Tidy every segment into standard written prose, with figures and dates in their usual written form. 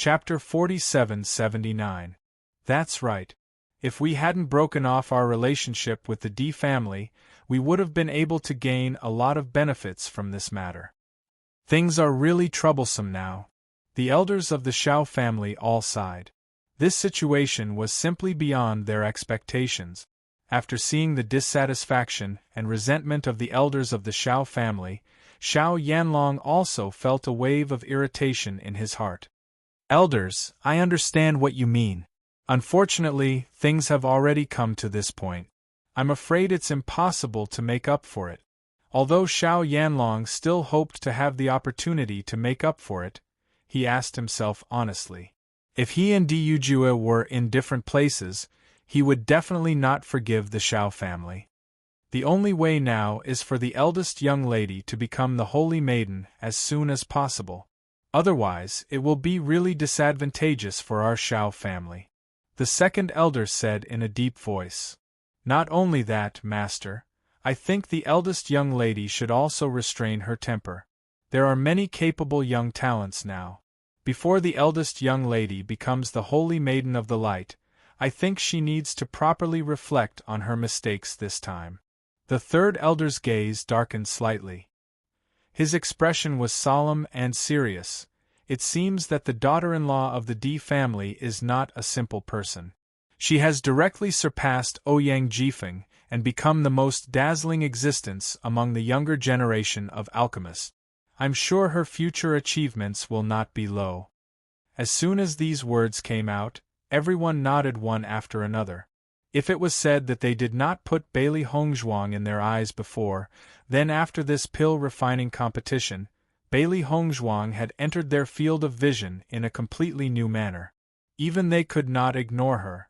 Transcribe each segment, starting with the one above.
Chapter 47-79. That's right. If we hadn't broken off our relationship with the D family, we would have been able to gain a lot of benefits from this matter. Things are really troublesome now. The elders of the Shao family all sighed. This situation was simply beyond their expectations. After seeing the dissatisfaction and resentment of the elders of the Shao family, Shao Yanlong also felt a wave of irritation in his heart. Elders, I understand what you mean. Unfortunately, things have already come to this point. I'm afraid it's impossible to make up for it. Although Shao Yanlong still hoped to have the opportunity to make up for it, he asked himself honestly. If he and Di Yujue were in different places, he would definitely not forgive the Shao family. The only way now is for the eldest young lady to become the Holy Maiden as soon as possible. Otherwise, it will be really disadvantageous for our Shao family. The second elder said in a deep voice. Not only that, Master, I think the eldest young lady should also restrain her temper. There are many capable young talents now. Before the eldest young lady becomes the Holy Maiden of the Light, I think she needs to properly reflect on her mistakes this time. The third elder's gaze darkened slightly. His expression was solemn and serious. It seems that the daughter-in-law of the D family is not a simple person. She has directly surpassed Ouyang Jifeng and become the most dazzling existence among the younger generation of alchemists. I'm sure her future achievements will not be low. As soon as these words came out, everyone nodded one after another. If it was said that they did not put Bailey Hongzhuang in their eyes before, then after this pill refining competition, Bailey Hongzhuang had entered their field of vision in a completely new manner. Even they could not ignore her.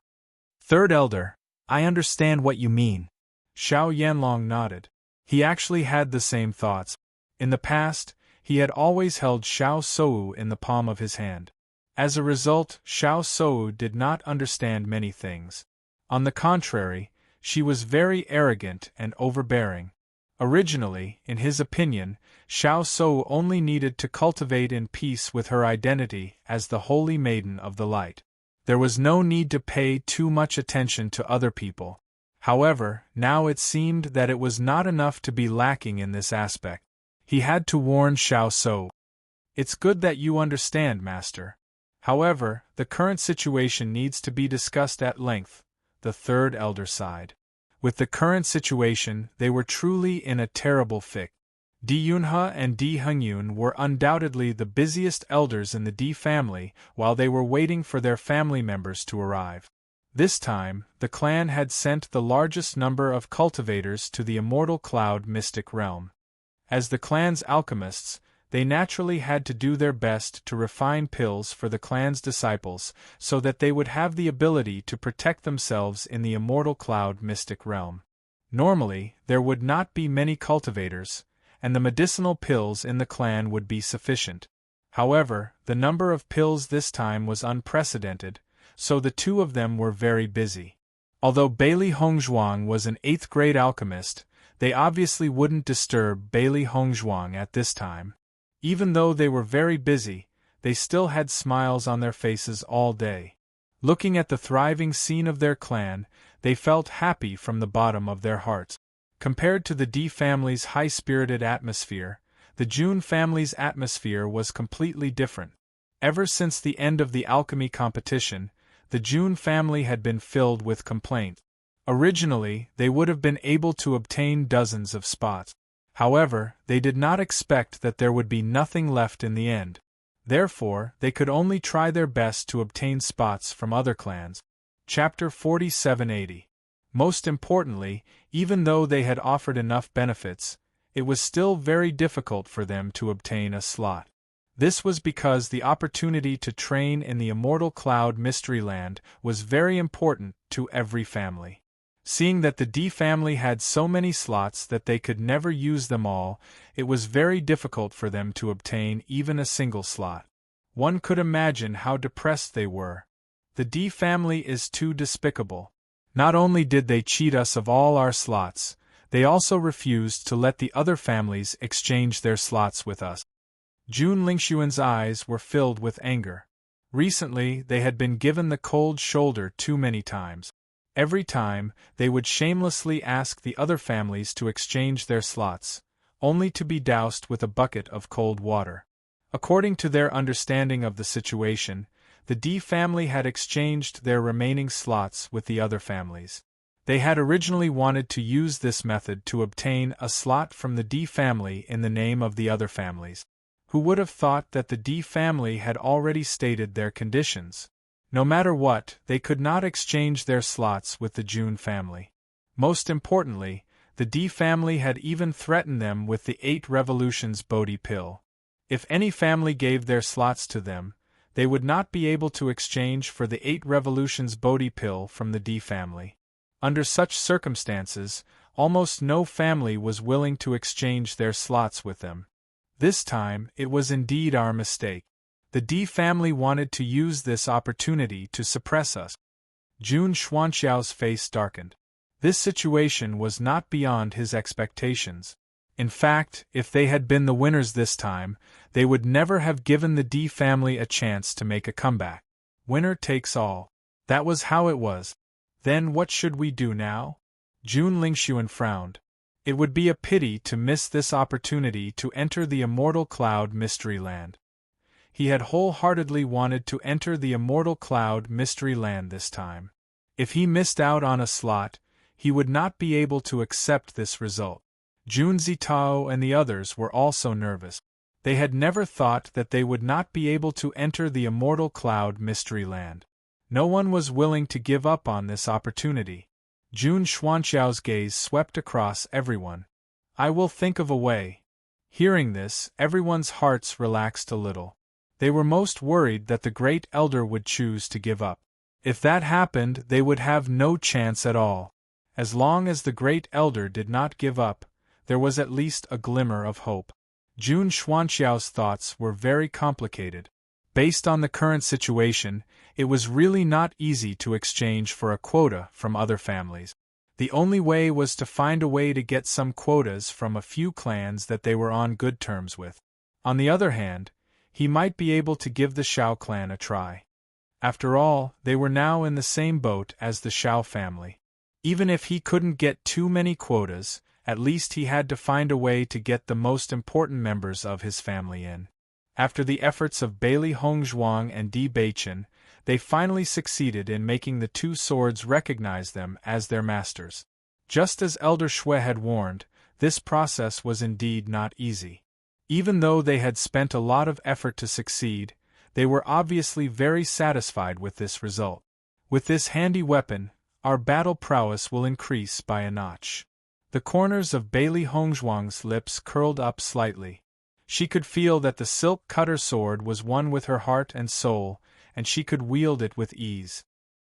Third elder, I understand what you mean. Shao Yanlong nodded. He actually had the same thoughts. In the past, he had always held Xiao Sou in the palm of his hand. As a result, Xiao Sou did not understand many things. On the contrary, she was very arrogant and overbearing. Originally, in his opinion, Xiao Sou only needed to cultivate in peace with her identity as the Holy Maiden of the Light. There was no need to pay too much attention to other people. However, now it seemed that it was not enough to be lacking in this aspect. He had to warn Xiao Sou. It's good that you understand, Master. However, the current situation needs to be discussed at length, the third elder sighed. With the current situation, they were truly in a terrible fix. Di Yunhe and Di Hengyun were undoubtedly the busiest elders in the Di family while they were waiting for their family members to arrive. This time, the clan had sent the largest number of cultivators to the Immortal Cloud Mystic Realm. As the clan's alchemists, they naturally had to do their best to refine pills for the clan's disciples so that they would have the ability to protect themselves in the Immortal Cloud Mystic Realm. Normally, there would not be many cultivators, and the medicinal pills in the clan would be sufficient. However, the number of pills this time was unprecedented, so the two of them were very busy. Although Bailey Hongzhuang was an 8th-grade alchemist, they obviously wouldn't disturb Bailey Hongzhuang at this time. Even though they were very busy, they still had smiles on their faces all day. Looking at the thriving scene of their clan, they felt happy from the bottom of their hearts. Compared to the D family's high-spirited atmosphere, the Jun family's atmosphere was completely different. Ever since the end of the alchemy competition, the Jun family had been filled with complaints. Originally, they would have been able to obtain dozens of spots. However, they did not expect that there would be nothing left in the end. Therefore, they could only try their best to obtain spots from other clans. Chapter 47-80. Most importantly, even though they had offered enough benefits, it was still very difficult for them to obtain a slot. This was because the opportunity to train in the Immortal Cloud Mystery Land was very important to every family. Seeing that the D family had so many slots that they could never use them all, it was very difficult for them to obtain even a single slot. One could imagine how depressed they were. The D family is too despicable. Not only did they cheat us of all our slots, they also refused to let the other families exchange their slots with us. Jun Lingxuan's eyes were filled with anger. Recently, they had been given the cold shoulder too many times. Every time, they would shamelessly ask the other families to exchange their slots, only to be doused with a bucket of cold water. According to their understanding of the situation, the D family had exchanged their remaining slots with the other families. They had originally wanted to use this method to obtain a slot from the D family in the name of the other families. Who would have thought that the D family had already stated their conditions? No matter what, they could not exchange their slots with the June family. Most importantly, the D family had even threatened them with the 8 revolutions Bodhi pill. If any family gave their slots to them, they would not be able to exchange for the 8 revolutions Bodhi pill from the D family. Under such circumstances, almost no family was willing to exchange their slots with them. This time, it was indeed our mistake. The D family wanted to use this opportunity to suppress us. Jun Xuanqiao's face darkened. This situation was not beyond his expectations. In fact, if they had been the winners this time, they would never have given the D family a chance to make a comeback. Winner takes all. That was how it was. Then what should we do now? Jun Lingxuan frowned. It would be a pity to miss this opportunity to enter the Immortal Cloud Mystery Land. He had wholeheartedly wanted to enter the Immortal Cloud Mystery Land this time. If he missed out on a slot, he would not be able to accept this result. Jun Zitao and the others were also nervous. They had never thought that they would not be able to enter the Immortal Cloud Mystery Land. No one was willing to give up on this opportunity. Jun Xuanqiao's gaze swept across everyone. I will think of a way. Hearing this, everyone's hearts relaxed a little. They were most worried that the Great Elder would choose to give up. If that happened, they would have no chance at all. As long as the Great Elder did not give up, there was at least a glimmer of hope. Jun Xuanqiao's thoughts were very complicated. Based on the current situation, it was really not easy to exchange for a quota from other families. The only way was to find a way to get some quotas from a few clans that they were on good terms with. On the other hand, he might be able to give the Shao clan a try. After all, they were now in the same boat as the Shao family. Even if he couldn't get too many quotas, at least he had to find a way to get the most important members of his family in. After the efforts of Bailey Hongzhuang and Di Beichen, they finally succeeded in making the 2 swords recognize them as their masters. Just as Elder Shui had warned, this process was indeed not easy. Even though they had spent a lot of effort to succeed, they were obviously very satisfied with this result. With this handy weapon, our battle prowess will increase by a notch. The corners of Bailey Hongzhuang's lips curled up slightly. She could feel that the silk cutter sword was one with her heart and soul, and she could wield it with ease.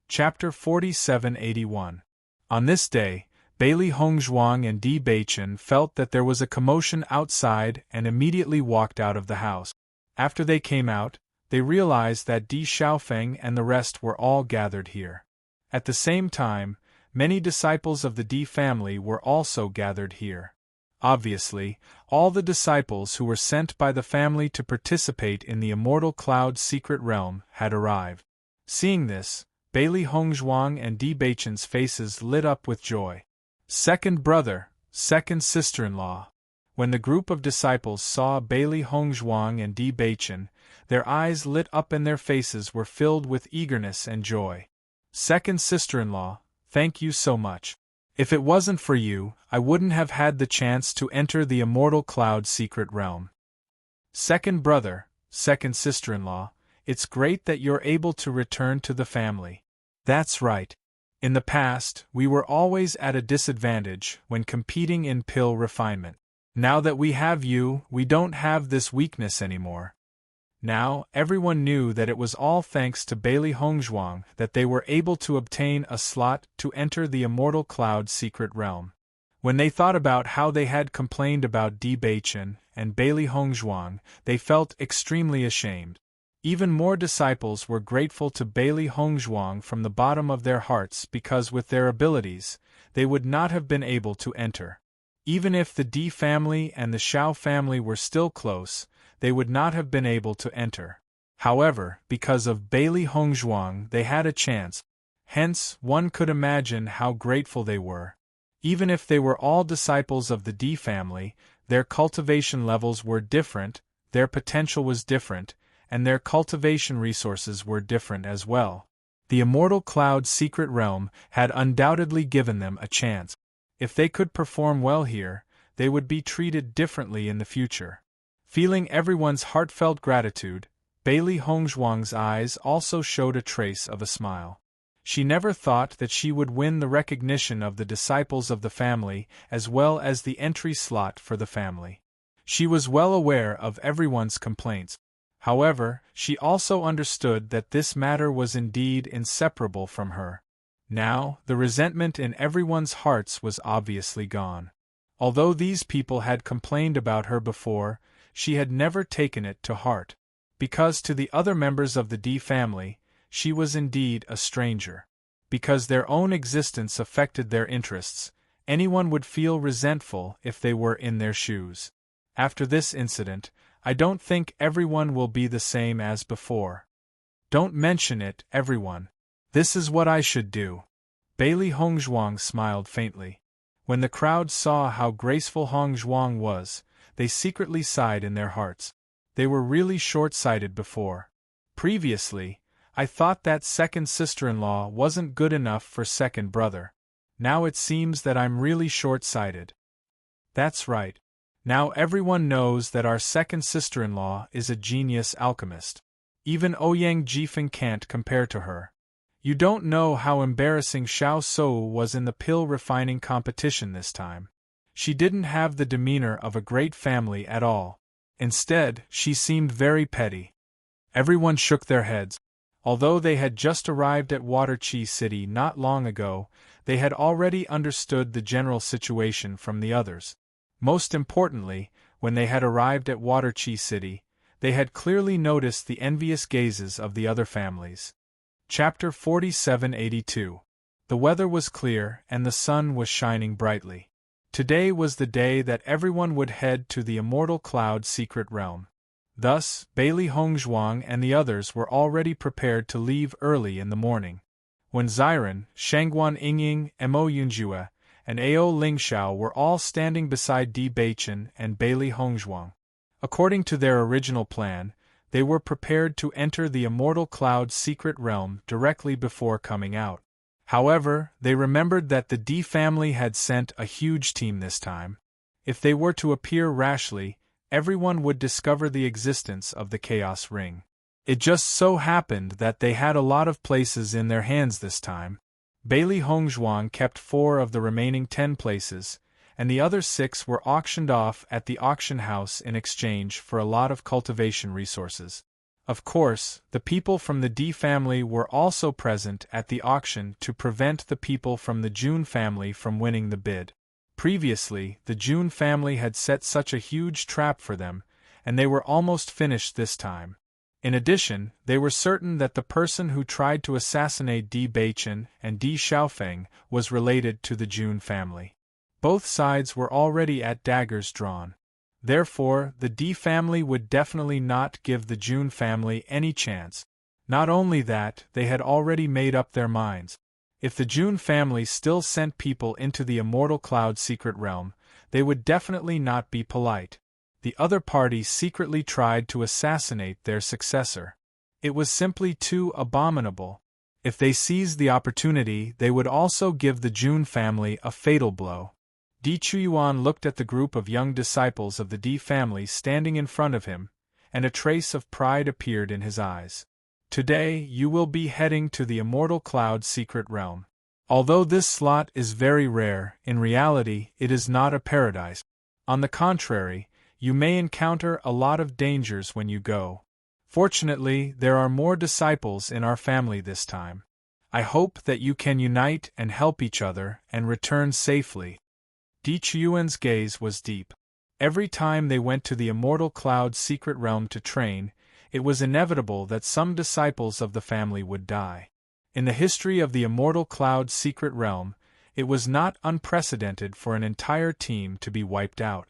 Chapter 4781. On this day, Bailey Hongzhuang and Di Beichen felt that there was a commotion outside and immediately walked out of the house. After they came out, they realized that Di Xiaofeng and the rest were all gathered here. At the same time, many disciples of the Di family were also gathered here. Obviously, all the disciples who were sent by the family to participate in the Immortal Cloud Secret Realm had arrived. Seeing this, Bailey Hongzhuang and Di Beichen's faces lit up with joy. Second brother, second sister-in-law. When the group of disciples saw Bailey Hongzhuang and Di Beichen, their eyes lit up and their faces were filled with eagerness and joy. Second sister-in-law, thank you so much. If it wasn't for you, I wouldn't have had the chance to enter the Immortal Cloud Secret Realm. Second brother, second sister-in-law, it's great that you're able to return to the family. That's right. In the past, we were always at a disadvantage when competing in pill refinement. Now that we have you, we don't have this weakness anymore. Now, everyone knew that it was all thanks to Bailey Hongzhuang that they were able to obtain a slot to enter the Immortal Cloud Secret Realm. When they thought about how they had complained about Di Beichen and Bailey Hongzhuang, they felt extremely ashamed. Even more disciples were grateful to Bailey Hongzhuang from the bottom of their hearts because with their abilities, they would not have been able to enter. Even if the Di family and the Shao family were still close, they would not have been able to enter. However, because of Bailey Hongzhuang they had a chance, hence one could imagine how grateful they were. Even if they were all disciples of the D family, their cultivation levels were different, their potential was different, and their cultivation resources were different as well. The Immortal Cloud Secret Realm had undoubtedly given them a chance. If they could perform well here, they would be treated differently in the future. Feeling everyone's heartfelt gratitude, Bailey Hongzhuang's eyes also showed a trace of a smile. She never thought that she would win the recognition of the disciples of the family as well as the entry slot for the family. She was well aware of everyone's complaints. However, she also understood that this matter was indeed inseparable from her. Now, the resentment in everyone's hearts was obviously gone. Although these people had complained about her before, she had never taken it to heart. Because to the other members of the D family, she was indeed a stranger. Because their own existence affected their interests, anyone would feel resentful if they were in their shoes. After this incident, I don't think everyone will be the same as before. Don't mention it, everyone. This is what I should do. Bailey Hongzhuang smiled faintly. When the crowd saw how graceful Hongzhuang was, they secretly sighed in their hearts. They were really short-sighted before. Previously, I thought that second sister-in-law wasn't good enough for second brother. Now it seems that I'm really short-sighted. That's right. Now everyone knows that our second sister-in-law is a genius alchemist. Even Ouyang Jifeng can't compare to her. You don't know how embarrassing Xiao Sou was in the pill refining competition this time. She didn't have the demeanor of a great family at all. Instead, she seemed very petty. Everyone shook their heads. Although they had just arrived at Waterqi City not long ago, they had already understood the general situation from the others. Most importantly, when they had arrived at Waterqi City, they had clearly noticed the envious gazes of the other families. Chapter 4782. The weather was clear and the sun was shining brightly. Today was the day that everyone would head to the Immortal Cloud Secret Realm. Thus, Bailey Hongzhuang and the others were already prepared to leave early in the morning. When Xiren, Shangguan Yingying, Mo Yunjue, and Ao Lingxiao were all standing beside Di Beichen and Bailey Hongzhuang. According to their original plan, they were prepared to enter the Immortal Cloud Secret Realm directly before coming out. However, they remembered that the D family had sent a huge team this time. If they were to appear rashly, everyone would discover the existence of the Chaos Ring. It just so happened that they had a lot of places in their hands this time. Bailey Hongzhuang kept 4 of the remaining 10 places, and the other 6 were auctioned off at the auction house in exchange for a lot of cultivation resources. Of course, the people from the D family were also present at the auction to prevent the people from the Jun family from winning the bid. Previously, the Jun family had set such a huge trap for them, and they were almost finished this time. In addition, they were certain that the person who tried to assassinate Di Beichen and Di Xiaofeng was related to the Jun family. Both sides were already at daggers drawn. Therefore, the D family would definitely not give the Jun family any chance. Not only that, they had already made up their minds. If the Jun family still sent people into the Immortal Cloud Secret Realm, they would definitely not be polite. The other party secretly tried to assassinate their successor. It was simply too abominable. If they seized the opportunity, they would also give the Jun family a fatal blow. Di Chuyuan looked at the group of young disciples of the D family standing in front of him, and a trace of pride appeared in his eyes. Today you will be heading to the Immortal Cloud Secret Realm. Although this slot is very rare, in reality it is not a paradise. On the contrary, you may encounter a lot of dangers when you go. Fortunately, there are more disciples in our family this time. I hope that you can unite and help each other and return safely. Di Chuyuan's gaze was deep. Every time they went to the Immortal Cloud Secret Realm to train, it was inevitable that some disciples of the family would die. In the history of the Immortal Cloud Secret Realm, it was not unprecedented for an entire team to be wiped out.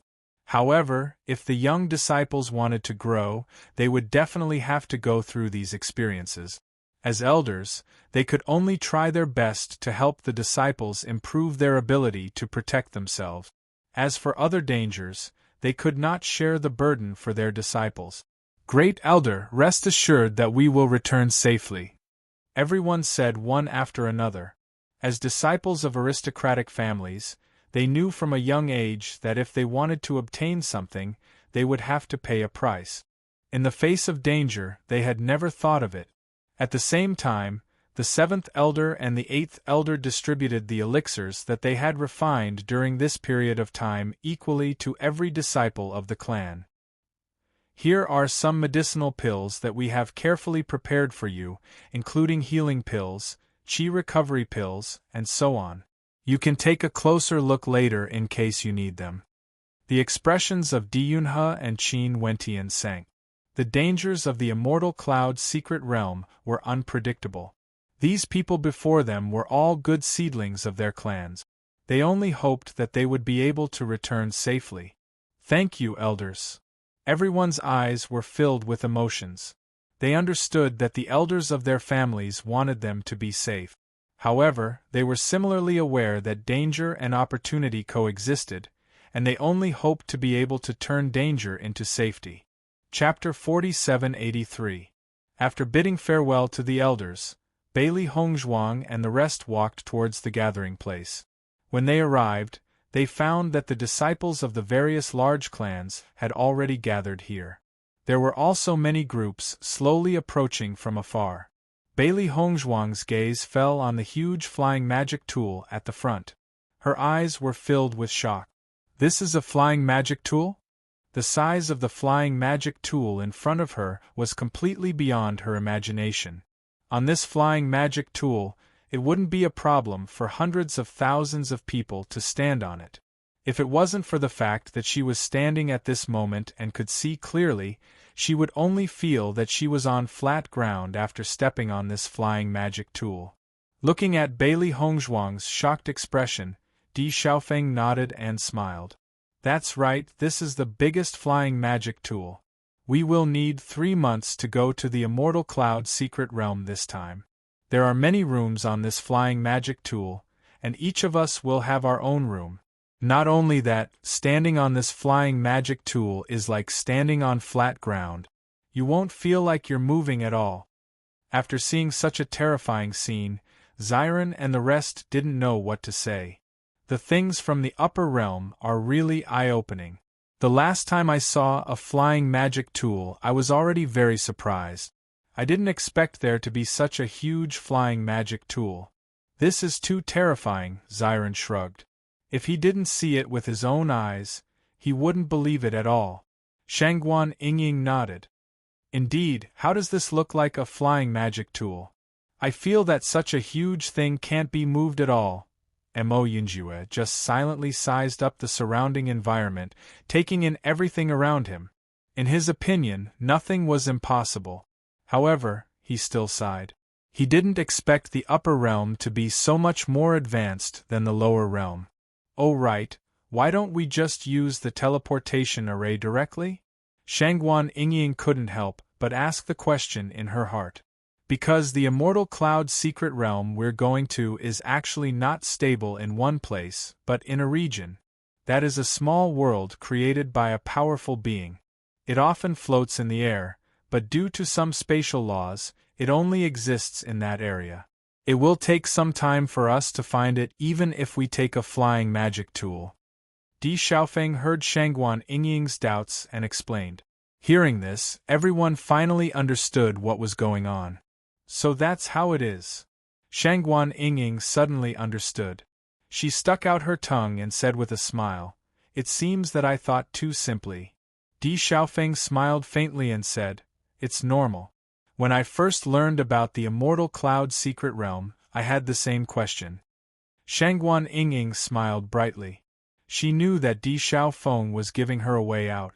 However, if the young disciples wanted to grow, they would definitely have to go through these experiences. As elders, they could only try their best to help the disciples improve their ability to protect themselves. As for other dangers, they could not share the burden for their disciples. Great Elder, rest assured that we will return safely, everyone said one after another. As disciples of aristocratic families, they knew from a young age that if they wanted to obtain something, they would have to pay a price. In the face of danger, they had never thought of it. At the same time, the 7th elder and the 8th elder distributed the elixirs that they had refined during this period of time equally to every disciple of the clan. Here are some medicinal pills that we have carefully prepared for you, including healing pills, chi recovery pills, and so on. You can take a closer look later in case you need them. The expressions of Diyunhe and Qin Wentian sank. The dangers of the immortal cloud's secret realm were unpredictable. These people before them were all good seedlings of their clans. They only hoped that they would be able to return safely. Thank you, elders. Everyone's eyes were filled with emotions. They understood that the elders of their families wanted them to be safe. However, they were similarly aware that danger and opportunity coexisted, and they only hoped to be able to turn danger into safety. Chapter 4783. After bidding farewell to the elders, Bailey Hongzhuang and the rest walked towards the gathering place. When they arrived, they found that the disciples of the various large clans had already gathered here. There were also many groups slowly approaching from afar. Bailey Hongzhuang's gaze fell on the huge flying magic tool at the front. Her eyes were filled with shock. This is a flying magic tool? The size of the flying magic tool in front of her was completely beyond her imagination. On this flying magic tool, it wouldn't be a problem for hundreds of thousands of people to stand on it. If it wasn't for the fact that she was standing at this moment and could see clearly, she would only feel that she was on flat ground after stepping on this flying magic tool. Looking at Bailey Hongzhuang's shocked expression, Di Xiaofeng nodded and smiled. That's right, this is the biggest flying magic tool. We will need 3 months to go to the Immortal Cloud secret realm this time. There are many rooms on this flying magic tool, and each of us will have our own room. Not only that, standing on this flying magic tool is like standing on flat ground. You won't feel like you're moving at all. After seeing such a terrifying scene, Xiren and the rest didn't know what to say. The things from the upper realm are really eye-opening. The last time I saw a flying magic tool, I was already very surprised. I didn't expect there to be such a huge flying magic tool. This is too terrifying, Xiren shrugged. If he didn't see it with his own eyes, he wouldn't believe it at all. Shangguan Yingying nodded. Indeed, how does this look like a flying magic tool? I feel that such a huge thing can't be moved at all. Mo Yinjue just silently sized up the surrounding environment, taking in everything around him. In his opinion, nothing was impossible. However, he still sighed. He didn't expect the upper realm to be so much more advanced than the lower realm. Oh right, why don't we just use the teleportation array directly? Shangguan Yingying couldn't help but ask the question in her heart. Because the Immortal Cloud secret realm we're going to is actually not stable in one place, but in a region. That is a small world created by a powerful being. It often floats in the air, but due to some spatial laws, it only exists in that area. It will take some time for us to find it even if we take a flying magic tool. Di Xiaofeng heard Shangguan Yingying's doubts and explained. Hearing this, everyone finally understood what was going on. So that's how it is. Shangguan Yingying suddenly understood. She stuck out her tongue and said with a smile, "It seems that I thought too simply." Di Xiaofeng smiled faintly and said, "It's normal. When I first learned about the Immortal Cloud secret realm, I had the same question." Shangguan Yingying smiled brightly. She knew that Di Xiaofeng was giving her a way out.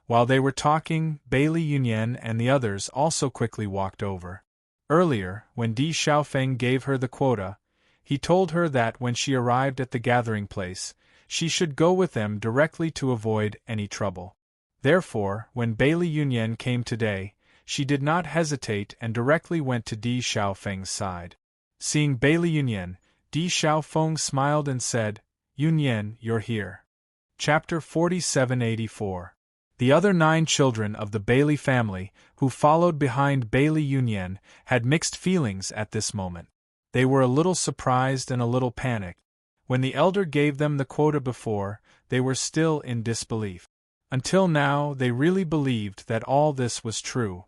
While they were talking, Bailey Yunyan and the others also quickly walked over. Earlier, when Di Xiaofeng gave her the quota, he told her that when she arrived at the gathering place, she should go with them directly to avoid any trouble. Therefore, when Bailey Yunyan came today, she did not hesitate and directly went to Di Xiaofeng's side. Seeing Bailey Yunyan, Di Xiaofeng smiled and said, "Yunyan, you're here." Chapter 4784. The other 9 children of the Bailey family, who followed behind Bailey Yunyan, had mixed feelings at this moment. They were a little surprised and a little panicked. When the elder gave them the quota before, they were still in disbelief. Until now, they really believed that all this was true.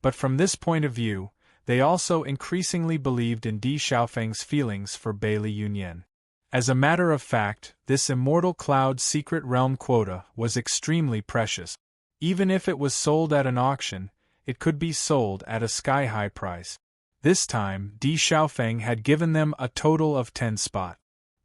But from this point of view, they also increasingly believed in Di Xiaofeng's feelings for Bailey Yunyan. As a matter of fact, this Immortal Cloud Secret Realm quota was extremely precious. Even if it was sold at an auction, it could be sold at a sky-high price. This time, Di Xiaofeng had given them a total of 10 spot.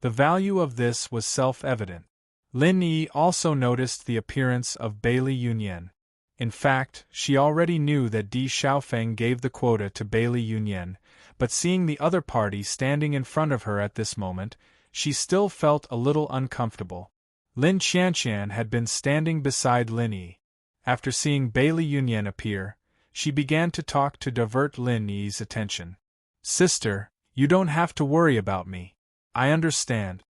The value of this was self-evident. Lin Yi also noticed the appearance of Bailey Yunyan. In fact, she already knew that Di Xiaofeng gave the quota to Bailey Yunyan, but seeing the other party standing in front of her at this moment, she still felt a little uncomfortable. Lin Qianqian had been standing beside Lin Yi. After seeing Bailey Yunyan appear, she began to talk to divert Lin Yi's attention. "Sister, you don't have to worry about me. I understand."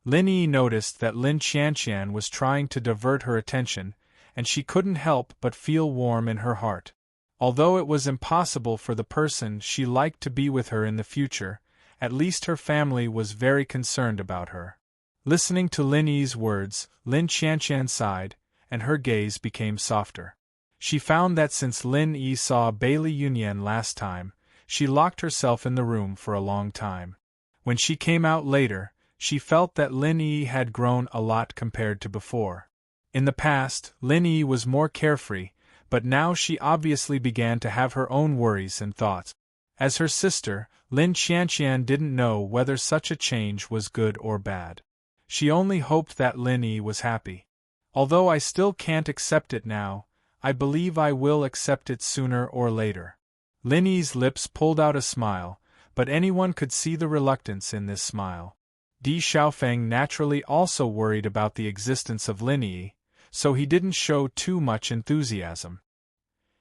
Lin Yi noticed that Lin Qianqian was trying to divert her attention, and she couldn't help but feel warm in her heart. Although it was impossible for the person she liked to be with her in the future, at least her family was very concerned about her. Listening to Lin Yi's words, Lin Qianqian sighed, and her gaze became softer. She found that since Lin Yi saw Bailey Yunyan last time, she locked herself in the room for a long time. When she came out later, she felt that Lin Yi had grown a lot compared to before. In the past, Lin Yi was more carefree, but now she obviously began to have her own worries and thoughts. As her sister, Lin Qianqian didn't know whether such a change was good or bad. She only hoped that Lin Yi was happy. "Although I still can't accept it now, I believe I will accept it sooner or later." Lin Yi's lips pulled out a smile, but anyone could see the reluctance in this smile. Di Xiaofeng naturally also worried about the existence of Lin Yi, so he didn't show too much enthusiasm.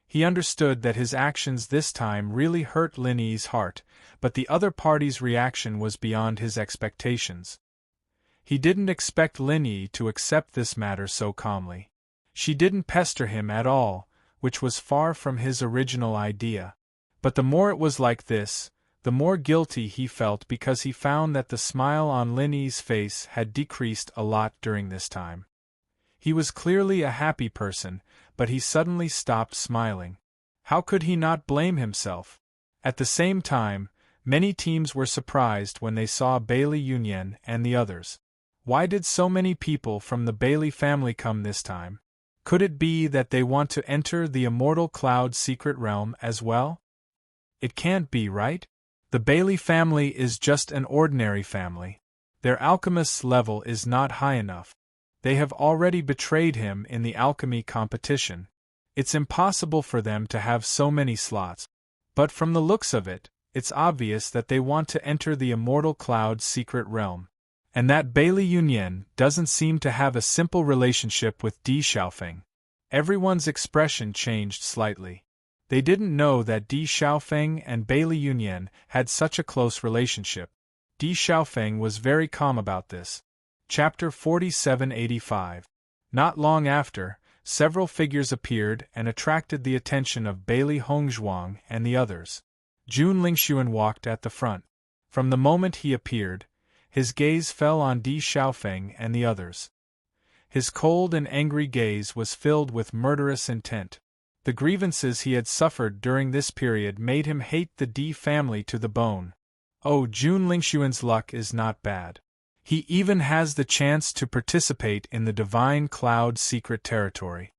He understood that his actions this time really hurt Lin Yi's heart, but the other party's reaction was beyond his expectations. He didn't expect Lin Yi to accept this matter so calmly. She didn't pester him at all, which was far from his original idea. But the more it was like this, the more guilty he felt because he found that the smile on Lin Yi's face had decreased a lot during this time. He was clearly a happy person, but he suddenly stopped smiling. How could he not blame himself? At the same time, many teams were surprised when they saw Bailey Yunyan and the others. Why did so many people from the Bailey family come this time? Could it be that they want to enter the Immortal Cloud Secret Realm as well? It can't be, right? The Bailey family is just an ordinary family. Their alchemist's level is not high enough. They have already betrayed him in the alchemy competition. It's impossible for them to have so many slots. But from the looks of it, it's obvious that they want to enter the Immortal Cloud Secret Realm. And that Bailey Yunyan doesn't seem to have a simple relationship with Di Xiaofeng. Everyone's expression changed slightly. They didn't know that Di Xiaofeng and Bailey Yunyan had such a close relationship. Di Xiaofeng was very calm about this. Chapter 4785. Not long after, several figures appeared and attracted the attention of Bailey Hongzhuang and the others. Jun Lingxuan walked at the front. From the moment he appeared, his gaze fell on Di Xiaofeng and the others. His cold and angry gaze was filled with murderous intent. The grievances he had suffered during this period made him hate the Di family to the bone. Oh, Jun Lingxuan's luck is not bad. He even has the chance to participate in the Divine Cloud Secret Territory.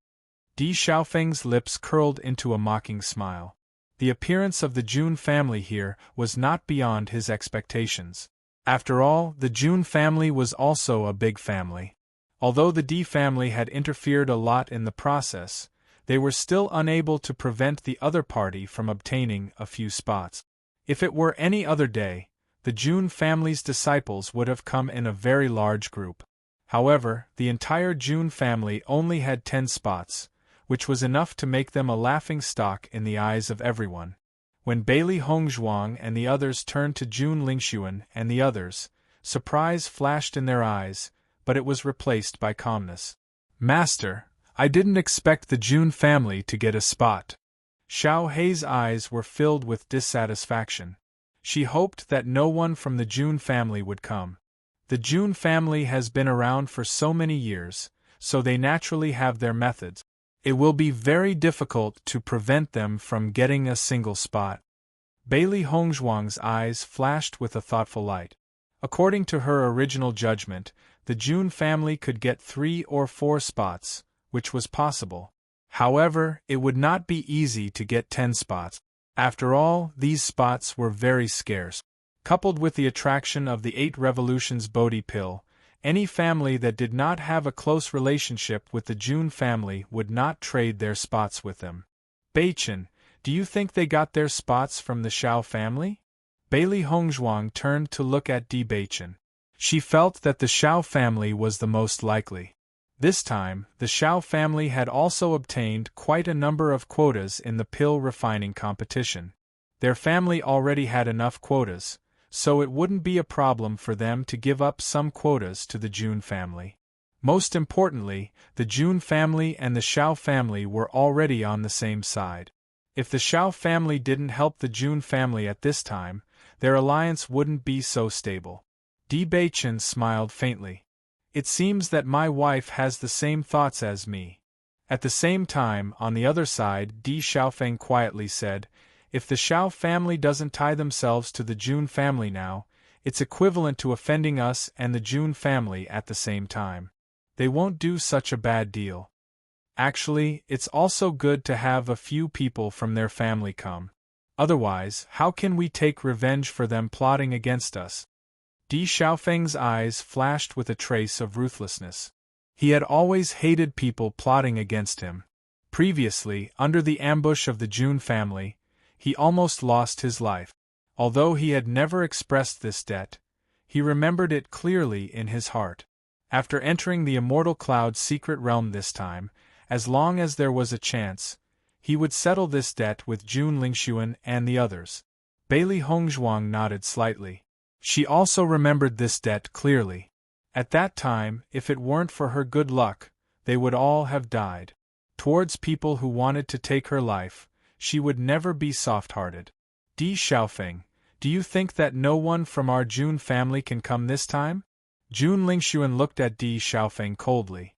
Di Xiaofeng's lips curled into a mocking smile. The appearance of the Jun family here was not beyond his expectations. After all, the Jun family was also a big family. Although the Di family had interfered a lot in the process, they were still unable to prevent the other party from obtaining a few spots. If it were any other day, the Jun family's disciples would have come in a very large group. However, the entire Jun family only had 10 spots, which was enough to make them a laughing-stock in the eyes of everyone. When Bailey Hongzhuang and the others turned to Jun Lingxuan and the others, surprise flashed in their eyes, but it was replaced by calmness. "Master, I didn't expect the Jun family to get a spot." Xiao Hei's eyes were filled with dissatisfaction. She hoped that no one from the Jun family would come. The Jun family has been around for so many years, so they naturally have their methods. It will be very difficult to prevent them from getting a single spot. Bailey Hongzhuang's eyes flashed with a thoughtful light. According to her original judgment, the Jun family could get 3 or 4 spots, which was possible. However, it would not be easy to get 10 spots. After all, these spots were very scarce. Coupled with the attraction of the 8 Revolutions Bodhi pill, any family that did not have a close relationship with the Jun family would not trade their spots with them. "Beichen, do you think they got their spots from the Xiao family?" Bailey Hongzhuang turned to look at Di Beichen. She felt that the Xiao family was the most likely. This time, the Xiao family had also obtained quite a number of quotas in the pill refining competition. Their family already had enough quotas, so it wouldn't be a problem for them to give up some quotas to the Jun family. Most importantly, the Jun family and the Xiao family were already on the same side. If the Xiao family didn't help the Jun family at this time, their alliance wouldn't be so stable. Di Beichen smiled faintly. "It seems that my wife has the same thoughts as me." At the same time, on the other side, Di Xiaofeng quietly said, "If the Xiao family doesn't tie themselves to the Jun family now, it's equivalent to offending us and the Jun family at the same time. They won't do such a bad deal. Actually, it's also good to have a few people from their family come. Otherwise, how can we take revenge for them plotting against us?" Di Xiaofeng's eyes flashed with a trace of ruthlessness. He had always hated people plotting against him. Previously, under the ambush of the Jun family, he almost lost his life. Although he had never expressed this debt, he remembered it clearly in his heart. After entering the Immortal Cloud's secret realm this time, as long as there was a chance, he would settle this debt with Jun Lingxuan and the others. Bailey Hongzhuang nodded slightly. She also remembered this debt clearly. At that time, if it weren't for her good luck, they would all have died. Towards people who wanted to take her life, she would never be soft-hearted. "Di Xiaofeng, do you think that no one from our Jun family can come this time?" Jun Lingxuan looked at Di Xiaofeng coldly.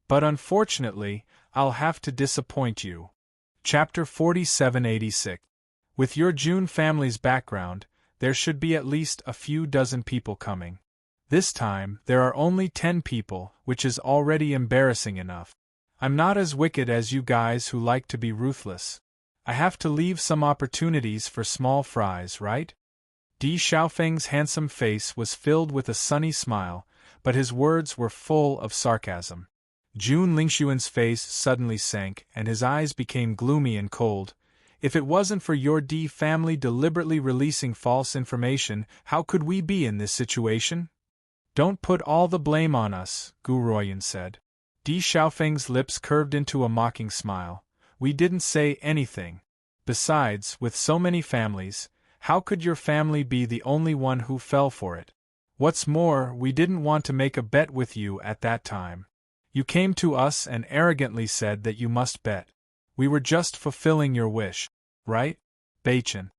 "But unfortunately, I'll have to disappoint you." Chapter 4786. With your Jun family's background, there should be at least a few dozen people coming. This time, there are only 10 people, which is already embarrassing enough. I'm not as wicked as you guys who like to be ruthless. I have to leave some opportunities for small fries, right? Di Xiaofeng's handsome face was filled with a sunny smile, but his words were full of sarcasm. Jun Lingxuan's face suddenly sank and his eyes became gloomy and cold. "If it wasn't for your Di family deliberately releasing false information, how could we be in this situation?" "Don't put all the blame on us," Gu Ruoyan said. Di Xiaofeng's lips curved into a mocking smile. "We didn't say anything. Besides, with so many families, how could your family be the only one who fell for it? What's more, we didn't want to make a bet with you at that time. You came to us and arrogantly said that you must bet. We were just fulfilling your wish, right, Beichen?"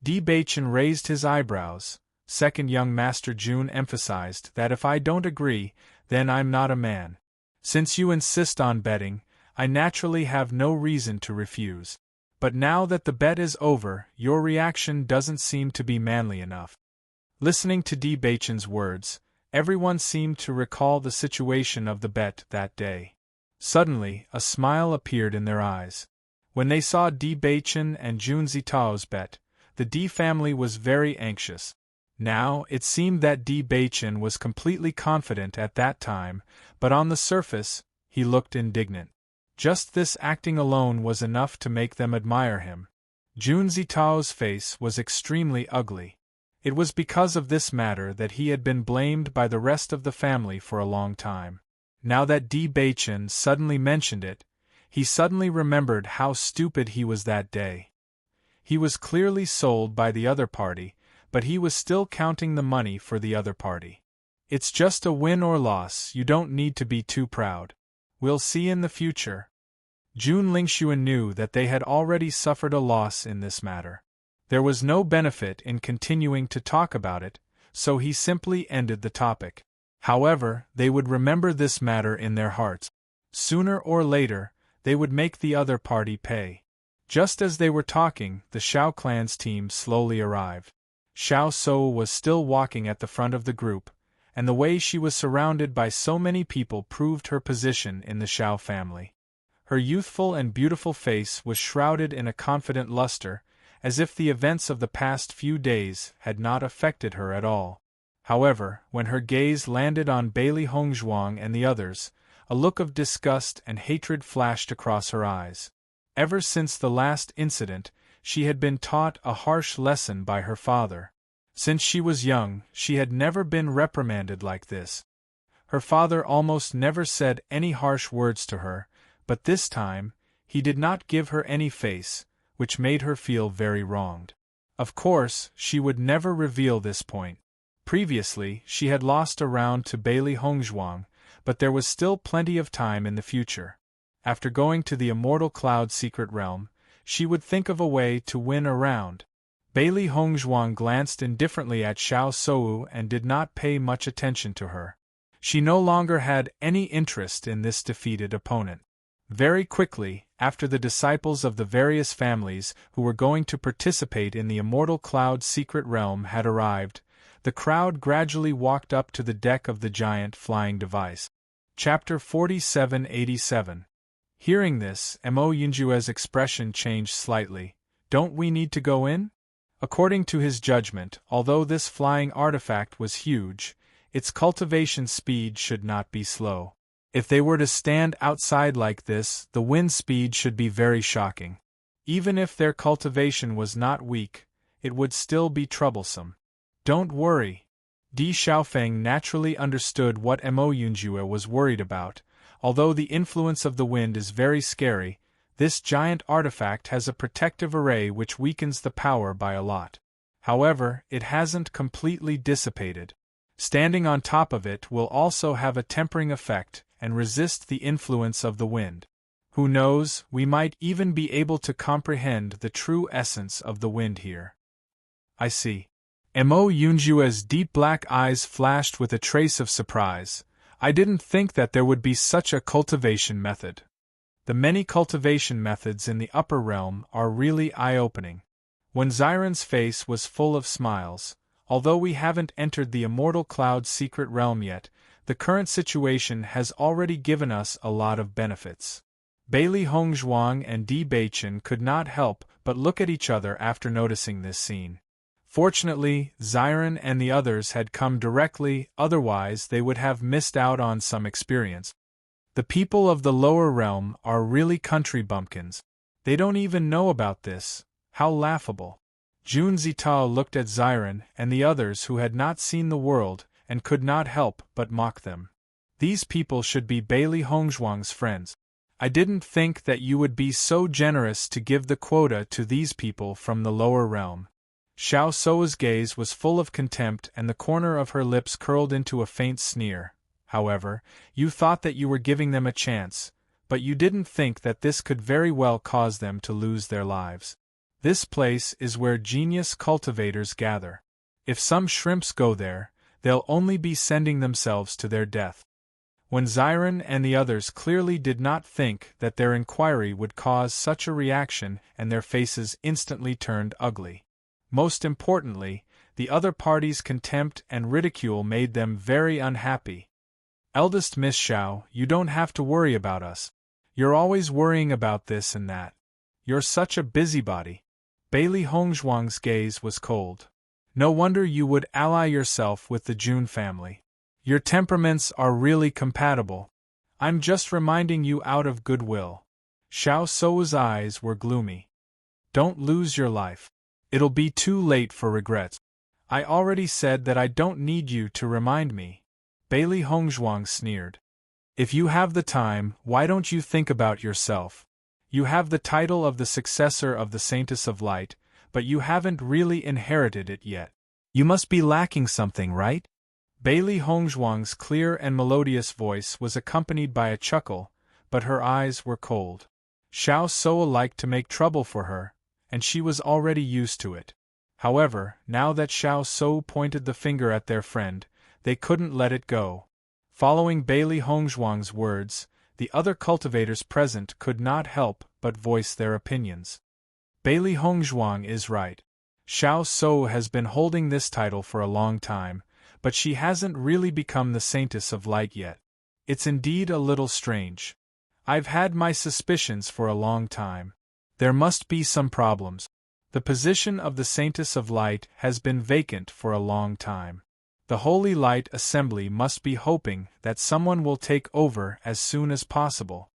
Di Beichen raised his eyebrows. Second young Master Jun emphasized that if I don't agree, then I'm not a man. Since you insist on betting, I naturally have no reason to refuse. But now that the bet is over, your reaction doesn't seem to be manly enough. Listening to Di Beichen's words, everyone seemed to recall the situation of the bet that day. Suddenly, a smile appeared in their eyes. When they saw Di Beichen and Jun Zitao's bet, the Di family was very anxious. Now, it seemed that Di Beichen was completely confident at that time, but on the surface, he looked indignant. Just this acting alone was enough to make them admire him. Jun Zitao's face was extremely ugly. It was because of this matter that he had been blamed by the rest of the family for a long time. Now that Di Baichen suddenly mentioned it, he suddenly remembered how stupid he was that day. He was clearly sold by the other party, but he was still counting the money for the other party. It's just a win or loss, you don't need to be too proud. We'll see in the future. Jun Lingxuan knew that they had already suffered a loss in this matter. There was no benefit in continuing to talk about it, so he simply ended the topic. However, they would remember this matter in their hearts. Sooner or later, they would make the other party pay. Just as they were talking, the Xiao clan's team slowly arrived. Xiao Sou was still walking at the front of the group, and the way she was surrounded by so many people proved her position in the Xiao family. Her youthful and beautiful face was shrouded in a confident luster, as if the events of the past few days had not affected her at all. However, when her gaze landed on Bailey Hongzhuang and the others, a look of disgust and hatred flashed across her eyes. Ever since the last incident, she had been taught a harsh lesson by her father. Since she was young, she had never been reprimanded like this. Her father almost never said any harsh words to her, but this time, he did not give her any face, which made her feel very wronged. Of course, she would never reveal this point. Previously, she had lost a round to Bailey Hongzhuang, but there was still plenty of time in the future. After going to the Immortal Cloud secret realm, she would think of a way to win a round. Bailey Hongzhuang glanced indifferently at Xiao Sou and did not pay much attention to her. She no longer had any interest in this defeated opponent. Very quickly, after the disciples of the various families who were going to participate in the Immortal Cloud secret realm had arrived, the crowd gradually walked up to the deck of the giant flying device. Chapter 4787. Hearing this, Mo Yinjue's expression changed slightly. Don't we need to go in? According to his judgment, although this flying artifact was huge, its cultivation speed should not be slow. If they were to stand outside like this, the wind speed should be very shocking. Even if their cultivation was not weak, it would still be troublesome. Don't worry. Di Xiaofeng naturally understood what Mo Yunjue was worried about. Although the influence of the wind is very scary, this giant artifact has a protective array which weakens the power by a lot. However, it hasn't completely dissipated. Standing on top of it will also have a tempering effect and resist the influence of the wind. Who knows, we might even be able to comprehend the true essence of the wind here. I see. Mo Yunjue's deep black eyes flashed with a trace of surprise. I didn't think that there would be such a cultivation method. The many cultivation methods in the upper realm are really eye-opening. When Xiren's face was full of smiles, although we haven't entered the Immortal Cloud secret realm yet, the current situation has already given us a lot of benefits. Bailey Hongzhuang and Di Baichen could not help but look at each other after noticing this scene. Fortunately, Xiren and the others had come directly, otherwise they would have missed out on some experience. The people of the lower realm are really country bumpkins. They don't even know about this. How laughable. Jun Zitao looked at Xiren and the others who had not seen the world and could not help but mock them. These people should be Bailey Hongzhuang's friends. I didn't think that you would be so generous to give the quota to these people from the lower realm. Xiao Sou's gaze was full of contempt and the corner of her lips curled into a faint sneer. However, you thought that you were giving them a chance, but you didn't think that this could very well cause them to lose their lives. This place is where genius cultivators gather. If some shrimps go there, they'll only be sending themselves to their death. When Xiren and the others clearly did not think that their inquiry would cause such a reaction and their faces instantly turned ugly. Most importantly, the other party's contempt and ridicule made them very unhappy. Eldest Miss Xiao, you don't have to worry about us. You're always worrying about this and that. You're such a busybody. Bailey Hongzhuang's gaze was cold. No wonder you would ally yourself with the Jun family. Your temperaments are really compatible. I'm just reminding you out of goodwill. Xiao Sou's eyes were gloomy. Don't lose your life. It'll be too late for regrets. I already said that I don't need you to remind me. Bailey Hongzhuang sneered. If you have the time, why don't you think about yourself? You have the title of the successor of the Saintess of Light, but you haven't really inherited it yet. You must be lacking something, right? Bailey Hongzhuang's clear and melodious voice was accompanied by a chuckle, but her eyes were cold. Xiao Soa liked to make trouble for her, and she was already used to it. However, now that Xiao Soa pointed the finger at their friend, they couldn't let it go. Following Bailey Hongzhuang's words, the other cultivators present could not help but voice their opinions. Bailey Hongzhuang is right. Xiao Soa has been holding this title for a long time, but she hasn't really become the Saintess of Light yet. It's indeed a little strange. I've had my suspicions for a long time. There must be some problems. The position of the Saintess of Light has been vacant for a long time. The Holy Light Assembly must be hoping that someone will take over as soon as possible.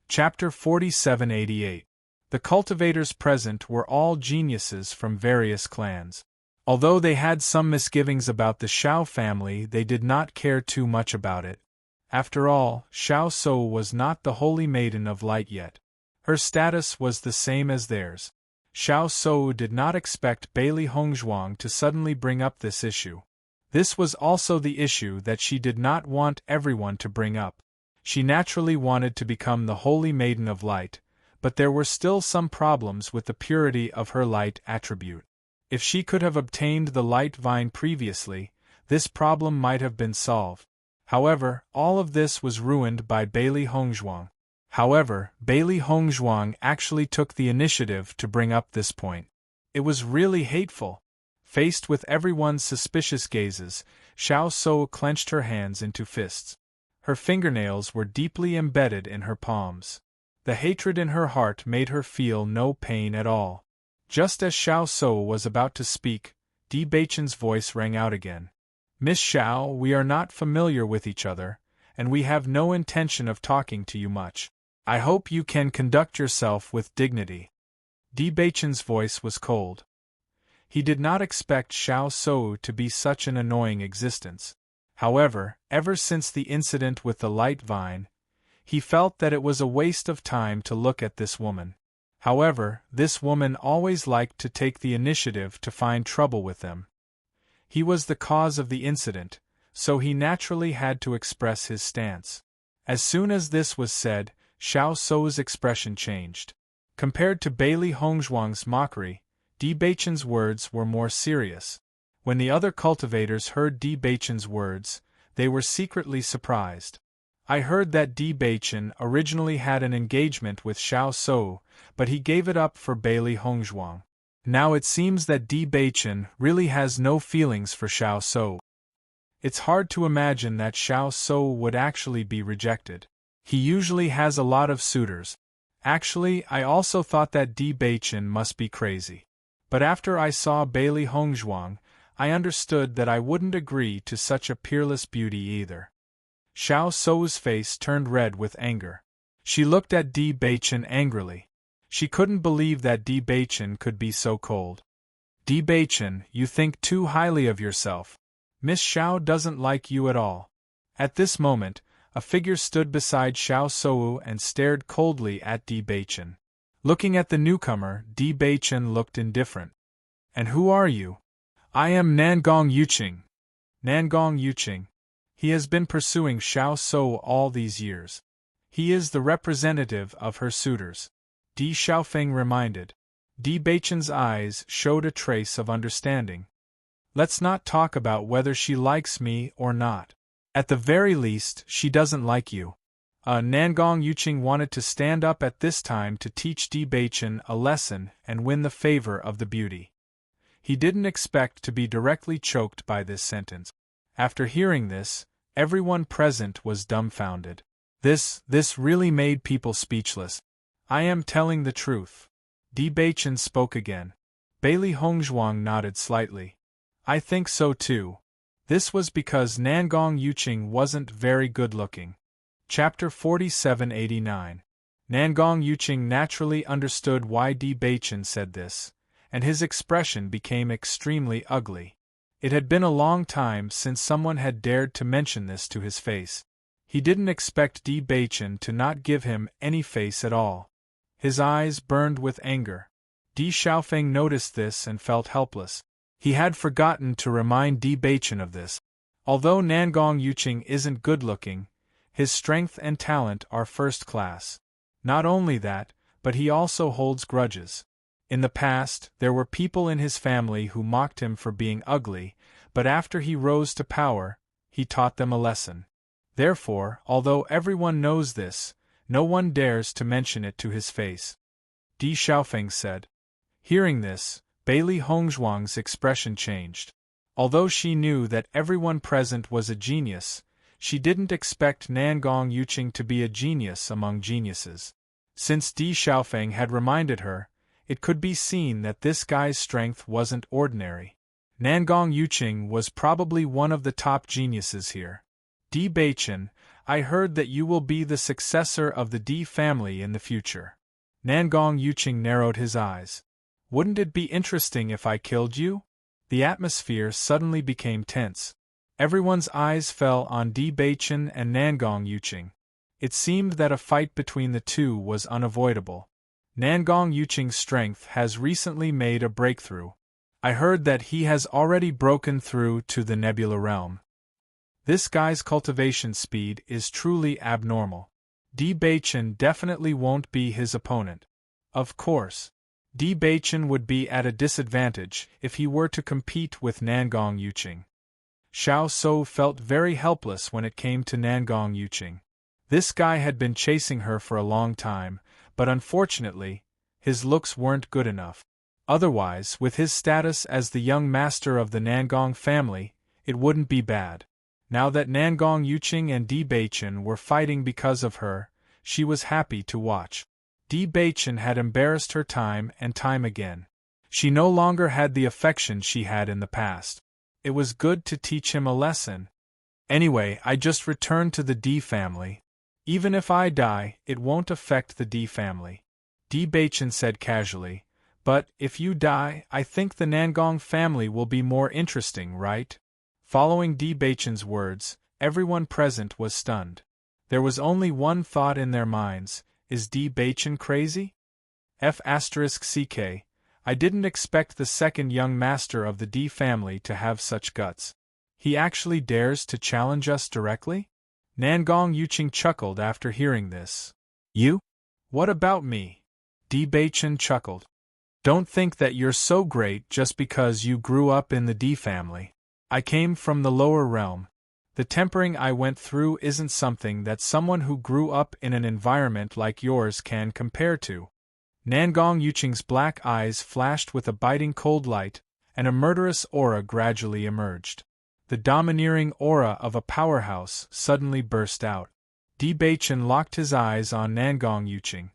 Chapter 4788. The cultivators present were all geniuses from various clans. Although they had some misgivings about the Xiao family, they did not care too much about it. After all, Xiao Soa was not the Holy Maiden of Light yet. Her status was the same as theirs. Xiao Soa did not expect Bailey Hongzhuang to suddenly bring up this issue. This was also the issue that she did not want everyone to bring up. She naturally wanted to become the Holy Maiden of Light, but there were still some problems with the purity of her light attribute. If she could have obtained the light vine previously, this problem might have been solved. However, all of this was ruined by Bailey Hongzhuang. However, Bailey Hongzhuang actually took the initiative to bring up this point. It was really hateful. Faced with everyone's suspicious gazes, Xiao Soa clenched her hands into fists. Her fingernails were deeply embedded in her palms. The hatred in her heart made her feel no pain at all. Just as Xiao Soa was about to speak, Di Beichen's voice rang out again. Miss Xiao, we are not familiar with each other, and we have no intention of talking to you much. I hope you can conduct yourself with dignity. Di Beichen's voice was cold. He did not expect Xiao Soa to be such an annoying existence. However, ever since the incident with the light vine, he felt that it was a waste of time to look at this woman. However, this woman always liked to take the initiative to find trouble with them. He was the cause of the incident, so he naturally had to express his stance. As soon as this was said, Xiao Soa's expression changed. Compared to Bailey Hongzhuang's mockery, Di Beichen's words were more serious. When the other cultivators heard Di Beichen's words, they were secretly surprised. I heard that Di Beichen originally had an engagement with Xiao Soa, but he gave it up for Bailey Hongzhuang. Now it seems that Di Beichen really has no feelings for Xiao Soa. It's hard to imagine that Xiao Soa would actually be rejected. He usually has a lot of suitors. Actually, I also thought that Di Beichen must be crazy. But after I saw Bailey Hongzhuang, I understood that I wouldn't agree to such a peerless beauty either. Xiao Soa's face turned red with anger. She looked at Di Beichen angrily. She couldn't believe that Di Beichen could be so cold. Di Beichen, you think too highly of yourself. Miss Xiao doesn't like you at all. At this moment, a figure stood beside Xiao Soa and stared coldly at Di Beichen. Looking at the newcomer, Di Beichen looked indifferent. And who are you? I am Nangong Yuqing. Nangong Yuqing. He has been pursuing Xiao Soa all these years. He is the representative of her suitors. Di Xiaofeng reminded. Di Beichen's eyes showed a trace of understanding. Let's not talk about whether she likes me or not. At the very least, she doesn't like you. Nangong Yuqing wanted to stand up at this time to teach Di Beichen a lesson and win the favor of the beauty. He didn't expect to be directly choked by this sentence. After hearing this, everyone present was dumbfounded. This really made people speechless. I am telling the truth. Di Beichen spoke again. Bailey Hongzhuang nodded slightly. I think so too. This was because Nangong Yuqing wasn't very good-looking. Chapter 4789. Nangong Yuqing naturally understood why Di Beichen said this, and his expression became extremely ugly. It had been a long time since someone had dared to mention this to his face. He didn't expect Di Baichen to not give him any face at all. His eyes burned with anger. Di Xiaofeng noticed this and felt helpless. He had forgotten to remind Di Baichen of this. Although Nangong Yuqing isn't good-looking, his strength and talent are first class. Not only that, but he also holds grudges. In the past, there were people in his family who mocked him for being ugly, but after he rose to power, he taught them a lesson. Therefore, although everyone knows this, no one dares to mention it to his face. Di Xiaofeng said. Hearing this, Bailey Hongzhuang's expression changed. Although she knew that everyone present was a genius, she didn't expect Nangong Yuqing to be a genius among geniuses. Since Di Xiaofeng had reminded her, it could be seen that this guy's strength wasn't ordinary. Nangong Yuqing was probably one of the top geniuses here. Di Baichen, I heard that you will be the successor of the Di family in the future. Nangong Yuqing narrowed his eyes. Wouldn't it be interesting if I killed you? The atmosphere suddenly became tense. Everyone's eyes fell on Di Baichen and Nangong Yuqing. It seemed that a fight between the two was unavoidable. Nangong Yuqing's strength has recently made a breakthrough. I heard that he has already broken through to the Nebula realm. This guy's cultivation speed is truly abnormal. Di Baichen definitely won't be his opponent. Of course, Di Baichen would be at a disadvantage if he were to compete with Nangong Yuqing. Xiao So felt very helpless when it came to Nangong Yuqing. This guy had been chasing her for a long time, but unfortunately, his looks weren't good enough. Otherwise, with his status as the young master of the Nangong family, it wouldn't be bad. Now that Nangong Yuqing and Di Baichen were fighting because of her, she was happy to watch. Di Baichen had embarrassed her time and time again. She no longer had the affection she had in the past. It was good to teach him a lesson. Anyway, I just returned to the Di family. Even if I die, it won't affect the Di family. Di Baichen said casually, but if you die, I think the Nangong family will be more interesting, right? Following Di Baichen's words, everyone present was stunned. There was only one thought in their minds: is Di Baichen crazy? F***ck, I didn't expect the second young master of the Di family to have such guts. He actually dares to challenge us directly? Nangong Yuqing chuckled after hearing this. You? What about me? Di Baichen chuckled. Don't think that you're so great just because you grew up in the Di family. I came from the lower realm. The tempering I went through isn't something that someone who grew up in an environment like yours can compare to. Nangong Yuqing's black eyes flashed with a biting cold light, and a murderous aura gradually emerged. The domineering aura of a powerhouse suddenly burst out. Di Baichen locked his eyes on Nangong Yuqing.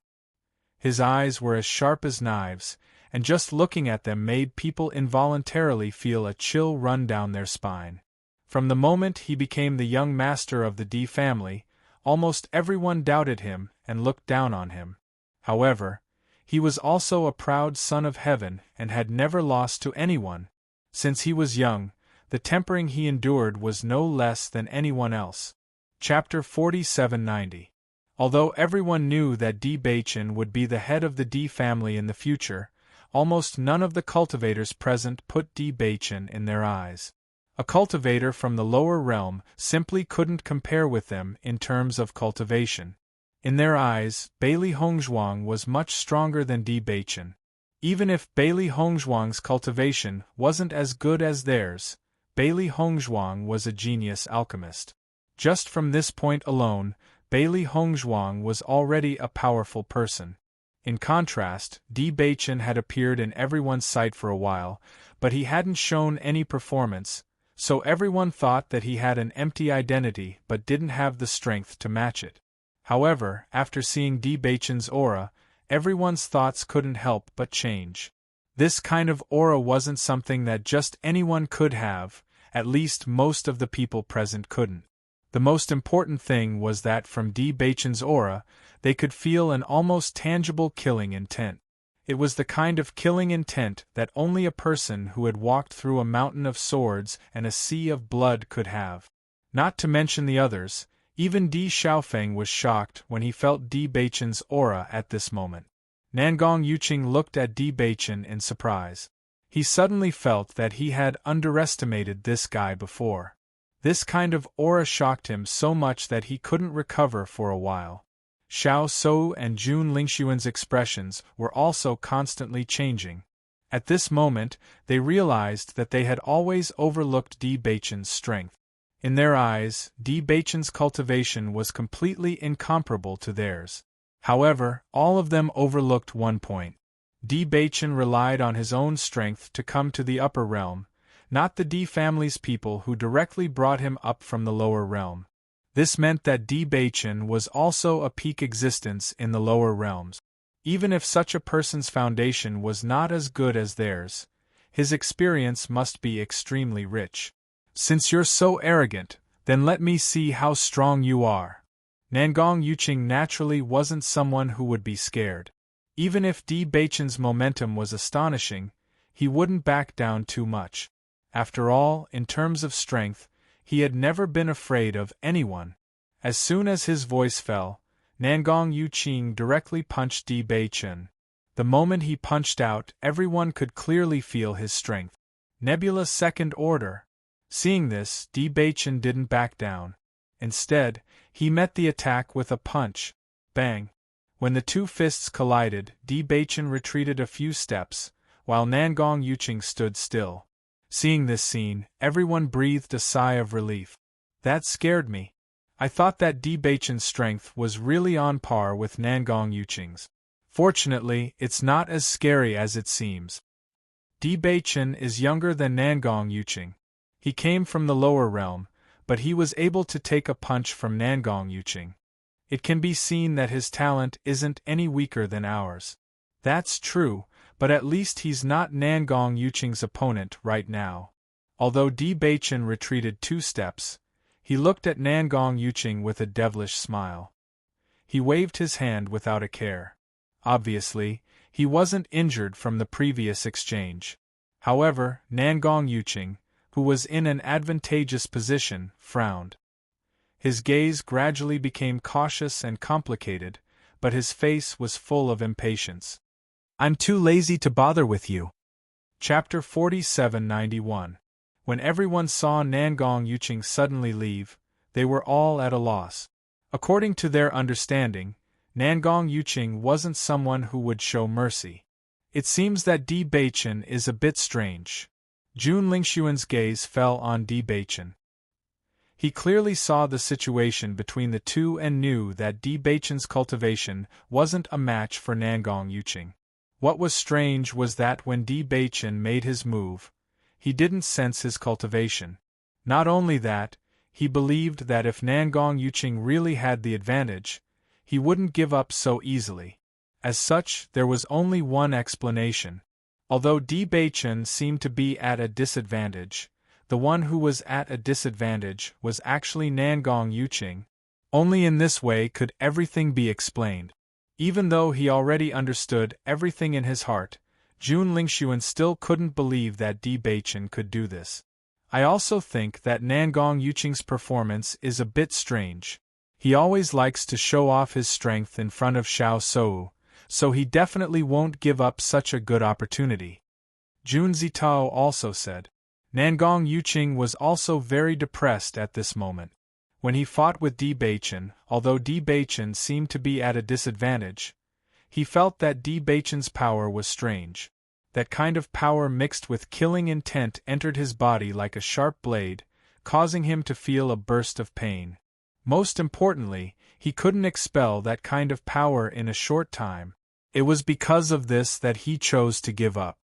His eyes were as sharp as knives, and just looking at them made people involuntarily feel a chill run down their spine. From the moment he became the young master of the Di family, almost everyone doubted him and looked down on him. However, he was also a proud son of heaven and had never lost to anyone. Since he was young, the tempering he endured was no less than anyone else. Chapter 4790. Although everyone knew that Di Baichen would be the head of the Di family in the future, almost none of the cultivators present put Di Baichen in their eyes. A cultivator from the lower realm simply couldn't compare with them in terms of cultivation. In their eyes, Bailey Hongzhuang was much stronger than Di Baichen. Even if Bailey Hongzhuang's cultivation wasn't as good as theirs, Bailey Hongzhuang was a genius alchemist. Just from this point alone, Bailey Hongzhuang was already a powerful person. In contrast, Di Baichen had appeared in everyone's sight for a while, but he hadn't shown any performance, so everyone thought that he had an empty identity but didn't have the strength to match it. However, after seeing Di Baichen's aura, everyone's thoughts couldn't help but change. This kind of aura wasn't something that just anyone could have, at least most of the people present couldn't. The most important thing was that from Di Baichen's aura, they could feel an almost tangible killing intent. It was the kind of killing intent that only a person who had walked through a mountain of swords and a sea of blood could have. Not to mention the others, even Di Xiaofeng was shocked when he felt Di Beichen's aura at this moment. Nangong Yuqing looked at Di Beichen in surprise. He suddenly felt that he had underestimated this guy before. This kind of aura shocked him so much that he couldn't recover for a while. Xiao Shou and Jun Lingxuan's expressions were also constantly changing. At this moment, they realized that they had always overlooked Di Beichen's strength. In their eyes, Di Beichen's cultivation was completely incomparable to theirs. However, all of them overlooked one point. Di Beichen relied on his own strength to come to the upper realm, not the Di family's people who directly brought him up from the lower realm. This meant that Di Beichen was also a peak existence in the lower realms. Even if such a person's foundation was not as good as theirs, his experience must be extremely rich. Since you're so arrogant, then let me see how strong you are. Nangong Yuqing naturally wasn't someone who would be scared. Even if Di Beichen's momentum was astonishing, he wouldn't back down too much. After all, in terms of strength, he had never been afraid of anyone. As soon as his voice fell, Nangong Yuqing directly punched Di Beichen. The moment he punched out, everyone could clearly feel his strength. Nebula Second Order. Seeing this, Di Beichen didn't back down. Instead, he met the attack with a punch. Bang! When the two fists collided, Di Beichen retreated a few steps, while Nangong Yuqing stood still. Seeing this scene, everyone breathed a sigh of relief. That scared me. I thought that Di Beichen's strength was really on par with Nangong Yuqing's. Fortunately, it's not as scary as it seems. Di Beichen is younger than Nangong Yuqing. He came from the lower realm, but he was able to take a punch from Nangong Yuqing. It can be seen that his talent isn't any weaker than ours. That's true, but at least he's not Nangong Yuqing's opponent right now. Although Di Beichen retreated 2 steps, he looked at Nangong Yuqing with a devilish smile. He waved his hand without a care. Obviously, he wasn't injured from the previous exchange. However, Nangong Yuqing, who was in an advantageous position, frowned. His gaze gradually became cautious and complicated, but his face was full of impatience. I'm too lazy to bother with you. Chapter 4791. When everyone saw Nangong Yuqing suddenly leave, they were all at a loss. According to their understanding, Nangong Yuqing wasn't someone who would show mercy. It seems that Di Beichen is a bit strange. Jun Lingxuan's gaze fell on Di Beichen. He clearly saw the situation between the two and knew that Di Beichen's cultivation wasn't a match for Nangong Yuqing. What was strange was that when Di Beichen made his move, he didn't sense his cultivation. Not only that, he believed that if Nangong Yuqing really had the advantage, he wouldn't give up so easily. As such, there was only one explanation. Although Di Beichen seemed to be at a disadvantage, the one who was at a disadvantage was actually Nangong Yuqing. Only in this way could everything be explained. Even though he already understood everything in his heart, Jun Lingxuan still couldn't believe that Di Beichen could do this. I also think that Nangong Yuqing's performance is a bit strange. He always likes to show off his strength in front of Xiao Shou, so he definitely won't give up such a good opportunity. Jun Zitao also said. Nangong Yuqing was also very depressed at this moment. When he fought with Di Beichen, although Di Beichen seemed to be at a disadvantage, he felt that Di Beichen's power was strange. That kind of power mixed with killing intent entered his body like a sharp blade, causing him to feel a burst of pain. Most importantly, he couldn't expel that kind of power in a short time. It was because of this that he chose to give up.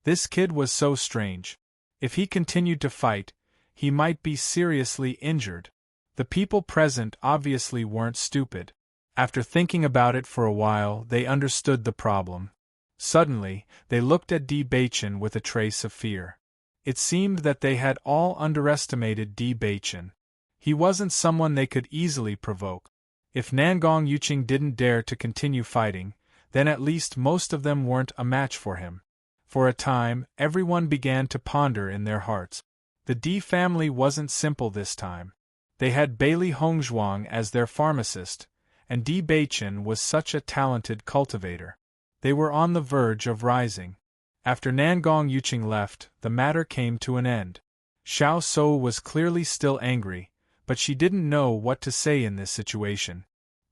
This kid was so strange. If he continued to fight, he might be seriously injured. The people present obviously weren't stupid. After thinking about it for a while, they understood the problem. Suddenly, they looked at Di Beichen with a trace of fear. It seemed that they had all underestimated Di Beichen. He wasn't someone they could easily provoke. If Nangong Yuqing didn't dare to continue fighting, then at least most of them weren't a match for him. For a time, everyone began to ponder in their hearts. The D family wasn't simple this time. They had Bailey Hongzhuang as their pharmacist, and Di Beichen was such a talented cultivator. They were on the verge of rising. After Nangong Yuqing left, the matter came to an end. Xiao Sou was clearly still angry, but she didn't know what to say in this situation.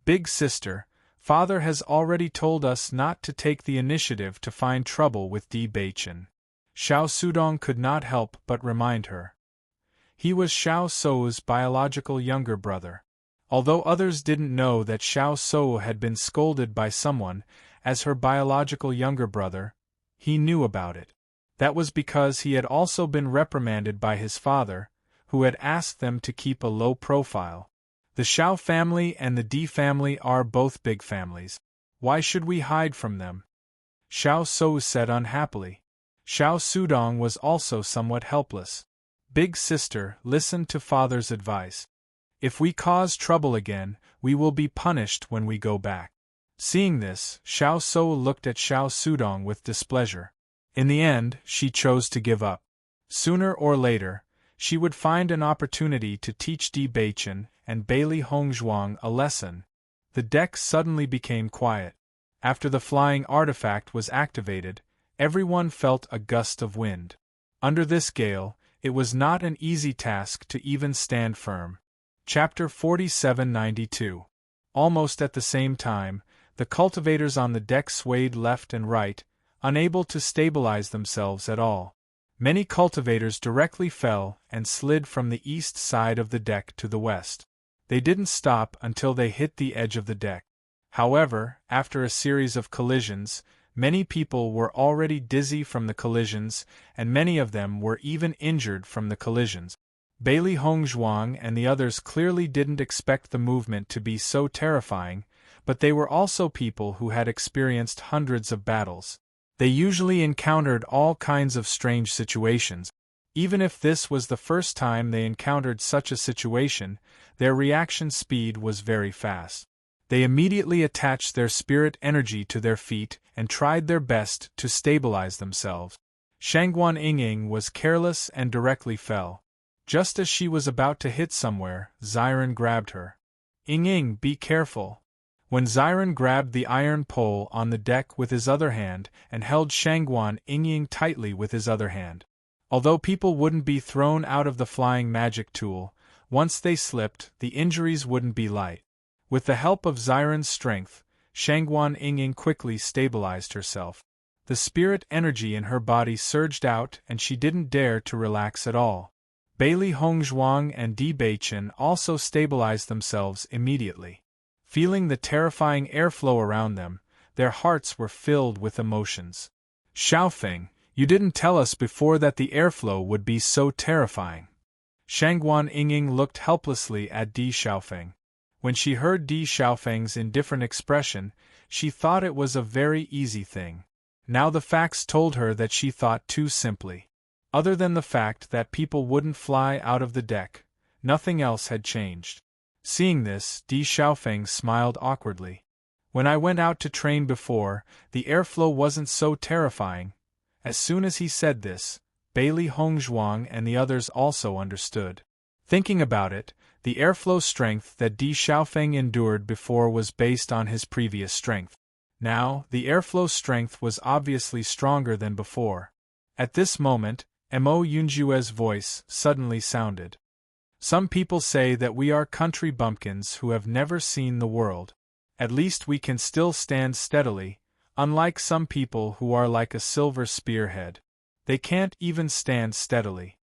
Big sister, father has already told us not to take the initiative to find trouble with Di Beichen. Xiao Sudong could not help but remind her. He was Xiao Sou's biological younger brother. Although others didn't know that Xiao Sou had been scolded by someone as her biological younger brother, he knew about it. That was because he had also been reprimanded by his father, who had asked them to keep a low profile. The Xiao family and the Di family are both big families. Why should we hide from them? Xiao Sou said unhappily. Xiao Sudong was also somewhat helpless. Big sister, listen to father's advice. If we cause trouble again, we will be punished when we go back. Seeing this, Xiao Sou looked at Xiao Sudong with displeasure. In the end, she chose to give up. Sooner or later, she would find an opportunity to teach Di Beichen and Bailey Hongzhuang a lesson. The deck suddenly became quiet. After the flying artifact was activated, everyone felt a gust of wind. Under this gale, it was not an easy task to even stand firm. Chapter 4792. Almost at the same time, the cultivators on the deck swayed left and right, unable to stabilize themselves at all. Many cultivators directly fell and slid from the east side of the deck to the west. They didn't stop until they hit the edge of the deck. However, after a series of collisions, many people were already dizzy from the collisions, and many of them were even injured from the collisions. Bailey Hongzhuang and the others clearly didn't expect the movement to be so terrifying, but they were also people who had experienced hundreds of battles. They usually encountered all kinds of strange situations. Even if this was the first time they encountered such a situation, their reaction speed was very fast. They immediately attached their spirit energy to their feet and tried their best to stabilize themselves. Shangguan Yingying was careless and directly fell. Just as she was about to hit somewhere, Xiren grabbed her. Yingying, be careful. When Xiren grabbed the iron pole on the deck with his other hand and held Shangguan Yingying tightly with his other hand. Although people wouldn't be thrown out of the flying magic tool, once they slipped, the injuries wouldn't be light. With the help of Xiren's strength, Shangguan Yingying quickly stabilized herself. The spirit energy in her body surged out and she didn't dare to relax at all. Bailey Hongzhuang and Di Beichen also stabilized themselves immediately. Feeling the terrifying airflow around them, their hearts were filled with emotions. Xiaofeng, you didn't tell us before that the airflow would be so terrifying. Shangguan Yingying looked helplessly at Di Xiaofeng. When she heard Di Xiaofeng's indifferent expression, she thought it was a very easy thing. Now the facts told her that she thought too simply. Other than the fact that people wouldn't fly out of the deck, nothing else had changed. Seeing this, Di Xiaofeng smiled awkwardly. When I went out to train before, the airflow wasn't so terrifying. As soon as he said this, Bailey Hongzhuang and the others also understood. Thinking about it, the airflow strength that Di Xiaofeng endured before was based on his previous strength. Now, the airflow strength was obviously stronger than before. At this moment, Mo Yunjue's voice suddenly sounded. Some people say that we are country bumpkins who have never seen the world. At least we can still stand steadily, unlike some people who are like a silver spearhead. They can't even stand steadily.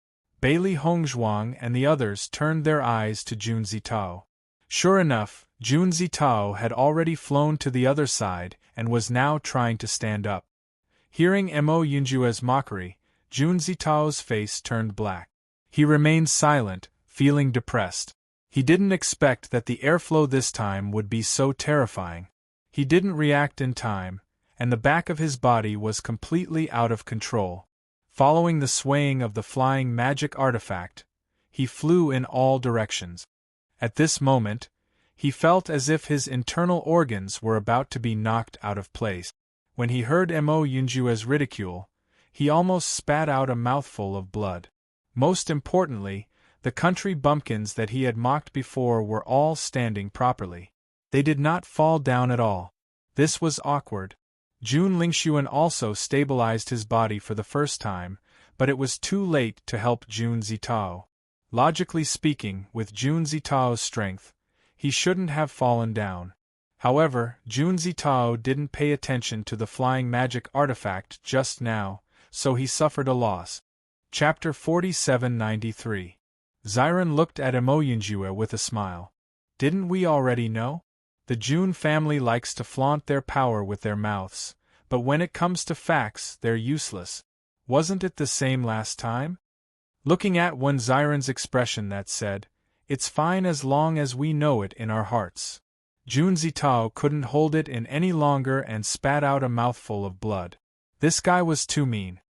Bailey Hongzhuang and the others turned their eyes to Jun Zitao. Sure enough, Jun Zitao had already flown to the other side and was now trying to stand up. Hearing Mo Yunjue's mockery, Jun Zitao's face turned black. He remained silent, feeling depressed. He didn't expect that the airflow this time would be so terrifying. He didn't react in time, and the back of his body was completely out of control. Following the swaying of the flying magic artifact, he flew in all directions. At this moment, He felt as if his internal organs were about to be knocked out of place. When he heard Mo Yunjua's ridicule, he almost spat out a mouthful of blood. Most importantly, the country bumpkins that he had mocked before were all standing properly. They did not fall down at all. This was awkward. Jun Lingxuan also stabilized his body for the first time, but it was too late to help Jun Zitao. Logically speaking, with Jun Zitao's strength, he shouldn't have fallen down. However, Jun Zitao didn't pay attention to the flying magic artifact just now, so he suffered a loss. Chapter 4793. Ziren looked at Mo Yunjue with a smile. Didn't we already know? The Jun family likes to flaunt their power with their mouths, but when it comes to facts, they're useless. Wasn't it the same last time? Looking at one Ziren's expression that said, "It's fine as long as we know it in our hearts." Jun Zitao couldn't hold it in any longer and spat out a mouthful of blood. This guy was too mean.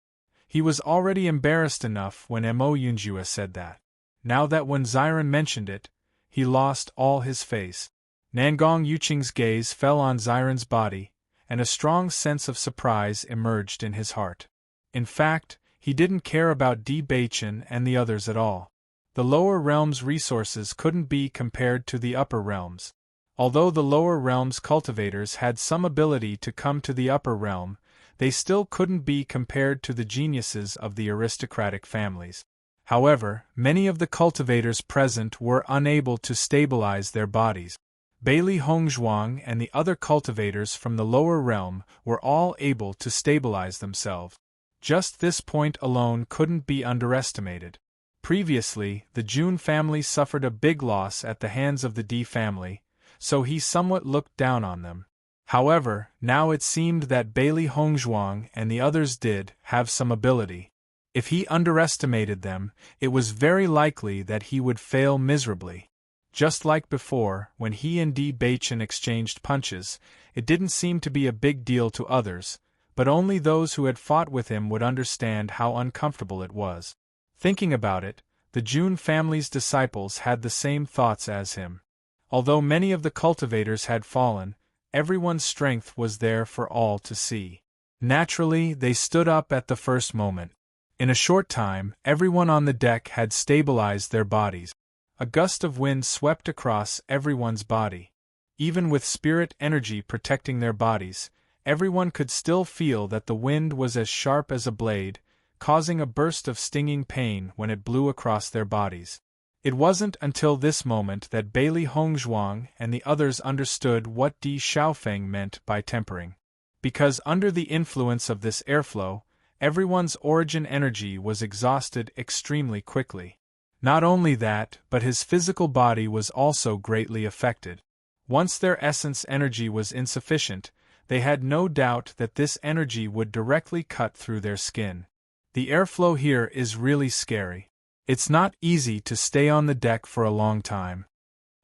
He was already embarrassed enough when Mo Yunjue said that. Now that when Ziren mentioned it, he lost all his face. Nangong Yuqing's gaze fell on Ziren's body, and a strong sense of surprise emerged in his heart. In fact, he didn't care about Di Beichen and the others at all. The lower realm's resources couldn't be compared to the upper realms. Although the lower realm's cultivators had some ability to come to the upper realm, they still couldn't be compared to the geniuses of the aristocratic families. However, many of the cultivators present were unable to stabilize their bodies. Bailey Hongzhuang and the other cultivators from the lower realm were all able to stabilize themselves. Just this point alone couldn't be underestimated. Previously, the Jun family suffered a big loss at the hands of the Di family, so he somewhat looked down on them. However, now it seemed that Bailey Hongzhuang and the others did have some ability. If he underestimated them, it was very likely that he would fail miserably. Just like before, when he and Di Beichen exchanged punches, it didn't seem to be a big deal to others, but only those who had fought with him would understand how uncomfortable it was. Thinking about it, the Jun family's disciples had the same thoughts as him. Although many of the cultivators had fallen, everyone's strength was there for all to see. Naturally, they stood up at the first moment. In a short time, everyone on the deck had stabilized their bodies. A gust of wind swept across everyone's body. Even with spirit energy protecting their bodies, everyone could still feel that the wind was as sharp as a blade, causing a burst of stinging pain when it blew across their bodies. It wasn't until this moment that Bailey Hongzhuang and the others understood what Di Xiaofeng meant by tempering. Because under the influence of this airflow, everyone's origin energy was exhausted extremely quickly. Not only that, but his physical body was also greatly affected. Once their essence energy was insufficient, they had no doubt that this energy would directly cut through their skin. The airflow here is really scary. It's not easy to stay on the deck for a long time.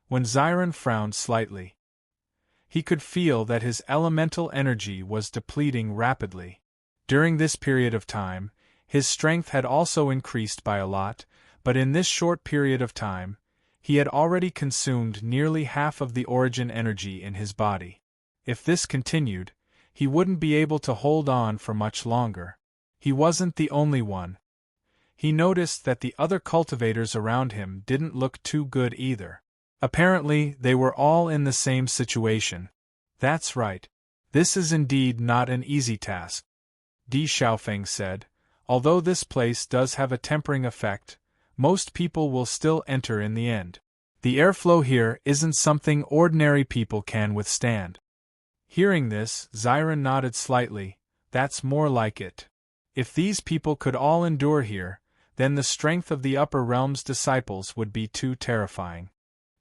When Ziren frowned slightly, he could feel that his elemental energy was depleting rapidly. During this period of time, his strength had also increased by a lot, but in this short period of time, he had already consumed nearly half of the origin energy in his body. If this continued, he wouldn't be able to hold on for much longer. He wasn't the only one. He noticed that the other cultivators around him didn't look too good either. Apparently, they were all in the same situation. That's right. This is indeed not an easy task. Di Xiaofeng said, although this place does have a tempering effect, most people will still enter in the end. The airflow here isn't something ordinary people can withstand. Hearing this, Ziren nodded slightly. That's more like it. If these people could all endure here, then the strength of the upper realm's disciples would be too terrifying.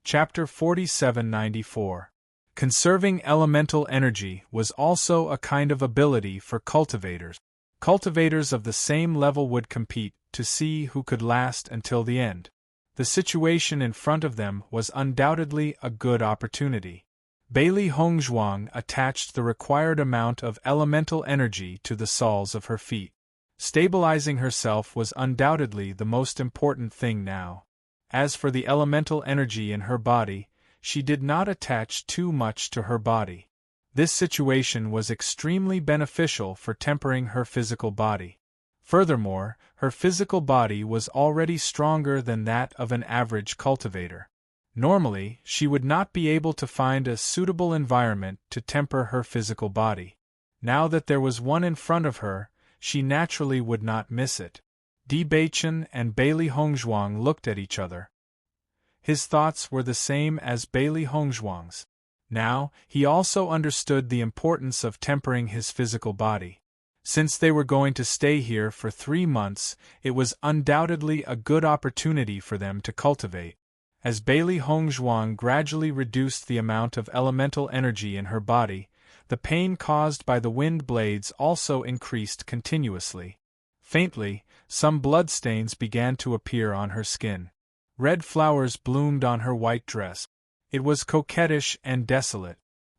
Chapter 4794. Conserving elemental energy was also a kind of ability for cultivators. Cultivators of the same level would compete to see who could last until the end. The situation in front of them was undoubtedly a good opportunity. Bailey Hongzhuang attached the required amount of elemental energy to the soles of her feet. Stabilizing herself was undoubtedly the most important thing now. As for the elemental energy in her body, she did not attach too much to her body. This situation was extremely beneficial for tempering her physical body. Furthermore, her physical body was already stronger than that of an average cultivator. Normally, she would not be able to find a suitable environment to temper her physical body. Now that there was one in front of her, she naturally would not miss it. Di Baichen and Bailey Hongzhuang looked at each other. His thoughts were the same as Bailey Hongzhuang's. Now, he also understood the importance of tempering his physical body. Since they were going to stay here for 3 months, it was undoubtedly a good opportunity for them to cultivate. As Bailey Hongzhuang gradually reduced the amount of elemental energy in her body, the pain caused by the wind blades also increased continuously. Faintly, some bloodstains began to appear on her skin. Red flowers bloomed on her white dress. It was coquettish and desolate.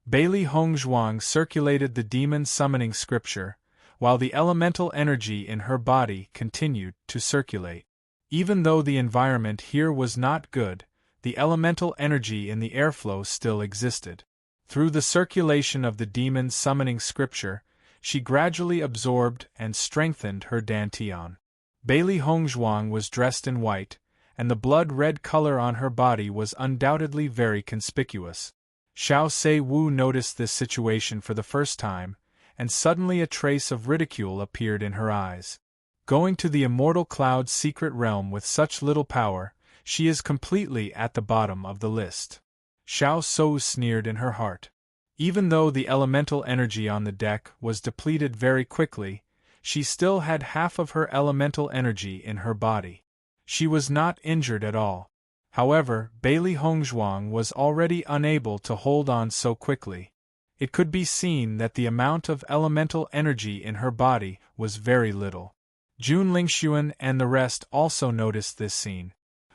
Bailey Hongzhuang circulated the demon summoning scripture, while the elemental energy in her body continued to circulate. Even though the environment here was not good, the elemental energy in the airflow still existed. Through the circulation of the demon summoning scripture, she gradually absorbed and strengthened her dantian. Bailey Hongzhuang was dressed in white, and the blood-red color on her body was undoubtedly very conspicuous. Xiao Se-Wu noticed this situation for the first time, and suddenly a trace of ridicule appeared in her eyes. Going to the immortal cloud's secret realm with such little power, she is completely at the bottom of the list. Xiao So sneered in her heart. Even though the elemental energy on the deck was depleted very quickly, she still had half of her elemental energy in her body. She was not injured at all. However, Bailey Hongzhuang was already unable to hold on so quickly. It could be seen that the amount of elemental energy in her body was very little. Jun Lingxuan and the rest also noticed this scene.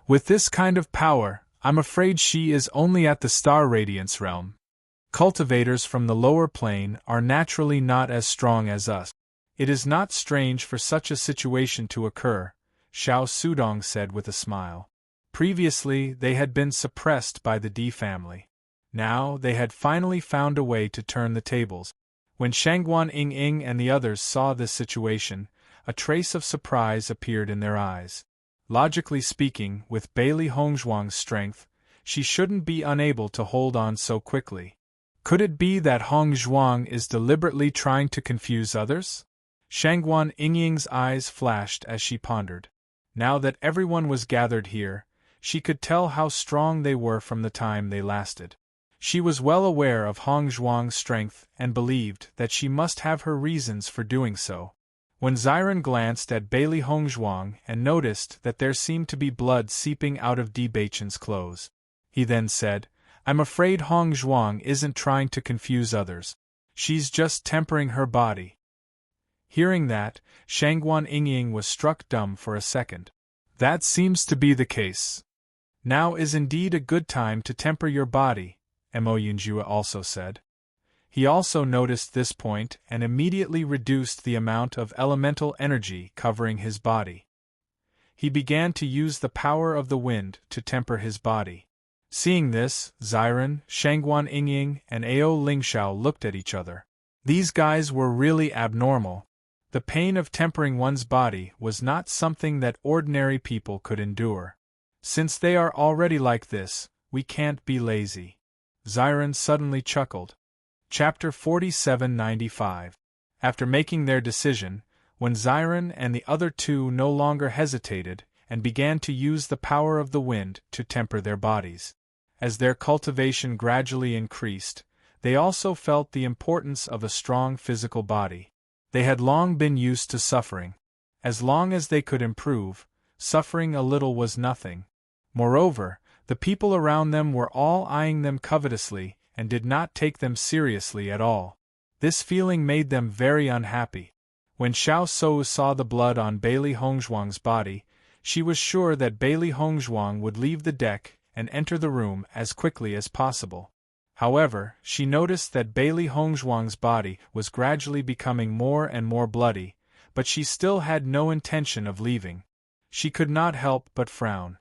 With this kind of power, I'm afraid she is only at the star radiance realm. Cultivators from the lower plane are naturally not as strong as us. It is not strange for such a situation to occur, Xiao Sudong said with a smile. Previously, they had been suppressed by the Di family. Now, they had finally found a way to turn the tables. When Shangguan Ying and the others saw this situation, a trace of surprise appeared in their eyes. Logically speaking, with Bailey Hongzhuang's strength, she shouldn't be unable to hold on so quickly. Could it be that Hongzhuang is deliberately trying to confuse others? Shangguan Yingying's eyes flashed as she pondered. Now that everyone was gathered here, she could tell how strong they were from the time they lasted. She was well aware of Hongzhuang's strength and believed that she must have her reasons for doing so. When Ziren glanced at Bailey Hongzhuang and noticed that there seemed to be blood seeping out of Di Baichen's clothes, he then said, I'm afraid Hongzhuang isn't trying to confuse others. She's just tempering her body. Hearing that, Shangguan Yingying was struck dumb for a second. That seems to be the case. Now is indeed a good time to temper your body, Mo Yunjua also said. He also noticed this point and immediately reduced the amount of elemental energy covering his body. He began to use the power of the wind to temper his body. Seeing this, Ziren, Shangguan Yingying, and Ao Lingxiao looked at each other. These guys were really abnormal. The pain of tempering one's body was not something that ordinary people could endure. Since they are already like this, we can't be lazy. Ziren suddenly chuckled. Chapter 4795. After making their decision, when Ziren and the other two no longer hesitated and began to use the power of the wind to temper their bodies. As their cultivation gradually increased, they also felt the importance of a strong physical body. They had long been used to suffering. As long as they could improve, suffering a little was nothing. Moreover, the people around them were all eyeing them covetously and did not take them seriously at all. This feeling made them very unhappy. When Xiao So saw the blood on Bailey Hongzhuang's body, she was sure that Bailey Hongzhuang would leave the deck and enter the room as quickly as possible. However, she noticed that Bailey Hongzhuang's body was gradually becoming more and more bloody, but she still had no intention of leaving. She could not help but frown.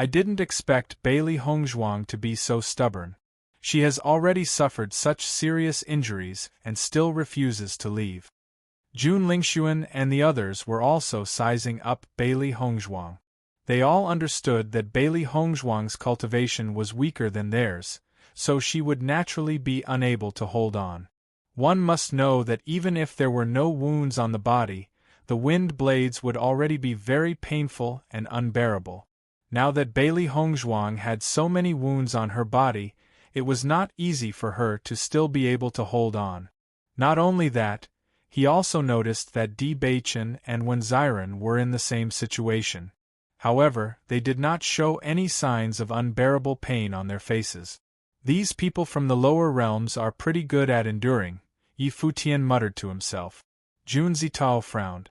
I didn't expect Bailey Hongzhuang to be so stubborn. She has already suffered such serious injuries and still refuses to leave. Jun Lingxuan and the others were also sizing up Bailey Hongzhuang. They all understood that Bailey Hongzhuang's cultivation was weaker than theirs, so she would naturally be unable to hold on. One must know that even if there were no wounds on the body, the wind blades would already be very painful and unbearable. Now that Bailey Hongzhuang had so many wounds on her body, it was not easy for her to still be able to hold on. Not only that, he also noticed that Di Beichen and Wen Ziren were in the same situation. However, they did not show any signs of unbearable pain on their faces. These people from the lower realms are pretty good at enduring, Yi Futian muttered to himself. Jun Zitao frowned.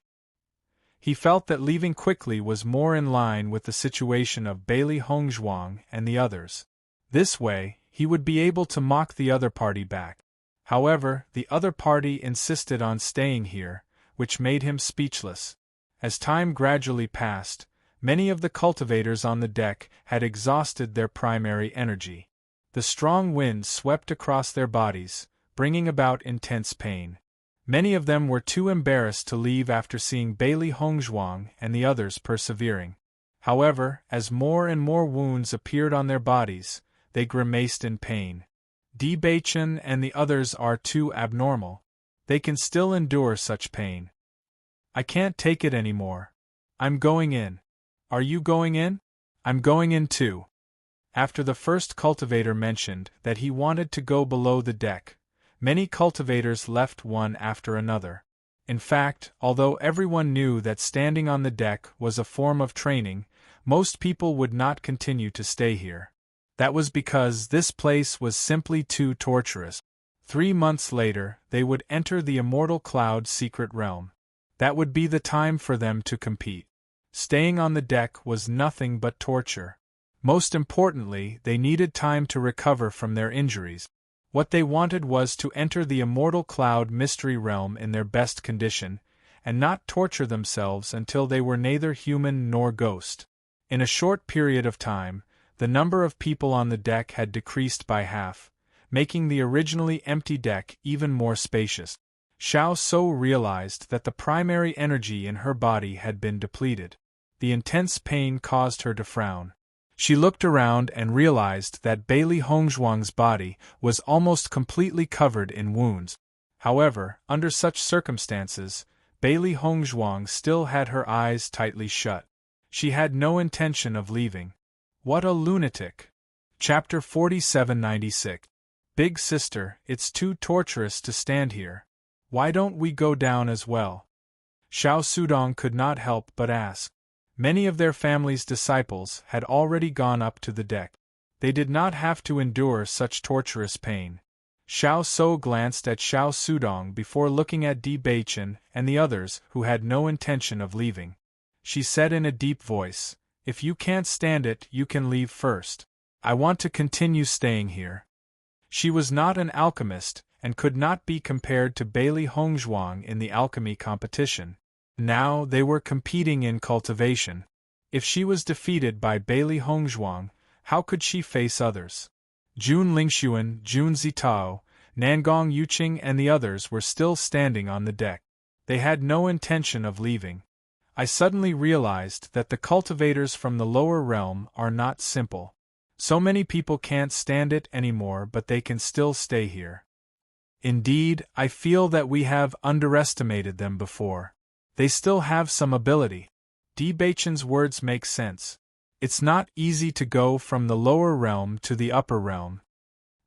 He felt that leaving quickly was more in line with the situation of Bailey Hongzhuang and the others. This way, he would be able to mock the other party back. However, the other party insisted on staying here, which made him speechless. As time gradually passed, many of the cultivators on the deck had exhausted their primary energy. The strong wind swept across their bodies, bringing about intense pain. Many of them were too embarrassed to leave after seeing Bailey Hongzhuang and the others persevering. However, as more and more wounds appeared on their bodies, they grimaced in pain. Di Beichen and the others are too abnormal. They can still endure such pain. I can't take it anymore. I'm going in. Are you going in? I'm going in too. After the first cultivator mentioned that he wanted to go below the deck, many cultivators left one after another. In fact, although everyone knew that standing on the deck was a form of training, most people would not continue to stay here. That was because this place was simply too torturous. 3 months later, they would enter the Immortal Cloud secret realm. That would be the time for them to compete. Staying on the deck was nothing but torture. Most importantly, they needed time to recover from their injuries. What they wanted was to enter the Immortal Cloud mystery realm in their best condition, and not torture themselves until they were neither human nor ghost. In a short period of time, the number of people on the deck had decreased by half, making the originally empty deck even more spacious. Xiao So realized that the primary energy in her body had been depleted. The intense pain caused her to frown. She looked around and realized that Bailey Hongzhuang's body was almost completely covered in wounds. However, under such circumstances, Bailey Hongzhuang still had her eyes tightly shut. She had no intention of leaving. What a lunatic! Chapter 4796. Big sister, it's too torturous to stand here. Why don't we go down as well? Xiao Sudong could not help but ask. Many of their family's disciples had already gone up to the deck. They did not have to endure such torturous pain. Xiao So glanced at Xiao Sudong before looking at Di Beichen and the others who had no intention of leaving. She said in a deep voice, "If you can't stand it, you can leave first. I want to continue staying here." She was not an alchemist, and could not be compared to Bailey Hongzhuang in the alchemy competition. Now they were competing in cultivation. If she was defeated by Bailey Hongzhuang, how could she face others? Jun Lingxuan, Jun Zitao, Nangong Yuqing and the others were still standing on the deck. They had no intention of leaving. I suddenly realized that the cultivators from the lower realm are not simple. So many people can't stand it anymore, but they can still stay here. Indeed, I feel that we have underestimated them before. They still have some ability. Di Beichen's words make sense. It's not easy to go from the lower realm to the upper realm.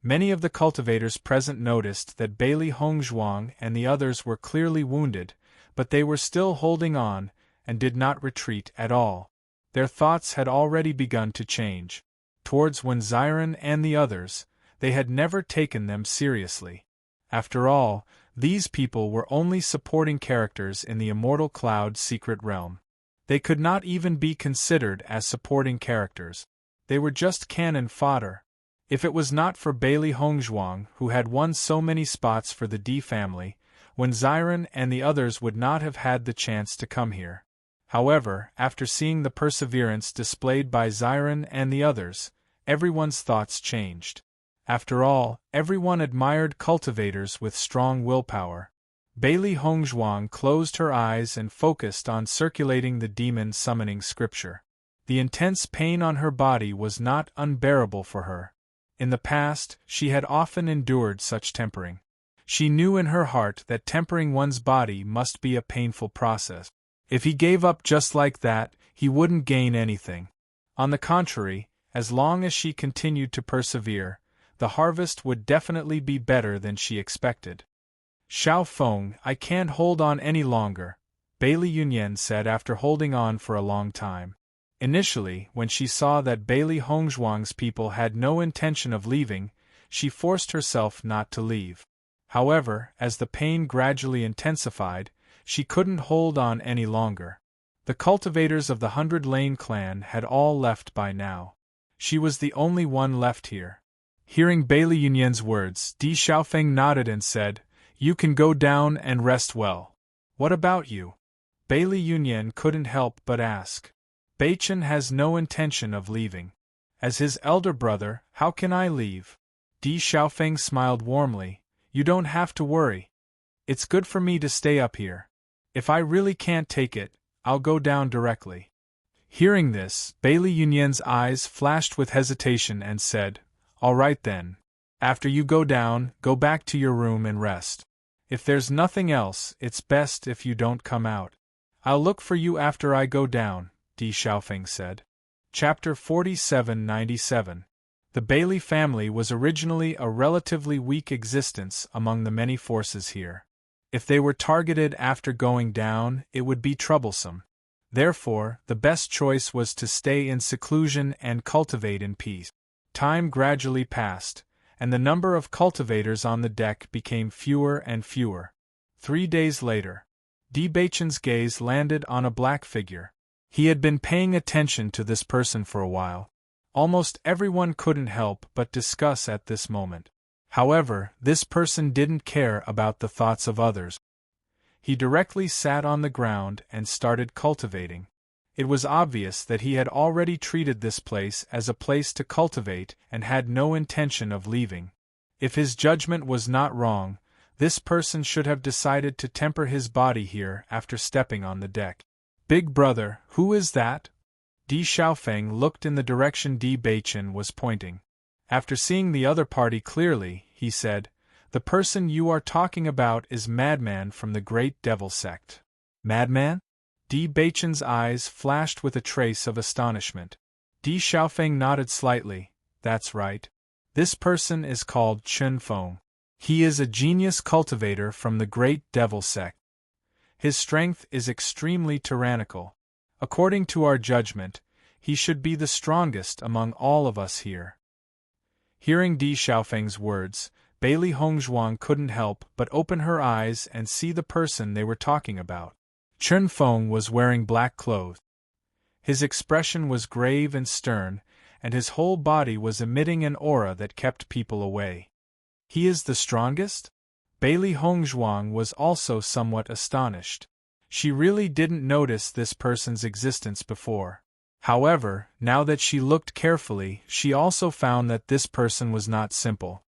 Many of the cultivators present noticed that Bailey Hongzhuang and the others were clearly wounded, but they were still holding on, and did not retreat at all. Their thoughts had already begun to change. Towards Wen Ziren and the others, they had never taken them seriously. After all, these people were only supporting characters in the Immortal Cloud secret realm. They could not even be considered as supporting characters. They were just cannon fodder. If it was not for Bailey Hongzhuang, who had won so many spots for the D family, Wen Ziren and the others would not have had the chance to come here. However, after seeing the perseverance displayed by Xiren and the others, everyone's thoughts changed. After all, everyone admired cultivators with strong willpower. Bailey Hongzhuang closed her eyes and focused on circulating the demon summoning scripture. The intense pain on her body was not unbearable for her. In the past, she had often endured such tempering. She knew in her heart that tempering one's body must be a painful process. If he gave up just like that, he wouldn't gain anything. On the contrary, as long as she continued to persevere, the harvest would definitely be better than she expected. Xiao Feng, I can't hold on any longer, Bailey Yunyan said after holding on for a long time. Initially, when she saw that Bailey Hongzhuang's people had no intention of leaving, she forced herself not to leave. However, as the pain gradually intensified, she couldn't hold on any longer. The cultivators of the 100 Lane clan had all left by now. She was the only one left here. Hearing Bailey Yunyan's words, Di Xiaofeng nodded and said, "You can go down and rest well. What about you?" Bailey Yunyan couldn't help but ask. Beichen has no intention of leaving. As his elder brother, how can I leave? Di Xiaofeng smiled warmly. You don't have to worry. It's good for me to stay up here. If I really can't take it, I'll go down directly. Hearing this, Bailey Yunyan's eyes flashed with hesitation and said, All right then. After you go down, go back to your room and rest. If there's nothing else, it's best if you don't come out. I'll look for you after I go down, Di Xiaofeng said. Chapter 4797. The Bailey family was originally a relatively weak existence among the many forces here. If they were targeted after going down, it would be troublesome. Therefore, the best choice was to stay in seclusion and cultivate in peace. Time gradually passed, and the number of cultivators on the deck became fewer and fewer. 3 days later, Di Beichen's gaze landed on a black figure. He had been paying attention to this person for a while. Almost everyone couldn't help but discuss at this moment. However, this person didn't care about the thoughts of others. He directly sat on the ground and started cultivating. It was obvious that he had already treated this place as a place to cultivate and had no intention of leaving. If his judgment was not wrong, this person should have decided to temper his body here after stepping on the deck. Big brother, who is that? Di Xiaofeng looked in the direction Di Beichen was pointing. After seeing the other party clearly, he said, The person you are talking about is Madman from the Great Devil Sect. Madman? Di Beichen's eyes flashed with a trace of astonishment. Di Xiaofeng nodded slightly. That's right. This person is called Chun Feng. He is a genius cultivator from the Great Devil Sect. His strength is extremely tyrannical. According to our judgment, he should be the strongest among all of us here. Hearing Di Xiaofeng's words, Bailey Hongzhuang couldn't help but open her eyes and see the person they were talking about. Chun Feng was wearing black clothes. His expression was grave and stern, and his whole body was emitting an aura that kept people away. He is the strongest? Bailey Hongzhuang was also somewhat astonished. She really didn't notice this person's existence before. However, now that she looked carefully, she also found that this person was not simple.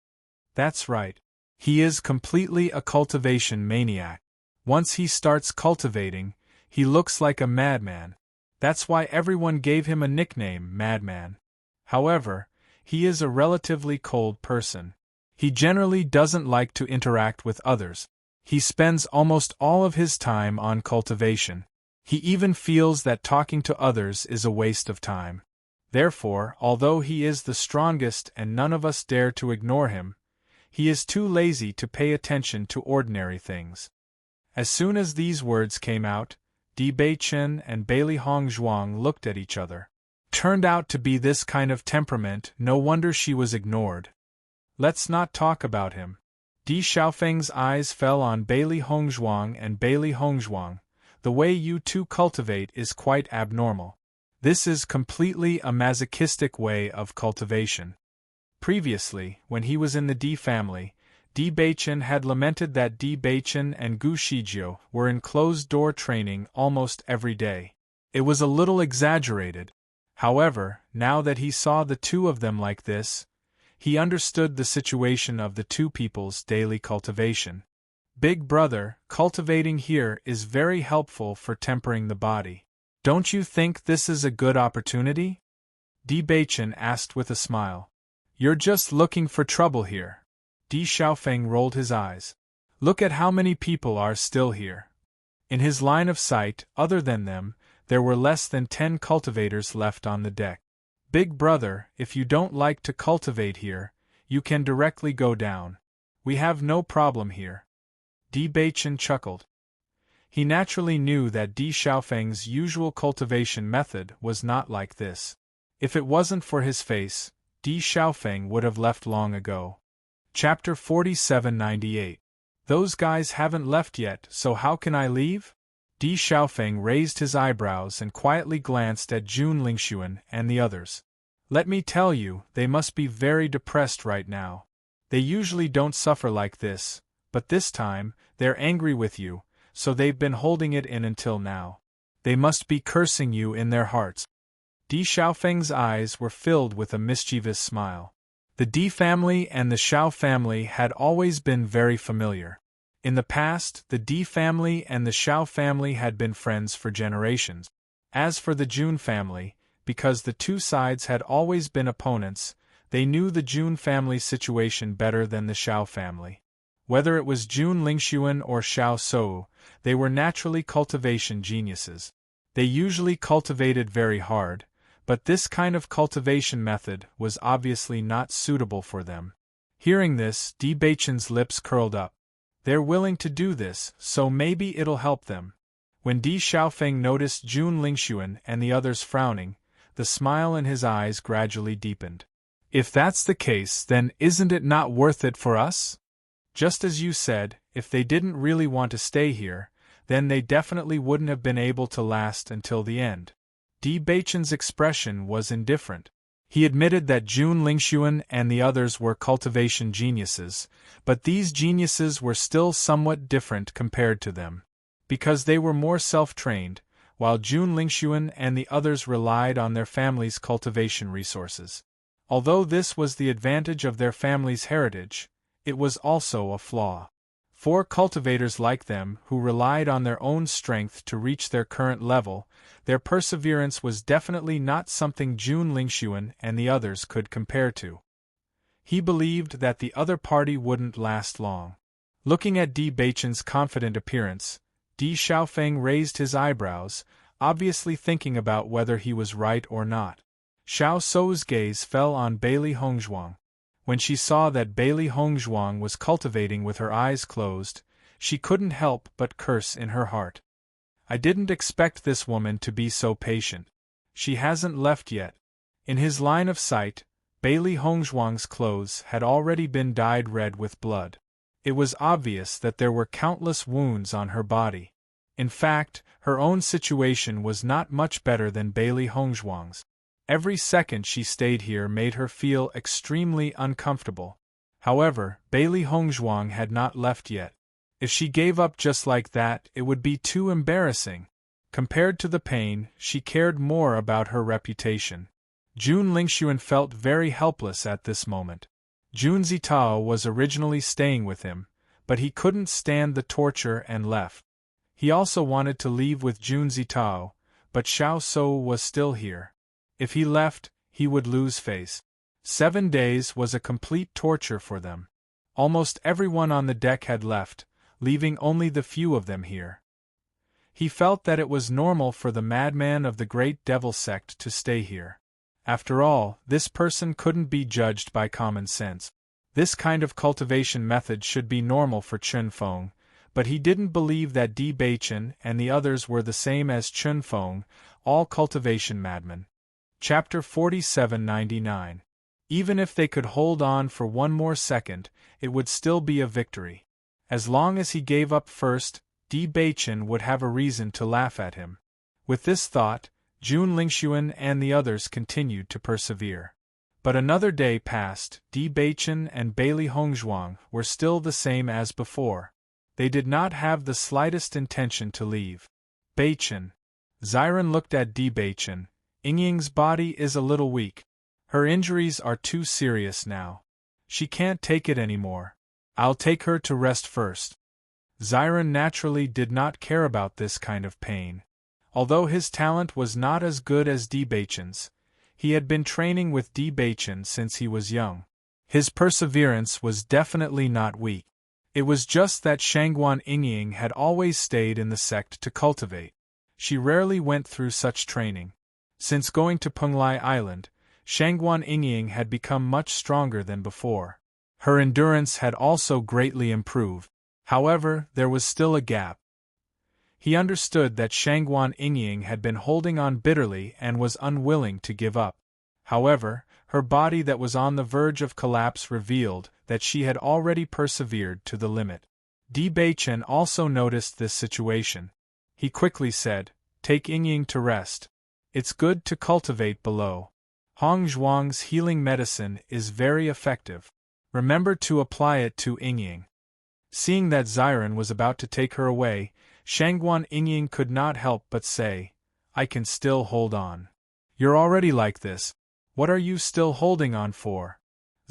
That's right. He is completely a cultivation maniac. Once he starts cultivating, he looks like a madman. That's why everyone gave him a nickname, Madman. However, he is a relatively cold person. He generally doesn't like to interact with others. He spends almost all of his time on cultivation. He even feels that talking to others is a waste of time. Therefore, although he is the strongest and none of us dare to ignore him, he is too lazy to pay attention to ordinary things. As soon as these words came out, Di Beichen and Bailey Hongzhuang looked at each other. Turned out to be this kind of temperament, no wonder she was ignored. Let's not talk about him. Di Xiaofeng's eyes fell on Bailey Hongzhuang and Bailey Hongzhuang. The way you two cultivate is quite abnormal. This is completely a masochistic way of cultivation. Previously, when he was in the Di family, Di Beichen had lamented that Di Beichen and Gu Shijiu were in closed-door training almost every day. It was a little exaggerated. However, now that he saw the two of them like this, he understood the situation of the two people's daily cultivation. Big brother, cultivating here is very helpful for tempering the body. Don't you think this is a good opportunity? Di Baichen asked with a smile. You're just looking for trouble here. Di Xiaofeng rolled his eyes. Look at how many people are still here. In his line of sight, other than them, there were less than 10 cultivators left on the deck. Big brother, if you don't like to cultivate here, you can directly go down. We have no problem here. Di Baichen chuckled. He naturally knew that Di Xiaofeng's usual cultivation method was not like this. If it wasn't for his face, Di Xiaofeng would have left long ago. Chapter 4798. Those guys haven't left yet, so how can I leave? Di Xiaofeng raised his eyebrows and quietly glanced at Jun Lingxuan and the others. Let me tell you, they must be very depressed right now. They usually don't suffer like this, but this time, they're angry with you, so they've been holding it in until now. They must be cursing you in their hearts. Di Xiaofeng's eyes were filled with a mischievous smile. The Di family and the Xiao family had always been very familiar. In the past, the Di family and the Xiao family had been friends for generations. As for the Jun family, because the two sides had always been opponents, they knew the Jun family's situation better than the Xiao family. Whether it was Jun Lingxuan or Xiao Sou, they were naturally cultivation geniuses. They usually cultivated very hard, but this kind of cultivation method was obviously not suitable for them. Hearing this, Di Baichen's lips curled up. They're willing to do this, so maybe it'll help them. When Di Xiaofeng noticed Jun Lingxuan and the others frowning, the smile in his eyes gradually deepened. If that's the case, then isn't it not worth it for us? Just as you said, if they didn't really want to stay here, then they definitely wouldn't have been able to last until the end. Di Baichen's expression was indifferent. He admitted that Jun Lingxuan and the others were cultivation geniuses, but these geniuses were still somewhat different compared to them. Because they were more self-trained, while Jun Lingxuan and the others relied on their family's cultivation resources. Although this was the advantage of their family's heritage, it was also a flaw. For cultivators like them who relied on their own strength to reach their current level, their perseverance was definitely not something Jun Lingxuan and the others could compare to. He believed that the other party wouldn't last long. Looking at Di Baichen's confident appearance, Di Xiaofeng raised his eyebrows, obviously thinking about whether he was right or not. Xiao Sou's gaze fell on Bailey Hongzhuang. When she saw that Bailey Hongzhuang was cultivating with her eyes closed, she couldn't help but curse in her heart. I didn't expect this woman to be so patient. She hasn't left yet. In his line of sight, Bailey Hongzhuang's clothes had already been dyed red with blood. It was obvious that there were countless wounds on her body. In fact, her own situation was not much better than Bailey Hongzhuang's. Every second she stayed here made her feel extremely uncomfortable. However, Bailey Hongzhuang had not left yet. If she gave up just like that, it would be too embarrassing. Compared to the pain, she cared more about her reputation. Jun Lingxuan felt very helpless at this moment. Jun Zitao was originally staying with him, but he couldn't stand the torture and left. He also wanted to leave with Jun Zitao, but Xiao Sou was still here. If he left, he would lose face. 7 days was a complete torture for them. Almost everyone on the deck had left, leaving only the few of them here. He felt that it was normal for the madman of the Great Devil Sect to stay here. After all, this person couldn't be judged by common sense. This kind of cultivation method should be normal for Chun Feng, but he didn't believe that Di Baichen and the others were the same as Chun Feng, all cultivation madmen. Chapter 4799. Even if they could hold on for one more second, it would still be a victory. As long as he gave up first, Di Baichen would have a reason to laugh at him. With this thought, Jun Lingxuan and the others continued to persevere. But another day passed. Di Baichen and Bailey Hongzhuang were still the same as before. They did not have the slightest intention to leave. Baichen, Ziren looked at Di Baichen. Yingying's body is a little weak. Her injuries are too serious now. She can't take it anymore. I'll take her to rest first. Ziren naturally did not care about this kind of pain. Although his talent was not as good as Di Baichen's, he had been training with Di Baichen since he was young. His perseverance was definitely not weak. It was just that Shangguan Yingying had always stayed in the sect to cultivate. She rarely went through such training. Since going to Penglai Island, Shangguan Yingying had become much stronger than before. Her endurance had also greatly improved. However, there was still a gap. He understood that Shangguan Yingying had been holding on bitterly and was unwilling to give up. However, her body that was on the verge of collapse revealed that she had already persevered to the limit. Di Baichen also noticed this situation. He quickly said, "Take Yingying to rest. It's good to cultivate below. Hong Zhuang's healing medicine is very effective. Remember to apply it to Yingying." Seeing that Ziren was about to take her away, Shangguan Yingying could not help but say, "I can still hold on." "You're already like this. What are you still holding on for?"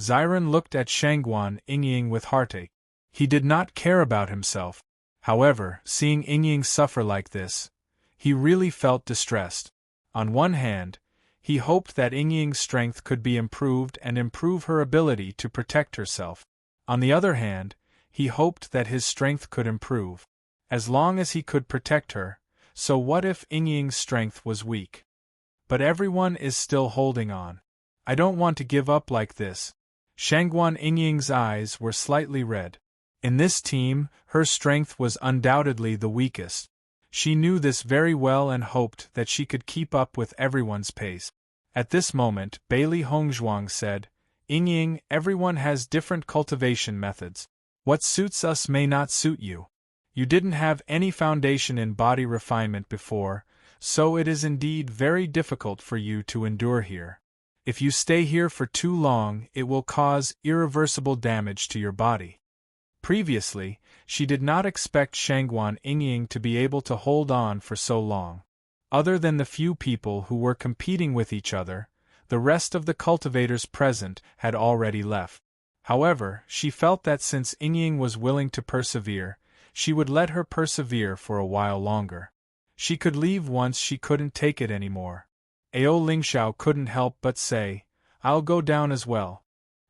Ziren looked at Shangguan Yingying with heartache. He did not care about himself. However, seeing Yingying suffer like this, he really felt distressed. On one hand, he hoped that Yingying's strength could be improved and improve her ability to protect herself. On the other hand, he hoped that his strength could improve. As long as he could protect her, so what if Yingying's strength was weak? But everyone is still holding on. I don't want to give up like this. Shangguan Yingying's eyes were slightly red. In this team, her strength was undoubtedly the weakest. She knew this very well and hoped that she could keep up with everyone's pace. At this moment, Bailey Hongzhuang said, "Yingying, everyone has different cultivation methods. What suits us may not suit you. You didn't have any foundation in body refinement before, so it is indeed very difficult for you to endure here. If you stay here for too long, it will cause irreversible damage to your body." Previously, she did not expect Shangguan Yingying to be able to hold on for so long. Other than the few people who were competing with each other, the rest of the cultivators present had already left. However, she felt that since Yingying was willing to persevere, she would let her persevere for a while longer. She could leave once she couldn't take it anymore. Ao Lingxiao couldn't help but say, "I'll go down as well.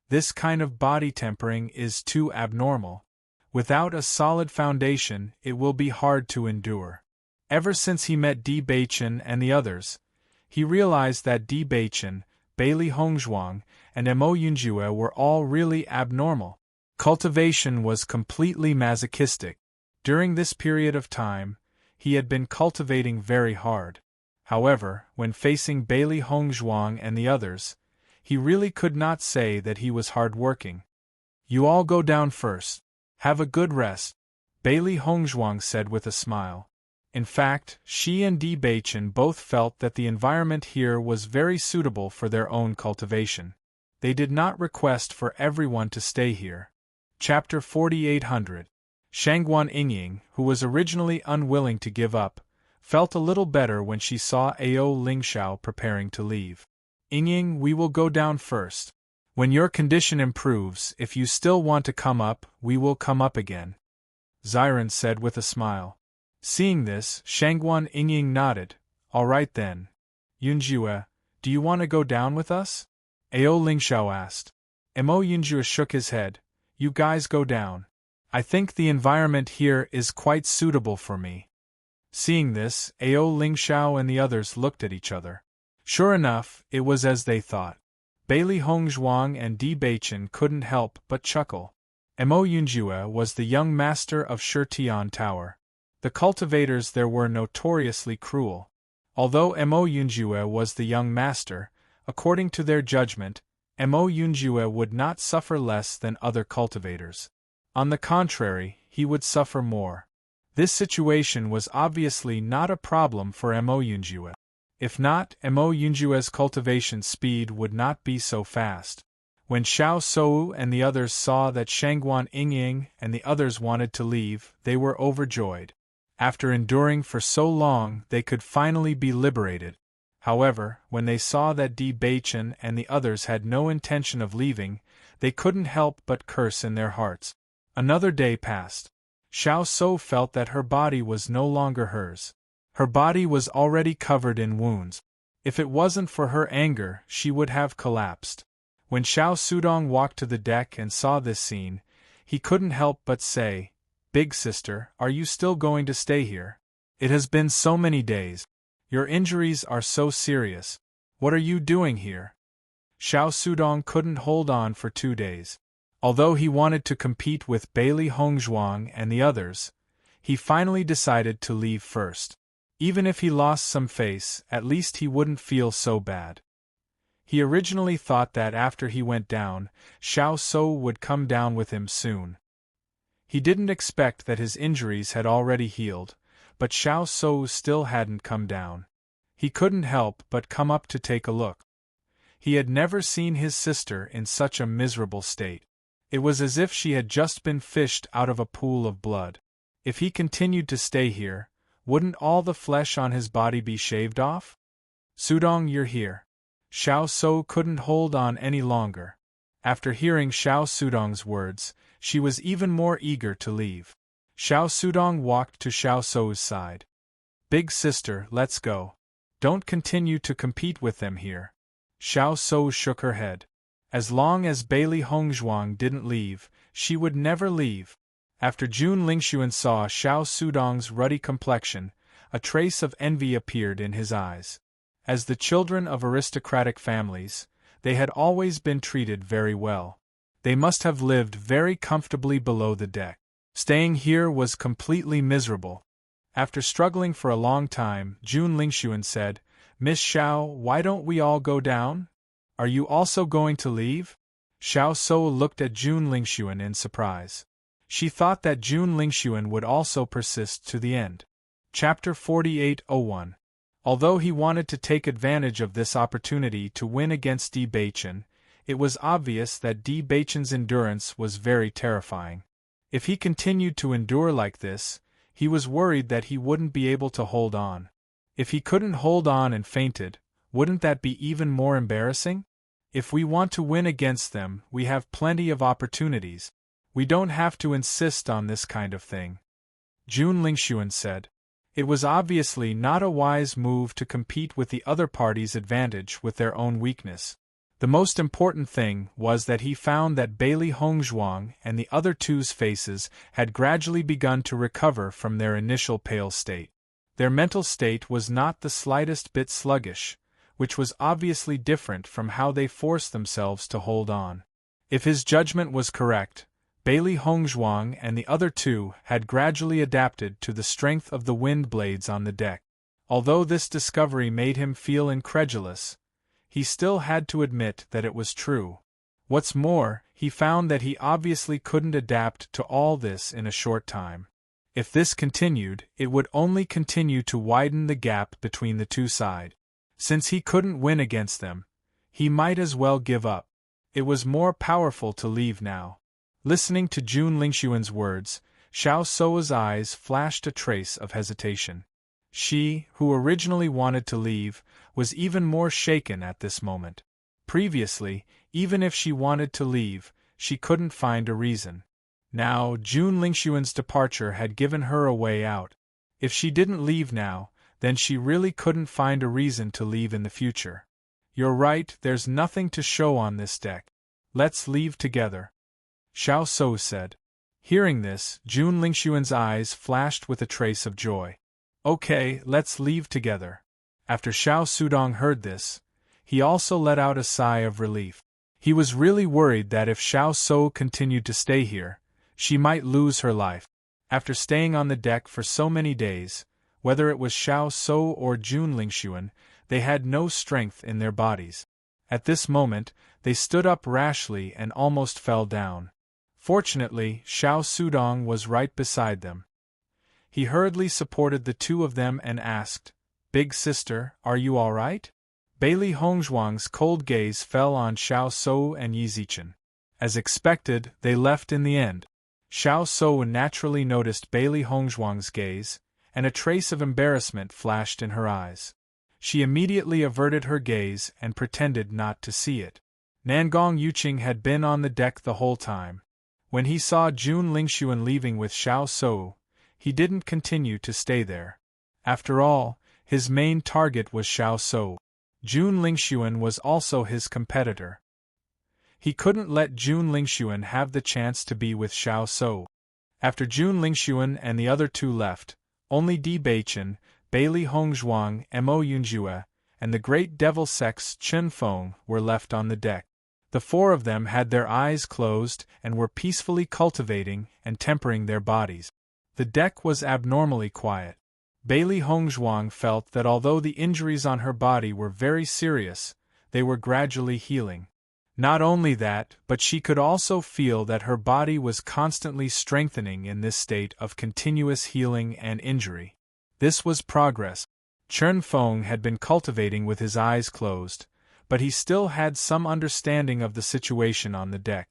This kind of body tempering is too abnormal. Without a solid foundation, it will be hard to endure." Ever since he met Di Baichen and the others, he realized that Di Baichen, Bailey Hongzhuang, and Mo Yunjue were all really abnormal. Cultivation was completely masochistic. During this period of time, he had been cultivating very hard. However, when facing Bailey Hongzhuang and the others, he really could not say that he was hard-working. "You all go down first. Have a good rest," Bailey Hongzhuang said with a smile. In fact, she and Di Baichen both felt that the environment here was very suitable for their own cultivation. They did not request for everyone to stay here. Chapter 4800. Shangguan Yingying, who was originally unwilling to give up, felt a little better when she saw Ao Lingxiao preparing to leave. "Yingying, we will go down first. When your condition improves, if you still want to come up, we will come up again," Ziren said with a smile. Seeing this, Shangguan Yingying nodded. "All right then. Yunjue, do you want to go down with us?" Ao Lingxiao asked. Mo Yunjue shook his head. "You guys go down. I think the environment here is quite suitable for me." Seeing this, Ao Lingxiao and the others looked at each other. Sure enough, it was as they thought. Bailey Hongzhuang and Di Baichen couldn't help but chuckle. Mo Yunjue was the young master of Shitian Tower. The cultivators there were notoriously cruel. Although Mo Yunjue was the young master, according to their judgment, Mo Yunjue would not suffer less than other cultivators. On the contrary, he would suffer more. This situation was obviously not a problem for Mo Yunjue. If not, Mo Yunjue's cultivation speed would not be so fast. When Xiao Sou and the others saw that Shangguan Yingying and the others wanted to leave, they were overjoyed. After enduring for so long, they could finally be liberated. However, when they saw that Di Baichen and the others had no intention of leaving, they couldn't help but curse in their hearts. Another day passed. Xiao So felt that her body was no longer hers. Her body was already covered in wounds. If it wasn't for her anger, she would have collapsed. When Xiao Sudong walked to the deck and saw this scene, he couldn't help but say, "Big sister, are you still going to stay here? It has been so many days. Your injuries are so serious. What are you doing here?" Xiao Sudong couldn't hold on for 2 days. Although he wanted to compete with Bailey Hongzhuang and the others, he finally decided to leave first. Even if he lost some face, at least he wouldn't feel so bad. He originally thought that after he went down, Xiao So would come down with him soon. He didn't expect that his injuries had already healed, but Xiao So still hadn't come down. He couldn't help but come up to take a look. He had never seen his sister in such a miserable state. It was as if she had just been fished out of a pool of blood. If he continued to stay here, wouldn't all the flesh on his body be shaved off? "Sudong, you're here." Xiao So couldn't hold on any longer. After hearing Xiao Sudong's words, she was even more eager to leave. Xiao Sudong walked to Xiao So's side. "Big sister, let's go. Don't continue to compete with them here." Xiao So shook her head. As long as Bailey Hongzhuang didn't leave, she would never leave. After Jun Lingxuan saw Xiao Sudong's ruddy complexion, a trace of envy appeared in his eyes. As the children of aristocratic families, they had always been treated very well. They must have lived very comfortably below the deck. Staying here was completely miserable. After struggling for a long time, Jun Lingxuan said, "Miss Xiao, why don't we all go down? Are you also going to leave?" Xiao So looked at Jun Lingxuan in surprise. She thought that Jun Lingxuan would also persist to the end. Chapter 48:01. Although he wanted to take advantage of this opportunity to win against Di Baichen, it was obvious that Di Baichen's endurance was very terrifying. If he continued to endure like this, he was worried that he wouldn't be able to hold on. If he couldn't hold on and fainted, wouldn't that be even more embarrassing? If we want to win against them, we have plenty of opportunities. We don't have to insist on this kind of thing. Jun Lingxuan said. It was obviously not a wise move to compete with the other party's advantage with their own weakness. The most important thing was that he found that Bailey Hongzhuang and the other two's faces had gradually begun to recover from their initial pale state. Their mental state was not the slightest bit sluggish, which was obviously different from how they forced themselves to hold on. If his judgment was correct, Bailey Hongzhuang and the other two had gradually adapted to the strength of the wind blades on the deck. Although this discovery made him feel incredulous, he still had to admit that it was true. What's more, he found that he obviously couldn't adapt to all this in a short time. If this continued, it would only continue to widen the gap between the two sides. Since he couldn't win against them, he might as well give up. It was more powerful to leave now. Listening to Jun Lingxuan's words, Xiao So's eyes flashed a trace of hesitation. She, who originally wanted to leave, was even more shaken at this moment. Previously, even if she wanted to leave, she couldn't find a reason. Now, Jun Lingxuan's departure had given her a way out. If she didn't leave now, then she really couldn't find a reason to leave in the future. "You're right, there's nothing to show on this deck. Let's leave together," Xiao So said. Hearing this, Jun Lingxuan's eyes flashed with a trace of joy. "Okay, let's leave together." After Xiao Sudong heard this, he also let out a sigh of relief. He was really worried that if Xiao So continued to stay here, she might lose her life. After staying on the deck for so many days, whether it was Xiao So or Jun Lingxuan, they had no strength in their bodies. At this moment, they stood up rashly and almost fell down. Fortunately, Xiao Sudong was right beside them. He hurriedly supported the two of them and asked, "Big sister, are you all right?" Bailey Hongzhuang's cold gaze fell on Xiao So and Yi Zichen. As expected, they left in the end. Xiao So naturally noticed Bailey Hongzhuang's gaze, and a trace of embarrassment flashed in her eyes. She immediately averted her gaze and pretended not to see it. Nangong Yuqing had been on the deck the whole time. When he saw Jun Lingxuan leaving with Xiao Sou, he didn't continue to stay there. After all, his main target was Xiao Sou. Jun Lingxuan was also his competitor. He couldn't let Jun Lingxuan have the chance to be with Xiao Sou. After Jun Lingxuan and the other two left, only Di Beichen, Bailey Hongzhuang, Mo Yunjue, and the great devil sex Chen Feng were left on the deck. The four of them had their eyes closed and were peacefully cultivating and tempering their bodies. The deck was abnormally quiet. Bailey Hongzhuang felt that although the injuries on her body were very serious, they were gradually healing. Not only that, but she could also feel that her body was constantly strengthening in this state of continuous healing and injury. This was progress. Chen Feng had been cultivating with his eyes closed, but he still had some understanding of the situation on the deck.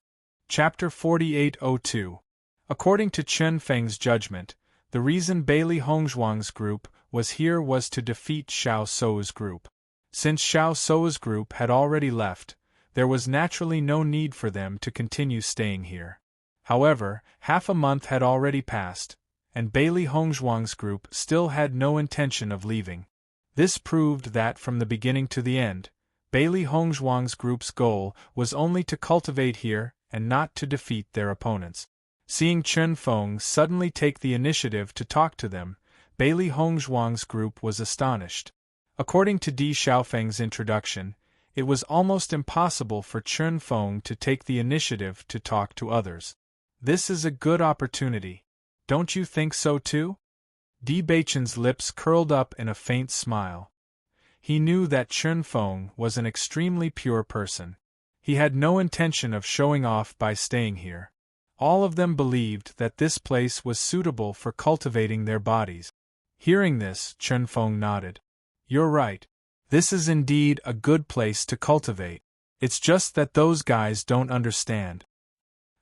Chapter 4802. According to Chen Feng's judgment, the reason Bailey Hongzhuang's group was here was to defeat Xiao Sou's group. Since Xiao Sou's group had already left, there was naturally no need for them to continue staying here. However, half a month had already passed, and Bailey Hongzhuang's group still had no intention of leaving. This proved that from the beginning to the end, Bailey Hongzhuang's group's goal was only to cultivate here and not to defeat their opponents. Seeing Chen Feng suddenly take the initiative to talk to them, Bailey Hongzhuang's group was astonished. According to Di Xiaofeng's introduction, it was almost impossible for Chen Feng to take the initiative to talk to others. This is a good opportunity. Don't you think so too? Di Beichen's lips curled up in a faint smile. He knew that Chen Feng was an extremely pure person. He had no intention of showing off by staying here. All of them believed that this place was suitable for cultivating their bodies. Hearing this, Chen Feng nodded. You're right. This is indeed a good place to cultivate. It's just that those guys don't understand.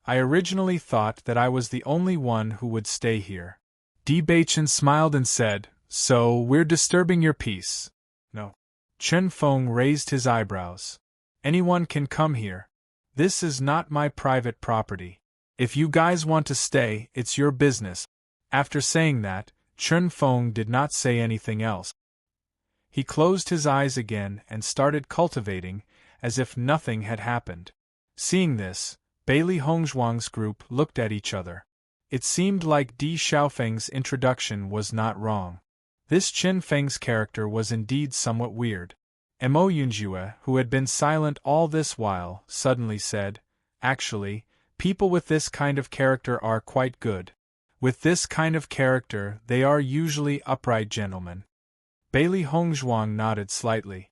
I originally thought that I was the only one who would stay here. Di Beichen smiled and said, So we're disturbing your peace. No. Chen Feng raised his eyebrows. Anyone can come here. This is not my private property. If you guys want to stay, it's your business. After saying that, Chen Feng did not say anything else. He closed his eyes again and started cultivating, as if nothing had happened. Seeing this, Bailey Hongzhuang's group looked at each other. It seemed like Di Xiaofeng's introduction was not wrong. This Chen Feng's character was indeed somewhat weird. Mo Yunjue, who had been silent all this while, suddenly said, Actually, people with this kind of character are quite good. With this kind of character, they are usually upright gentlemen. Bailey Hongzhuang nodded slightly.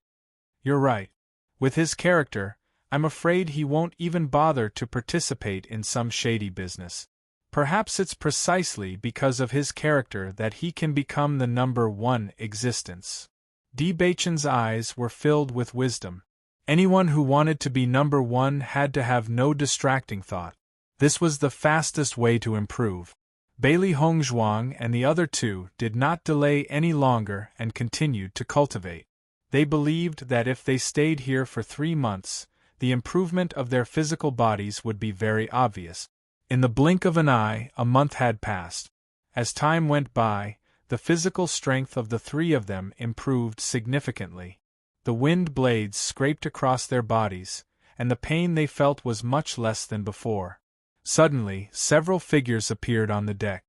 You're right. With his character, I'm afraid he won't even bother to participate in some shady business. Perhaps it's precisely because of his character that he can become the number one existence. Di Beichen's eyes were filled with wisdom. Anyone who wanted to be number one had to have no distracting thought. This was the fastest way to improve. Bailey Hongzhuang and the other two did not delay any longer and continued to cultivate. They believed that if they stayed here for 3 months, the improvement of their physical bodies would be very obvious. In the blink of an eye, a month had passed. As time went by, the physical strength of the three of them improved significantly. The wind blades scraped across their bodies, and the pain they felt was much less than before. Suddenly, several figures appeared on the deck.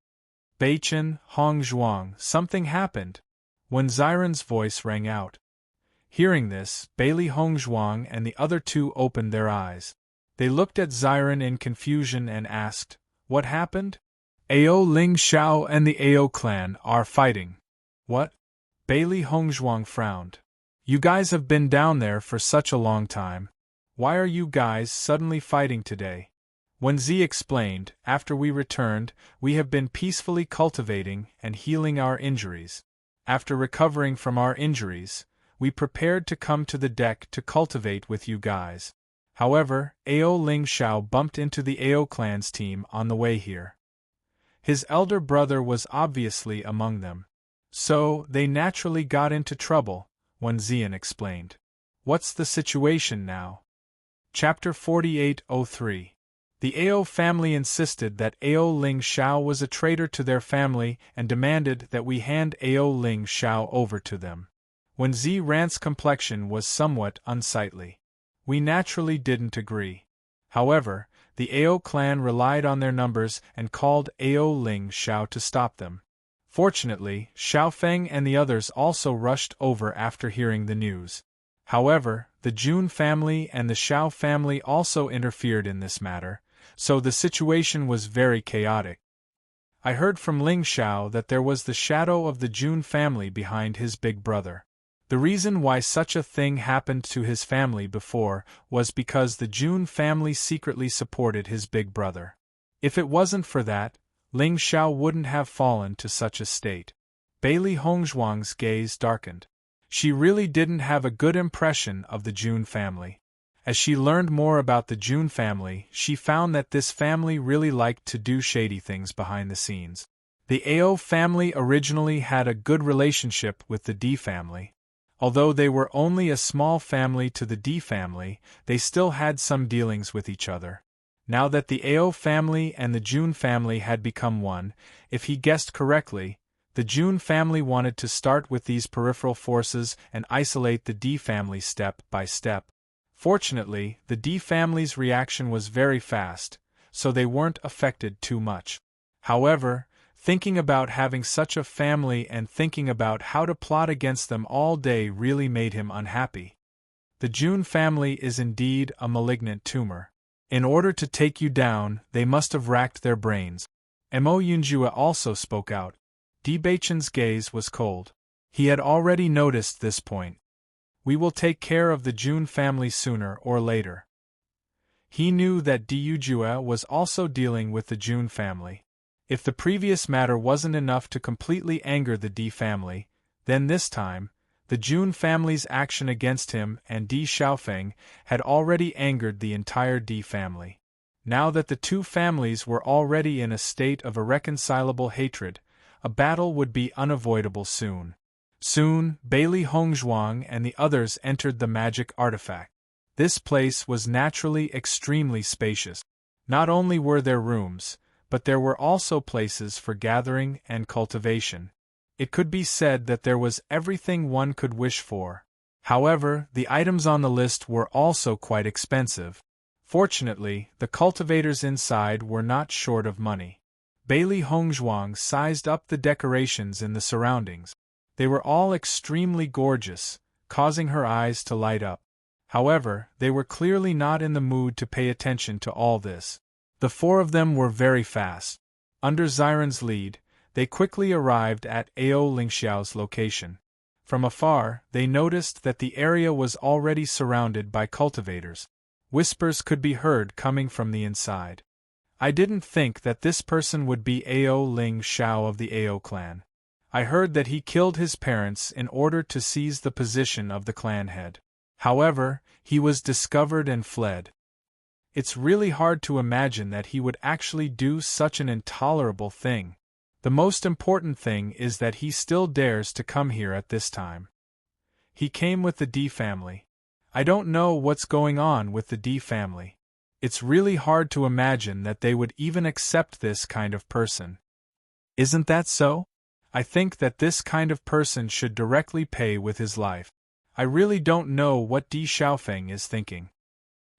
Beichen, Hongzhuang, something happened. When Ziren's voice rang out. Hearing this, Bailey Hongzhuang and the other two opened their eyes. They looked at Ziren in confusion and asked, What happened? Ao Ling Xiao and the Ao clan are fighting. What? Bailey Hongzhuang frowned. You guys have been down there for such a long time. Why are you guys suddenly fighting today? When Z explained, after we returned, we have been peacefully cultivating and healing our injuries. After recovering from our injuries, we prepared to come to the deck to cultivate with you guys. However, Ao Ling Xiao bumped into the Ao clan's team on the way here. His elder brother was obviously among them. So, they naturally got into trouble, Wen Zian explained. What's the situation now? Chapter 4803. The Ao family insisted that Ao Ling Xiao was a traitor to their family and demanded that we hand Ao Ling Xiao over to them. Wen Ziran's complexion was somewhat unsightly. We naturally didn't agree. However, the Ao clan relied on their numbers and called Ao Ling Xiao to stop them. Fortunately, Xiaofeng and the others also rushed over after hearing the news. However, the Jun family and the Xiao family also interfered in this matter, so the situation was very chaotic. I heard from Ling Xiao that there was the shadow of the Jun family behind his big brother. The reason why such a thing happened to his family before was because the Jun family secretly supported his big brother. If it wasn't for that, Ling Xiao wouldn't have fallen to such a state. Bailey Hongzhuang's gaze darkened. She really didn't have a good impression of the Jun family. As she learned more about the Jun family, she found that this family really liked to do shady things behind the scenes. The Ao family originally had a good relationship with the D family. Although they were only a small family to the D family, they still had some dealings with each other. Now that the Ao family and the Jun family had become one, if he guessed correctly, the Jun family wanted to start with these peripheral forces and isolate the D family step by step. Fortunately, the D family's reaction was very fast, so they weren't affected too much. However, thinking about having such a family and thinking about how to plot against them all day really made him unhappy. The Jun family is indeed a malignant tumor. In order to take you down, they must have racked their brains. Mo Yunjue also spoke out. Di Beichen's gaze was cold. He had already noticed this point. We will take care of the Jun family sooner or later. He knew that Di Yujue was also dealing with the Jun family. If the previous matter wasn't enough to completely anger the Di family, then this time, the Jun family's action against him and Di Xiaofeng had already angered the entire Di family. Now that the two families were already in a state of irreconcilable hatred, a battle would be unavoidable soon. Soon, Bailey Hongzhuang and the others entered the magic artifact. This place was naturally extremely spacious. Not only were there rooms, but there were also places for gathering and cultivation. It could be said that there was everything one could wish for. However, the items on the list were also quite expensive. Fortunately, the cultivators inside were not short of money. Bailey Hongzhuang sized up the decorations in the surroundings. They were all extremely gorgeous, causing her eyes to light up. However, they were clearly not in the mood to pay attention to all this. The four of them were very fast. Under Xiren's lead, they quickly arrived at Ao Lingxiao's location. From afar, they noticed that the area was already surrounded by cultivators. Whispers could be heard coming from the inside. I didn't think that this person would be Ao Ling Xiao of the Ao clan. I heard that he killed his parents in order to seize the position of the clan head. However, he was discovered and fled. It's really hard to imagine that he would actually do such an intolerable thing. The most important thing is that he still dares to come here at this time. He came with the D family. I don't know what's going on with the D family. It's really hard to imagine that they would even accept this kind of person. Isn't that so? I think that this kind of person should directly pay with his life. I really don't know what Di Xiaofeng is thinking.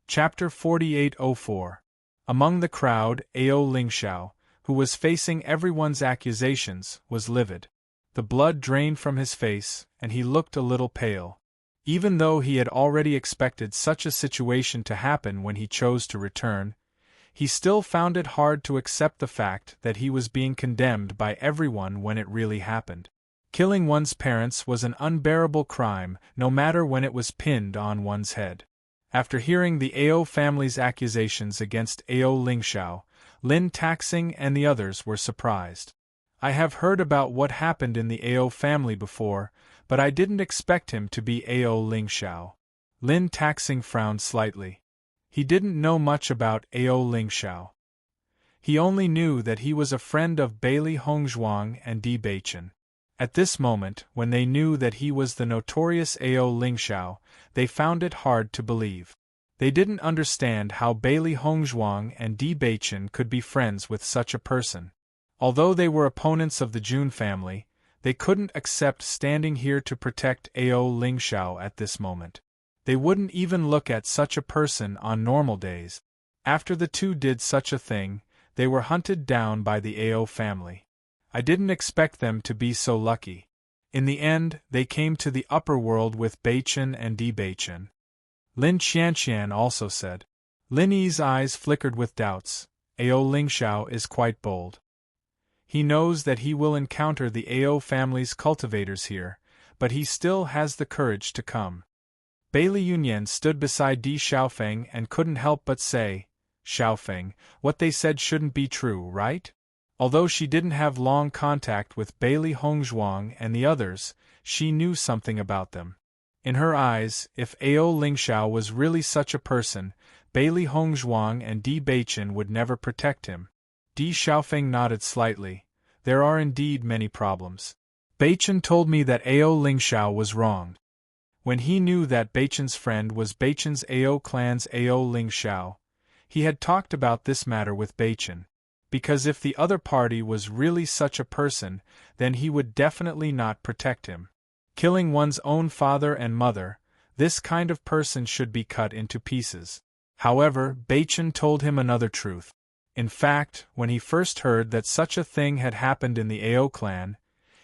Chapter 4804. Among the crowd, Ao Lingxiao, who was facing everyone's accusations, was livid. The blood drained from his face, and he looked a little pale. Even though he had already expected such a situation to happen when he chose to return, he still found it hard to accept the fact that he was being condemned by everyone when it really happened. Killing one's parents was an unbearable crime, no matter when it was pinned on one's head. After hearing the Ao family's accusations against Ao Lingxiao, Lin Taxing and the others were surprised. I have heard about what happened in the Ao family before, but I didn't expect him to be Ao Lingxiao. Lin Taxing frowned slightly. He didn't know much about Ao Lingxiao. He only knew that he was a friend of Bailey Hongzhuang and Di Beichen. At this moment, when they knew that he was the notorious Ao Lingxiao, they found it hard to believe. They didn't understand how Bailey Hongzhuang and Di Beichen could be friends with such a person. Although they were opponents of the Jun family, they couldn't accept standing here to protect Ao Lingxiao at this moment. They wouldn't even look at such a person on normal days. After the two did such a thing, they were hunted down by the Ao family. I didn't expect them to be so lucky. In the end, they came to the upper world with Beichen and Di Beichen. Lin Qianqian also said. Lin Yi's eyes flickered with doubts. Ao Lingxiao is quite bold. He knows that he will encounter the Ao family's cultivators here, but he still has the courage to come. Bailey Yunyan stood beside Di Xiaofeng and couldn't help but say, Xiaofeng, what they said shouldn't be true, right? Although she didn't have long contact with Bailey Hongzhuang and the others, she knew something about them. In her eyes, if Ao Lingxiao was really such a person, Bailey Hongzhuang and Di Beichen would never protect him. Di Xiaofeng nodded slightly. There are indeed many problems. Beichen told me that Ao Lingxiao was wronged. When he knew that Beichen's friend was Beichen's Ao clan's Ao Lingxiao, he had talked about this matter with Beichen. Because if the other party was really such a person, then he would definitely not protect him. Killing one's own father and mother, this kind of person should be cut into pieces. However, Beichen told him another truth. In fact, when he first heard that such a thing had happened in the Ao clan,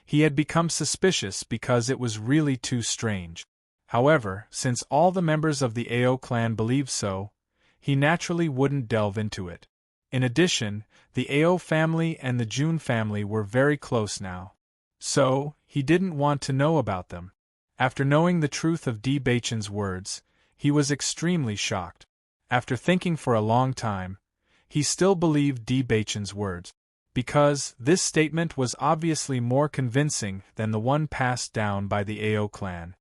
he had become suspicious because it was really too strange. However, since all the members of the Ao clan believed so, he naturally wouldn't delve into it. In addition, the Ao family and the Jun family were very close now. So, he didn't want to know about them. After knowing the truth of Di Beichen's words, he was extremely shocked. After thinking for a long time, he still believed Di Beichen's words, because this statement was obviously more convincing than the one passed down by the Ao clan.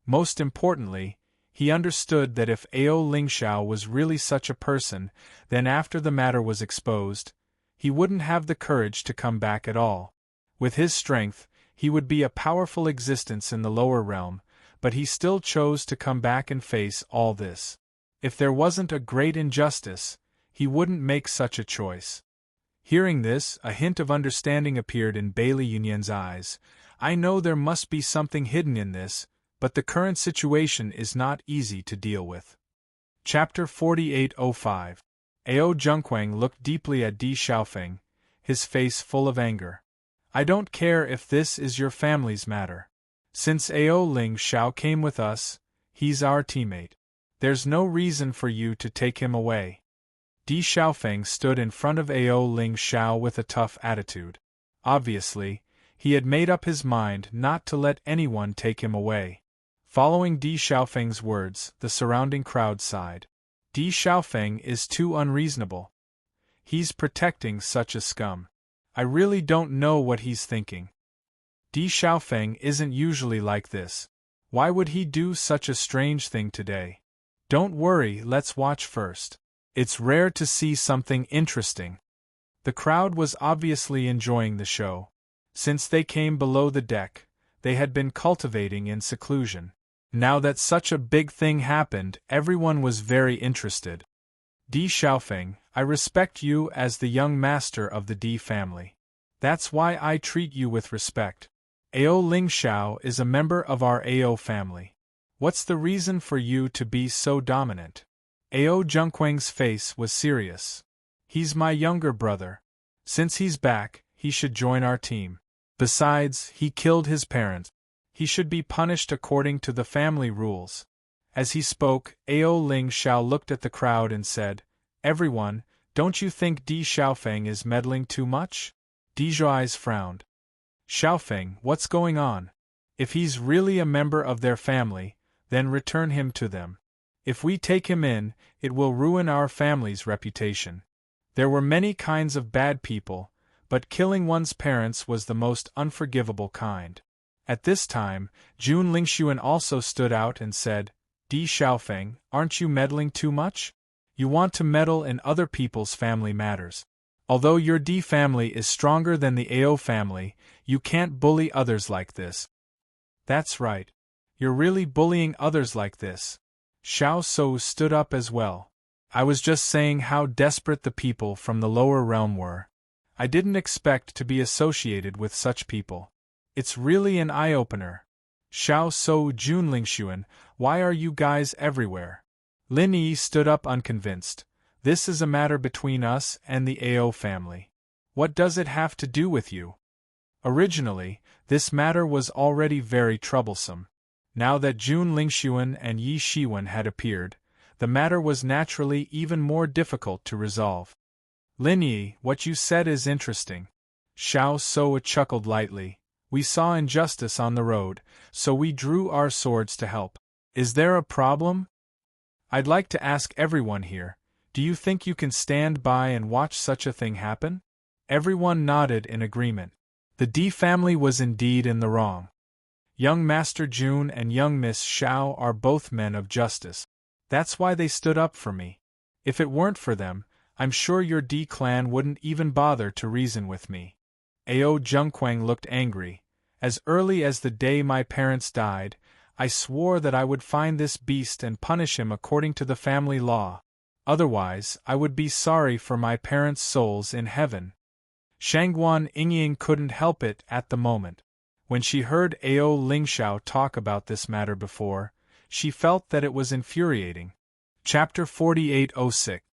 Most importantly, he understood that if Ao Lingxiao was really such a person, then after the matter was exposed, he wouldn't have the courage to come back at all. With his strength, he would be a powerful existence in the lower realm, but he still chose to come back and face all this. If there wasn't a great injustice, he wouldn't make such a choice. Hearing this, a hint of understanding appeared in Bailey Yunyan's eyes. I know there must be something hidden in this, but the current situation is not easy to deal with. Chapter 4805. Ao Zhengquang looked deeply at Di Xiaofeng, his face full of anger. I don't care if this is your family's matter. Since Ao Lingxiao came with us, he's our teammate. There's no reason for you to take him away. Di Xiaofeng stood in front of Ao Lingxiao with a tough attitude. Obviously, he had made up his mind not to let anyone take him away. Following Di Xiaofeng's words, the surrounding crowd sighed. Di Xiaofeng is too unreasonable. He's protecting such a scum. I really don't know what he's thinking. Di Xiaofeng isn't usually like this. Why would he do such a strange thing today? Don't worry, let's watch first. It's rare to see something interesting. The crowd was obviously enjoying the show. Since they came below the deck, they had been cultivating in seclusion. Now that such a big thing happened, everyone was very interested. Di Xiaofeng, I respect you as the young master of the Di family. That's why I treat you with respect. Ao Lingxiao is a member of our Ao family. What's the reason for you to be so dominant? Ao Zhengquang's face was serious. He's my younger brother. Since he's back, he should join our team. Besides, he killed his parents. He should be punished according to the family rules. As he spoke, Ao Lingxiao looked at the crowd and said, Everyone, don't you think Di Xiaofeng is meddling too much? Di Zhuai's frowned. Xiaofeng, what's going on? If he's really a member of their family, then return him to them. If we take him in, it will ruin our family's reputation. There were many kinds of bad people, but killing one's parents was the most unforgivable kind. At this time, Jun Lingxuan also stood out and said, Di Xiaofeng, aren't you meddling too much? You want to meddle in other people's family matters. Although your D family is stronger than the AO family, you can't bully others like this. That's right. You're really bullying others like this. Xiao So stood up as well. I was just saying how desperate the people from the lower realm were. I didn't expect to be associated with such people. It's really an eye-opener. Xiao So Junlingshuan, why are you guys everywhere? Lin Yi stood up unconvinced. This is a matter between us and the AO family. What does it have to do with you? Originally, this matter was already very troublesome. Now that Jun Lingshuan and Yi Shiwen had appeared, the matter was naturally even more difficult to resolve. Lin Yi, what you said is interesting. Xiao So chuckled lightly. We saw injustice on the road, so we drew our swords to help. Is there a problem? I'd like to ask everyone here, do you think you can stand by and watch such a thing happen? Everyone nodded in agreement. The D family was indeed in the wrong. Young Master Jun and young Miss Xiao are both men of justice. That's why they stood up for me. If it weren't for them, I'm sure your D clan wouldn't even bother to reason with me. Ao Zhengquang looked angry. As early as the day my parents died, I swore that I would find this beast and punish him according to the family law. Otherwise, I would be sorry for my parents' souls in heaven. Shangguan Yingying couldn't help it at the moment. When she heard Ao Lingxiao talk about this matter before, she felt that it was infuriating. Chapter 4806.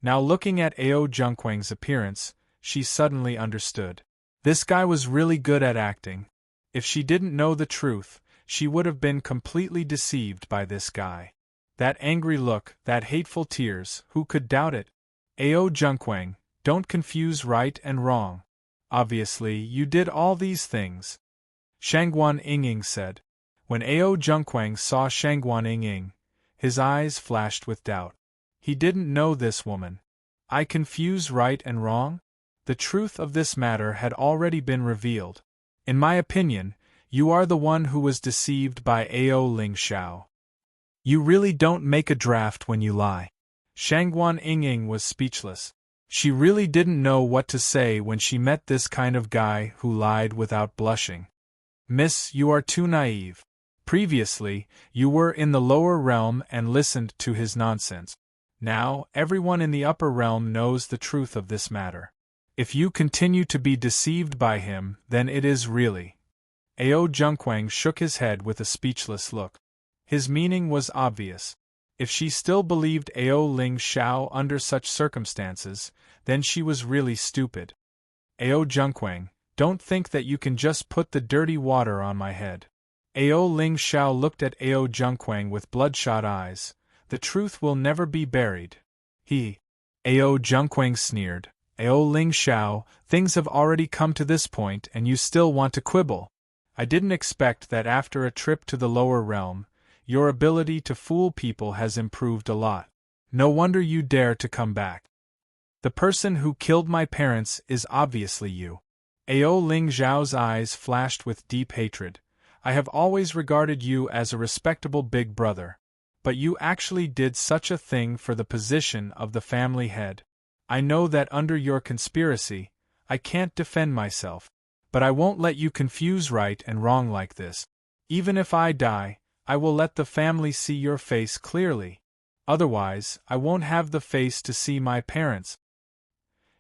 Now looking at Ao Zhengquang's appearance, she suddenly understood. This guy was really good at acting. If she didn't know the truth, she would have been completely deceived by this guy. That angry look, that hateful tears, who could doubt it? Ao Zhengquang, don't confuse right and wrong. Obviously, you did all these things. Shangguan Yingying said. When Ao Zhengquang saw Shangguan Yingying, his eyes flashed with doubt. He didn't know this woman. I confuse right and wrong? The truth of this matter had already been revealed. In my opinion, you are the one who was deceived by Ao Lingxiao. You really don't make a draft when you lie. Shangguan Yingying was speechless. She really didn't know what to say when she met this kind of guy who lied without blushing. Miss, you are too naive. Previously, you were in the lower realm and listened to his nonsense. Now, everyone in the upper realm knows the truth of this matter. If you continue to be deceived by him, then it is really. Ao Zhengquang shook his head with a speechless look. His meaning was obvious. If she still believed Ao Lingxiao under such circumstances, then she was really stupid. Ao Zhengquang, don't think that you can just put the dirty water on my head. Ao Lingxiao looked at Ao Zhengquang with bloodshot eyes. The truth will never be buried. Ao Zhengquang sneered. Ao Lingxiao, things have already come to this point and you still want to quibble. I didn't expect that after a trip to the lower realm, your ability to fool people has improved a lot. No wonder you dare to come back. The person who killed my parents is obviously you. Ao Lingxiao's eyes flashed with deep hatred. I have always regarded you as a respectable big brother. But you actually did such a thing for the position of the family head. I know that under your conspiracy, I can't defend myself. But I won't let you confuse right and wrong like this. Even if I die, I will let the family see your face clearly. Otherwise, I won't have the face to see my parents.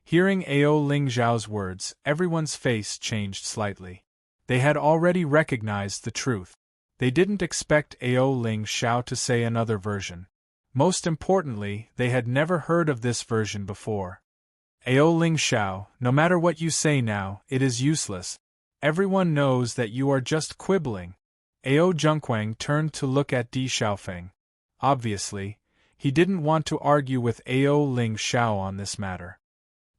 Hearing Ao Lingxiao's words, everyone's face changed slightly. They had already recognized the truth. They didn't expect Ao Lingxiao to say another version. Most importantly, they had never heard of this version before. Ao Lingxiao, no matter what you say now, it is useless. Everyone knows that you are just quibbling. Ao Zhengquang turned to look at Di Xiaofeng. Obviously, he didn't want to argue with Ao Lingxiao on this matter.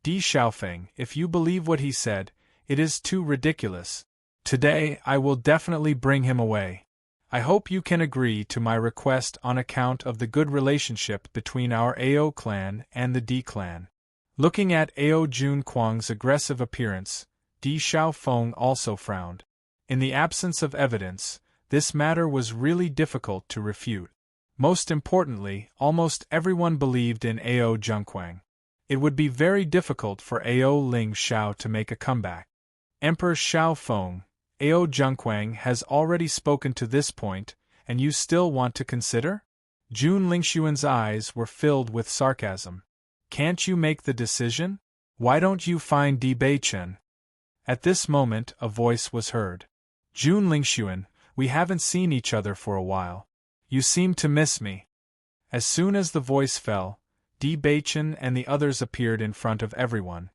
Di Xiaofeng, if you believe what he said, it is too ridiculous. Today, I will definitely bring him away. I hope you can agree to my request on account of the good relationship between our Ao clan and the Di clan. Looking at Ao Zhengquang's aggressive appearance, Di Xiaofeng also frowned. In the absence of evidence, this matter was really difficult to refute. Most importantly, almost everyone believed in Ao Zhengquang. It would be very difficult for Ao Ling Xiao to make a comeback. Emperor Xiao Feng, Ao Zhengquang has already spoken to this point, and you still want to consider? Jun Lingxuan's eyes were filled with sarcasm. Can't you make the decision? Why don't you find Di Beichen? At this moment, a voice was heard. Jun Lingxuan, we haven't seen each other for a while. You seem to miss me. As soon as the voice fell, Di Beichen and the others appeared in front of everyone.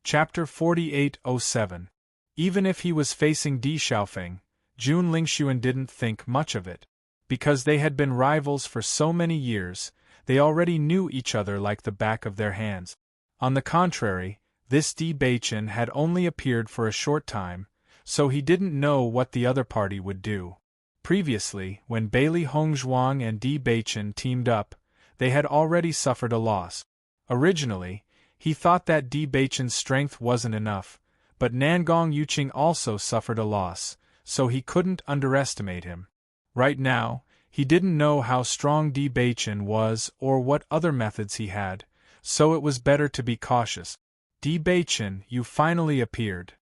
Chapter 4807. Even if he was facing Di Xiaofeng, Jun Lingxuan didn't think much of it. Because they had been rivals for so many years, they already knew each other like the back of their hands. On the contrary, this Di Beichen had only appeared for a short time, so he didn't know what the other party would do. Previously, when Bailey Hongzhuang and Di Beichen teamed up, they had already suffered a loss. Originally, he thought that Di Beichen's strength wasn't enough, but Nangong Yuqing also suffered a loss, so he couldn't underestimate him. Right now, he didn't know how strong Di Beichen was or what other methods he had, so it was better to be cautious. Di Beichen, you finally appeared,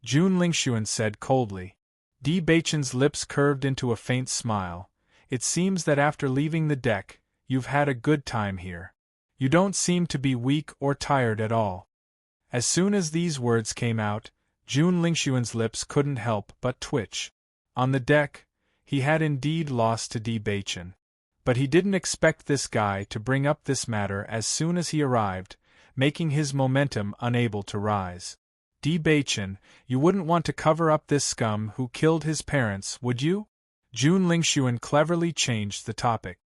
Jun Lingxuan said coldly. Di Beichen's lips curved into a faint smile. It seems that after leaving the deck, you've had a good time here. You don't seem to be weak or tired at all. As soon as these words came out, Jun Lingxuan's lips couldn't help but twitch. On the deck, he had indeed lost to Di Beichen. But he didn't expect this guy to bring up this matter as soon as he arrived, making his momentum unable to rise. Di Beichen, you wouldn't want to cover up this scum who killed his parents, would you? Jun Lingxuan cleverly changed the topic.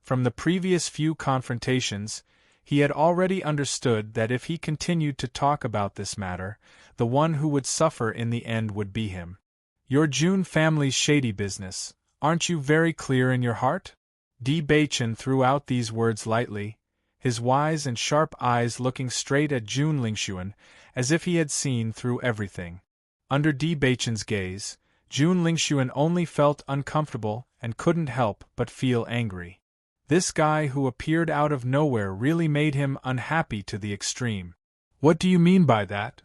From the previous few confrontations, he had already understood that if he continued to talk about this matter, the one who would suffer in the end would be him. Your Jun family's shady business, aren't you very clear in your heart? Di Beichen threw out these words lightly, his wise and sharp eyes looking straight at Jun Lingxuan, as if he had seen through everything. Under Di Beichen's gaze, Jun Lingxuan only felt uncomfortable and couldn't help but feel angry. This guy who appeared out of nowhere really made him unhappy to the extreme. What do you mean by that?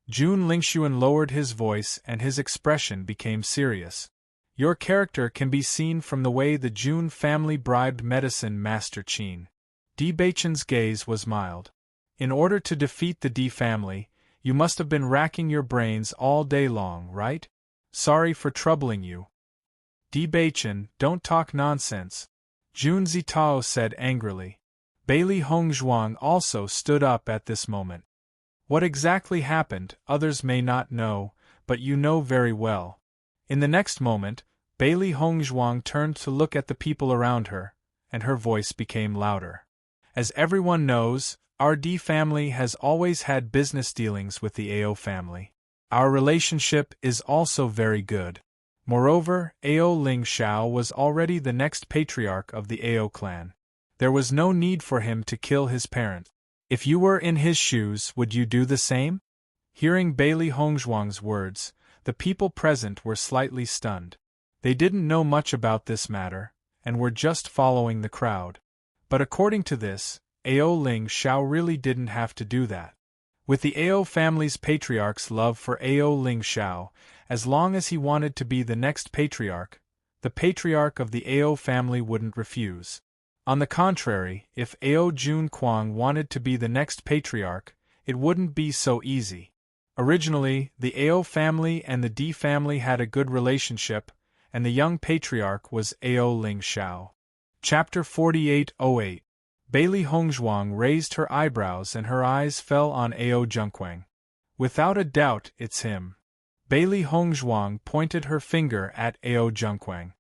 Jun Lingxuan lowered his voice and his expression became serious. Your character can be seen from the way the Jun family bribed medicine master Qin. Di Beichen's gaze was mild. In order to defeat the Di family, you must have been racking your brains all day long, right? Sorry for troubling you. Di Beichen, don't talk nonsense, Jun Zitao said angrily. Bailey Hongzhuang also stood up at this moment. What exactly happened, others may not know, but you know very well. In the next moment, Bailey Hongzhuang turned to look at the people around her, and her voice became louder. As everyone knows, our Di family has always had business dealings with the Ao family. Our relationship is also very good. Moreover, Ao Ling Xiao was already the next patriarch of the Ao clan. There was no need for him to kill his parent. If you were in his shoes, would you do the same? Hearing Bailey Hongzhuang's words, the people present were slightly stunned. They didn't know much about this matter, and were just following the crowd. But according to this, Ao Ling Xiao really didn't have to do that. With the Ao family's patriarch's love for Ao Ling Xiao, as long as he wanted to be the next patriarch, the patriarch of the Ao family wouldn't refuse. On the contrary, if Ao Jun Kuang wanted to be the next patriarch, it wouldn't be so easy. Originally, the Ao family and the Di family had a good relationship, and the young patriarch was Ao Ling Xiao. Chapter 4808. Bailey Hongzhuang raised her eyebrows and her eyes fell on Ao Zhengquang. Without a doubt, it's him. Bailey Hongzhuang pointed her finger at Ao Zhengquang.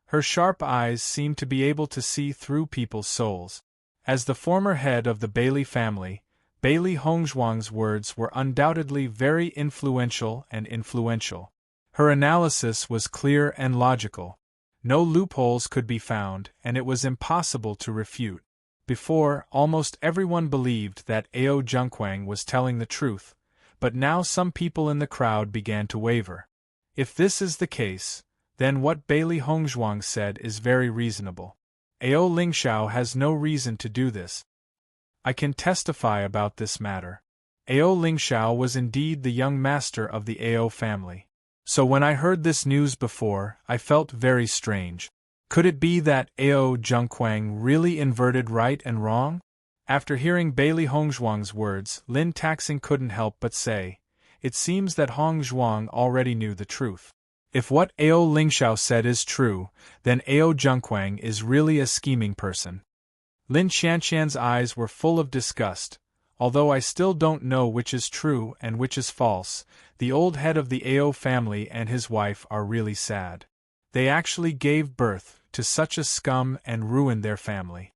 Her sharp eyes seemed to be able to see through people's souls. As the former head of the Bailey family, Bailey Hongzhuang's words were undoubtedly very influential and influential. Her analysis was clear and logical. No loopholes could be found, and it was impossible to refute. Before, almost everyone believed that Ao Zhengquang was telling the truth, but now some people in the crowd began to waver. If this is the case, then what Bailey Hongzhuang said is very reasonable. Ao Lingxiao has no reason to do this. I can testify about this matter. Ao Lingxiao was indeed the young master of the Ao family. So when I heard this news before, I felt very strange. Could it be that Ao Zhengquang really inverted right and wrong? After hearing Bailey Hongzhuang's words, Lin Taxing couldn't help but say, it seems that Hongzhuang already knew the truth. If what Ao Lingxiao said is true, then Ao Zhengquang is really a scheming person. Lin Xianxian's eyes were full of disgust. Although I still don't know which is true and which is false, the old head of the Ao family and his wife are really sad. They actually gave birth to such a scum and ruined their family.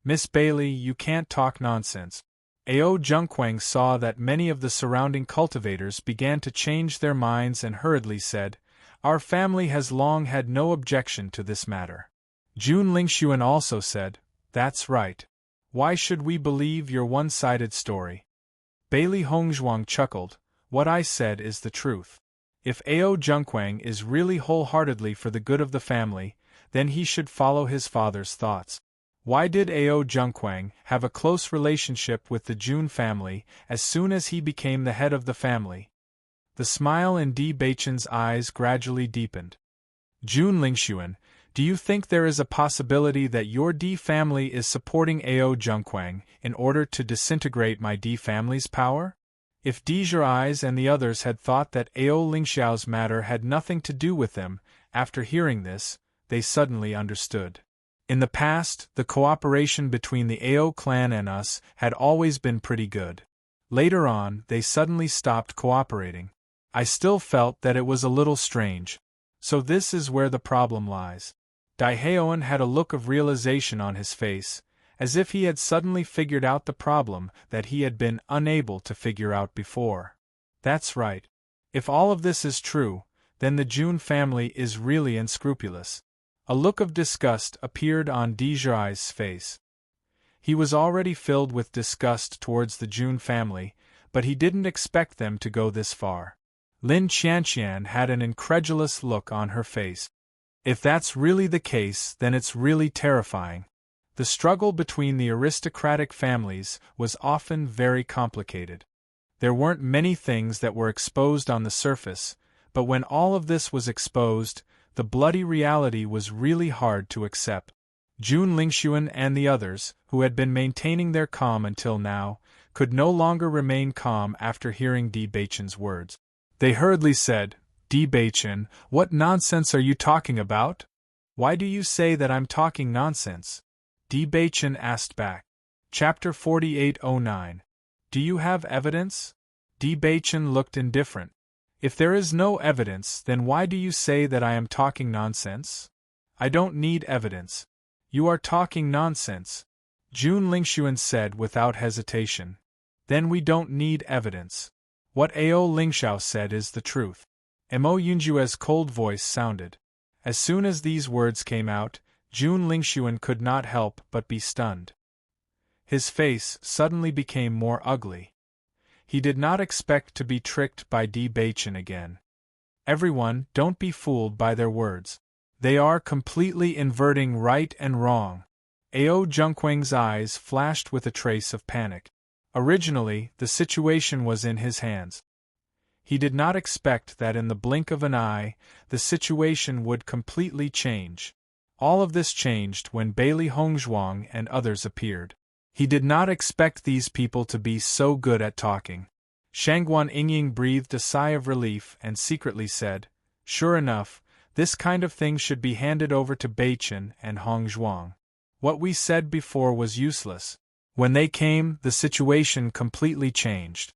Miss Bailey, you can't talk nonsense. Ao Zhengquang saw that many of the surrounding cultivators began to change their minds and hurriedly said, our family has long had no objection to this matter. Jun Lingxuan also said, that's right. Why should we believe your one-sided story? Bailey Hongzhuang chuckled, what I said is the truth. If Ao Zhengquang is really wholeheartedly for the good of the family, then he should follow his father's thoughts. Why did Ao Zhengquang have a close relationship with the Jun family as soon as he became the head of the family? The smile in Di Beichen's eyes gradually deepened. Jun Lingxuan, do you think there is a possibility that your Di family is supporting Ao Zhengquang in order to disintegrate my Di family's power? If Di Zhi's and the others had thought that Ao Lingxiao's matter had nothing to do with them, after hearing this, they suddenly understood. In the past, the cooperation between the Ao clan and us had always been pretty good. Later on, they suddenly stopped cooperating. I still felt that it was a little strange. So this is where the problem lies. Dai Haoan had a look of realization on his face, as if he had suddenly figured out the problem that he had been unable to figure out before. That's right. If all of this is true, then the Jun family is really unscrupulous. A look of disgust appeared on Di Zhi's face. He was already filled with disgust towards the Jun family, but he didn't expect them to go this far. Lin Xianxian had an incredulous look on her face. If that's really the case, then it's really terrifying. The struggle between the aristocratic families was often very complicated. There weren't many things that were exposed on the surface, but when all of this was exposed, the bloody reality was really hard to accept. Jun Lingxuan and the others, who had been maintaining their calm until now, could no longer remain calm after hearing Di Beichen's words. They hurriedly said, Di Beichen, what nonsense are you talking about? Why do you say that I'm talking nonsense? Di Beichen asked back. Chapter 4809. Do you have evidence? Di Beichen looked indifferent. If there is no evidence, then why do you say that I am talking nonsense? I don't need evidence. You are talking nonsense, Jun Lingxuan said without hesitation. Then we don't need evidence. What Ao Lingxiao said is the truth. Mo Yunjue's cold voice sounded. As soon as these words came out, Jun Lingxuan could not help but be stunned. His face suddenly became more ugly. He did not expect to be tricked by Di Beichen again. Everyone, don't be fooled by their words. They are completely inverting right and wrong. Ao Zhengquang's eyes flashed with a trace of panic. Originally, the situation was in his hands. He did not expect that in the blink of an eye, the situation would completely change. All of this changed when Bailey Hongzhuang and others appeared. He did not expect these people to be so good at talking. Shangguan Yingying breathed a sigh of relief and secretly said, sure enough, this kind of thing should be handed over to Beichen and Hongzhuang. What we said before was useless. When they came, the situation completely changed.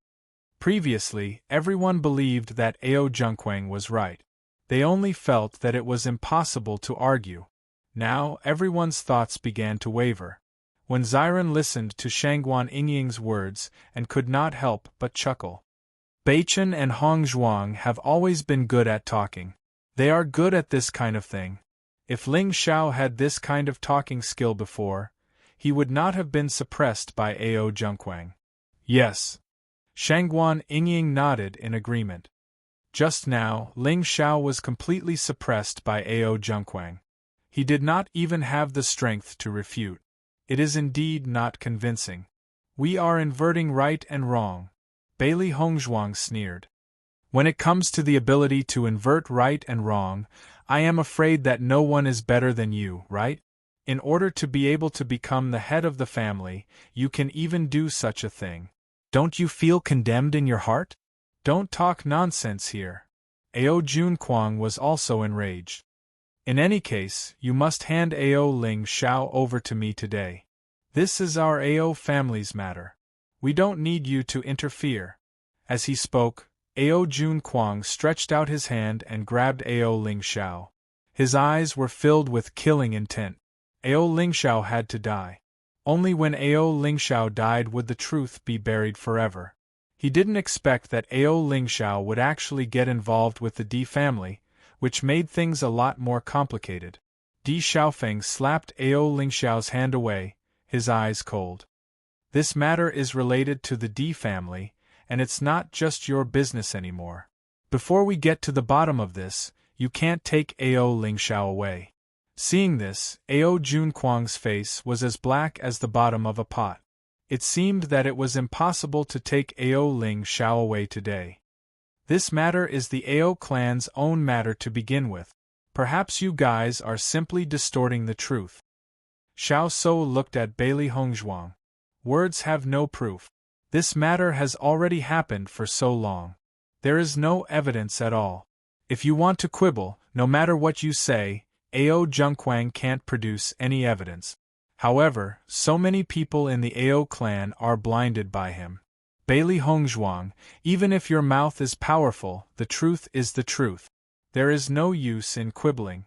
Previously, everyone believed that Ao Zhengquang was right. They only felt that it was impossible to argue. Now, everyone's thoughts began to waver. When Ziren listened to Shangguan Yingying's words and could not help but chuckle. Beichen and Hongzhuang have always been good at talking. They are good at this kind of thing. If Ling Xiao had this kind of talking skill before, he would not have been suppressed by Ao Zhengquang. Yes. Shangguan Yingying nodded in agreement. Just now, Ling Xiao was completely suppressed by Ao Zhengquang. He did not even have the strength to refute. It is indeed not convincing. We are inverting right and wrong, Bailey Hongzhuang sneered. When it comes to the ability to invert right and wrong, I am afraid that no one is better than you, right? In order to be able to become the head of the family, you can even do such a thing. Don't you feel condemned in your heart? Don't talk nonsense here. Ao Junquang was also enraged. In any case, you must hand Ao Ling Xiao over to me today. This is our Ao family's matter. We don't need you to interfere. As he spoke, Ao Junquang stretched out his hand and grabbed Ao Ling Xiao. His eyes were filled with killing intent. Ao Ling Xiao had to die. Only when Ao Ling Xiao died would the truth be buried forever. He didn't expect that Ao Ling Xiao would actually get involved with the Di family, which made things a lot more complicated. Di Xiaofeng slapped Ao Ling Xiao's hand away, his eyes cold. This matter is related to the Di family, and it's not just your business anymore. Before we get to the bottom of this, you can't take Ao Ling Xiao away. Seeing this, Ao Junquang's face was as black as the bottom of a pot. It seemed that it was impossible to take Ao Ling Xiao away today. This matter is the Ao clan's own matter to begin with. Perhaps you guys are simply distorting the truth. Xiao So looked at Bailey Hongzhuang. Words have no proof. This matter has already happened for so long. There is no evidence at all. If you want to quibble, no matter what you say, Ao Junquang can't produce any evidence. However, so many people in the Ao clan are blinded by him. Bailey Hongzhuang, even if your mouth is powerful, the truth is the truth. There is no use in quibbling.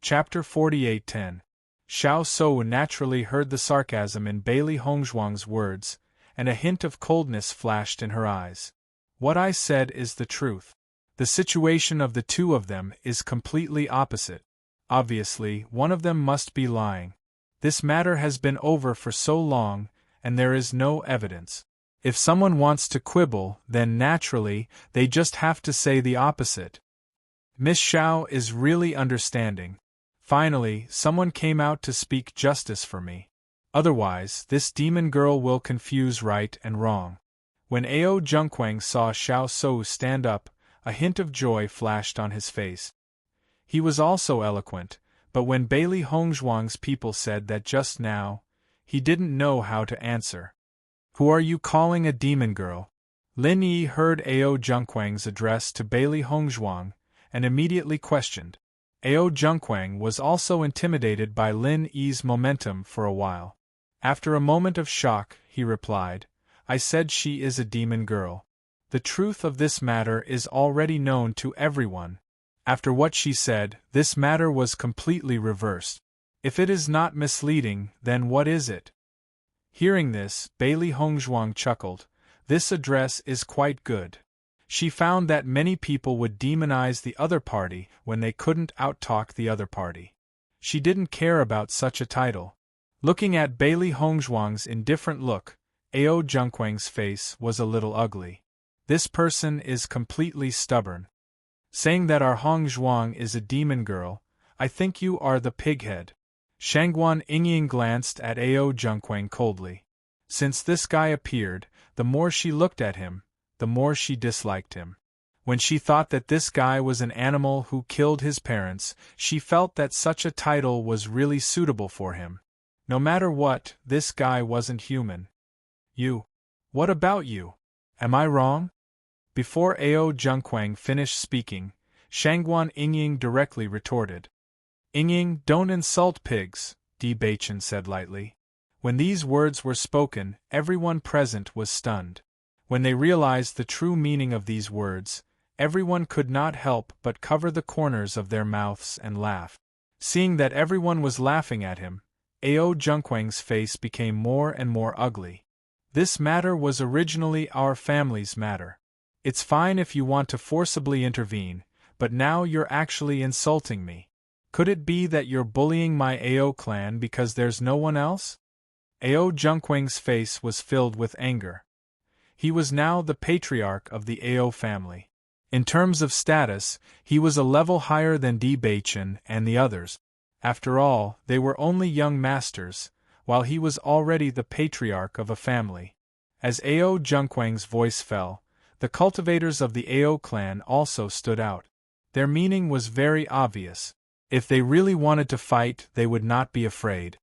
Chapter 48:10. Xiao So naturally heard the sarcasm in Bailey Hongzhuang's words, and a hint of coldness flashed in her eyes. What I said is the truth. The situation of the two of them is completely opposite. Obviously, one of them must be lying. This matter has been over for so long, and there is no evidence. If someone wants to quibble, then naturally, they just have to say the opposite. Miss Xiao is really understanding. Finally, someone came out to speak justice for me. Otherwise, this demon girl will confuse right and wrong. When Ao Junquang saw Xiao So stand up, a hint of joy flashed on his face. He was also eloquent, but when Bailey Hongzhuang's people said that just now, he didn't know how to answer. Who are you calling a demon girl? Lin Yi heard Ao Junquang's address to Bailey Hongzhuang, and immediately questioned. Ao Junquang was also intimidated by Lin Yi's momentum for a while. After a moment of shock, he replied, I said she is a demon girl. The truth of this matter is already known to everyone. After what she said, this matter was completely reversed. If it is not misleading, then what is it? Hearing this, Bailey Hongzhuang chuckled. This address is quite good. She found that many people would demonize the other party when they couldn't outtalk the other party. She didn't care about such a title. Looking at Bailey Hongzhuang's indifferent look, Ao Junquang's face was a little ugly. This person is completely stubborn. Saying that our Hongzhuang is a demon girl, I think you are the pighead. Shangguan Yingying glanced at Ao Junquang coldly. Since this guy appeared, the more she looked at him, the more she disliked him. When she thought that this guy was an animal who killed his parents, she felt that such a title was really suitable for him. No matter what, this guy wasn't human. You. What about you? Am I wrong? Before Ao Junquang finished speaking, Shangguan Yingying directly retorted. Yingying, don't insult pigs, Di Baichen said lightly. When these words were spoken, everyone present was stunned. When they realized the true meaning of these words, everyone could not help but cover the corners of their mouths and laugh. Seeing that everyone was laughing at him, Ao Junquang's face became more and more ugly. This matter was originally our family's matter. It's fine if you want to forcibly intervene, but now you're actually insulting me. Could it be that you're bullying my Ao clan because there's no one else? Ao Junquang's face was filled with anger. He was now the patriarch of the Ao family. In terms of status, he was a level higher than Di Baichen and the others. After all, they were only young masters, while he was already the patriarch of a family. As Ao Junquang's voice fell, the cultivators of the Ao clan also stood out. Their meaning was very obvious. If they really wanted to fight, they would not be afraid.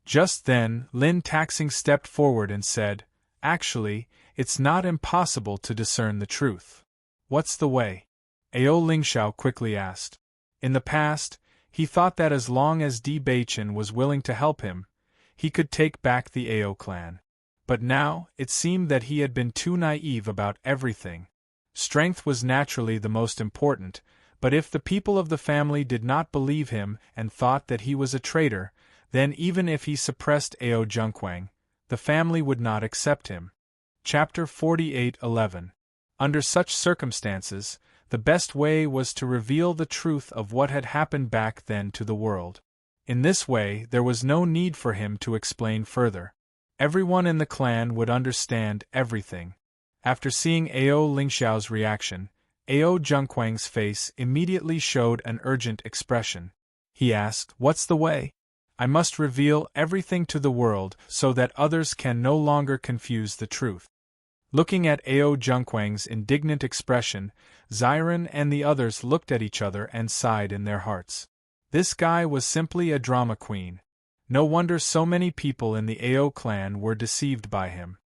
Just then, Lin Taxing stepped forward and said, "Actually, it's not impossible to discern the truth." "What's the way?" Ao Lingxiao quickly asked. In the past, he thought that as long as Di Beichen was willing to help him, he could take back the Ao clan. But now, it seemed that he had been too naive about everything. Strength was naturally the most important, but if the people of the family did not believe him and thought that he was a traitor, then even if he suppressed Ao Junquang, the family would not accept him. Chapter 48:11. Under such circumstances, the best way was to reveal the truth of what had happened back then to the world. In this way, there was no need for him to explain further. Everyone in the clan would understand everything. After seeing Ao Lingxiao's reaction, Ao Junquang's face immediately showed an urgent expression. He asked, "What's the way?" "I must reveal everything to the world so that others can no longer confuse the truth." Looking at Ao Junquang's indignant expression, Ziren and the others looked at each other and sighed in their hearts. This guy was simply a drama queen. No wonder so many people in the Ao clan were deceived by him.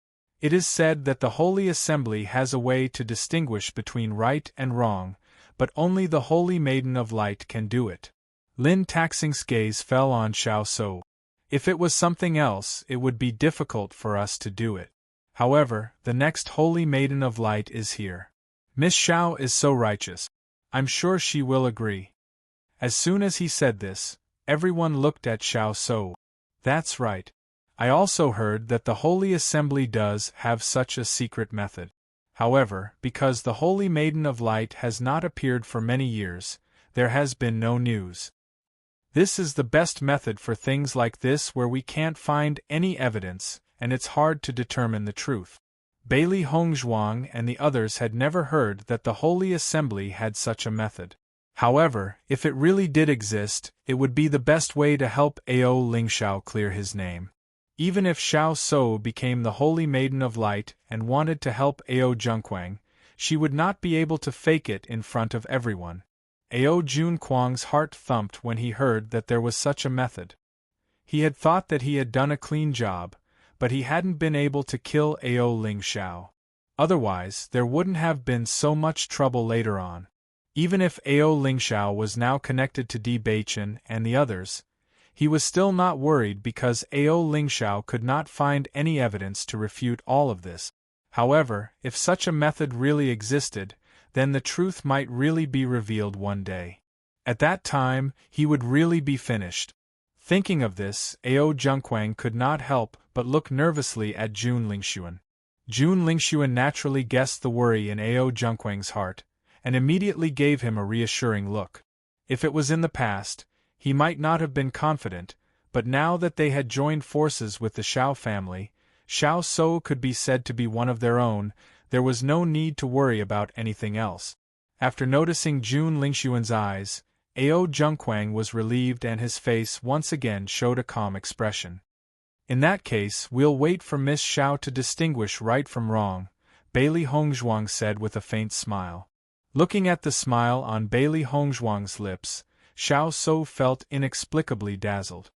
It is said that the Holy Assembly has a way to distinguish between right and wrong, but only the Holy Maiden of Light can do it. Lin Taxing's gaze fell on Xiao So. If it was something else, it would be difficult for us to do it. However, the next Holy Maiden of Light is here. Miss Xiao is so righteous. I'm sure she will agree. As soon as he said this, everyone looked at Xiao So. That's right. I also heard that the Holy Assembly does have such a secret method. However, because the Holy Maiden of Light has not appeared for many years, there has been no news. This is the best method for things like this where we can't find any evidence, and it's hard to determine the truth. Bailey Hongzhuang and the others had never heard that the Holy Assembly had such a method. However, if it really did exist, it would be the best way to help Ao Lingxiao clear his name. Even if Xiao So became the Holy Maiden of Light and wanted to help Ao Junquang, she would not be able to fake it in front of everyone. Ao Junquang's heart thumped when he heard that there was such a method. He had thought that he had done a clean job, but he hadn't been able to kill Ao Lingxiao. Otherwise, there wouldn't have been so much trouble later on. Even if Ao Lingxiao was now connected to Di Beichen and the others, he was still not worried because Ao Lingxiao could not find any evidence to refute all of this. However, if such a method really existed, then the truth might really be revealed one day. At that time, he would really be finished. Thinking of this, Ao Junquang could not help but look nervously at Jun Lingxuan. Jun Lingxuan naturally guessed the worry in Ao Junquang's heart, and immediately gave him a reassuring look. If it was in the past, he might not have been confident, but now that they had joined forces with the Xiao family, Xiao So could be said to be one of their own. There was no need to worry about anything else. After noticing Jun Lingxuan's eyes, Ao Junquang was relieved and his face once again showed a calm expression. "In that case, we'll wait for Miss Xiao to distinguish right from wrong," Bailey Hongzhuang said with a faint smile. Looking at the smile on Bailey Hongzhuang's lips, Xiao So felt inexplicably dazzled.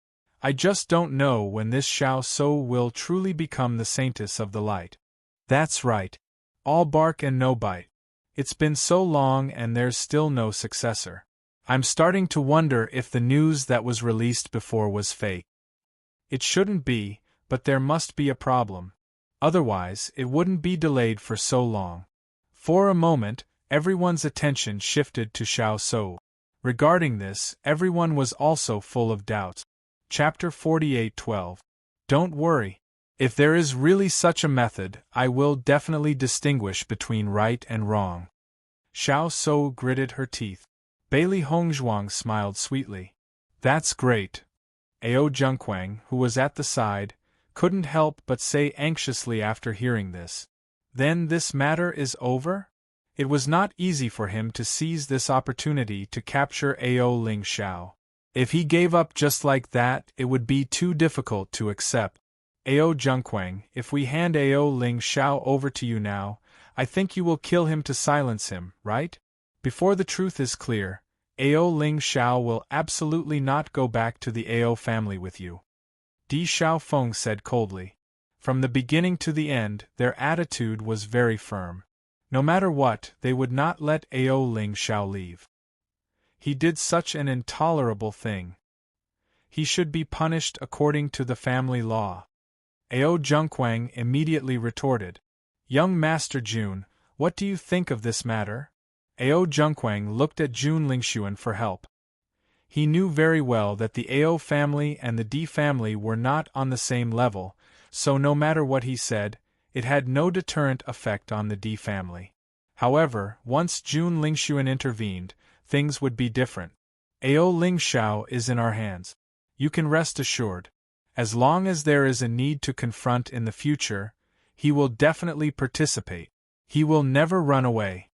"I just don't know when this Xiao So will truly become the Saintess of the Light." "That's right. All bark and no bite. It's been so long and there's still no successor. I'm starting to wonder if the news that was released before was fake. It shouldn't be, but there must be a problem. Otherwise, it wouldn't be delayed for so long." For a moment, everyone's attention shifted to Xiao So. Regarding this, everyone was also full of doubts. Chapter 48:12. Don't worry. If there is really such a method, I will definitely distinguish between right and wrong. Xiao So gritted her teeth. Bailey Hongzhuang smiled sweetly. That's great. Ao Junquang, who was at the side, couldn't help but say anxiously after hearing this. Then this matter is over? It was not easy for him to seize this opportunity to capture Ao Lingxiao. If he gave up just like that, it would be too difficult to accept. Ao Junquang, if we hand Ao Ling Xiao over to you now, I think you will kill him to silence him, right? Before the truth is clear, Ao Ling Xiao will absolutely not go back to the Ao family with you. Di Xiaofeng said coldly. From the beginning to the end, their attitude was very firm. No matter what, they would not let Ao Ling Xiao leave. He did such an intolerable thing. He should be punished according to the family law. Ao Junquang immediately retorted. Young Master Jun, what do you think of this matter? Ao Junquang looked at Jun Lingxuan for help. He knew very well that the Ao family and the Di family were not on the same level, so no matter what he said, it had no deterrent effect on the Di family. However, once Jun Lingxuan intervened, things would be different. Ao Ling Xiao is in our hands. You can rest assured. As long as there is a need to confront in the future, he will definitely participate. He will never run away.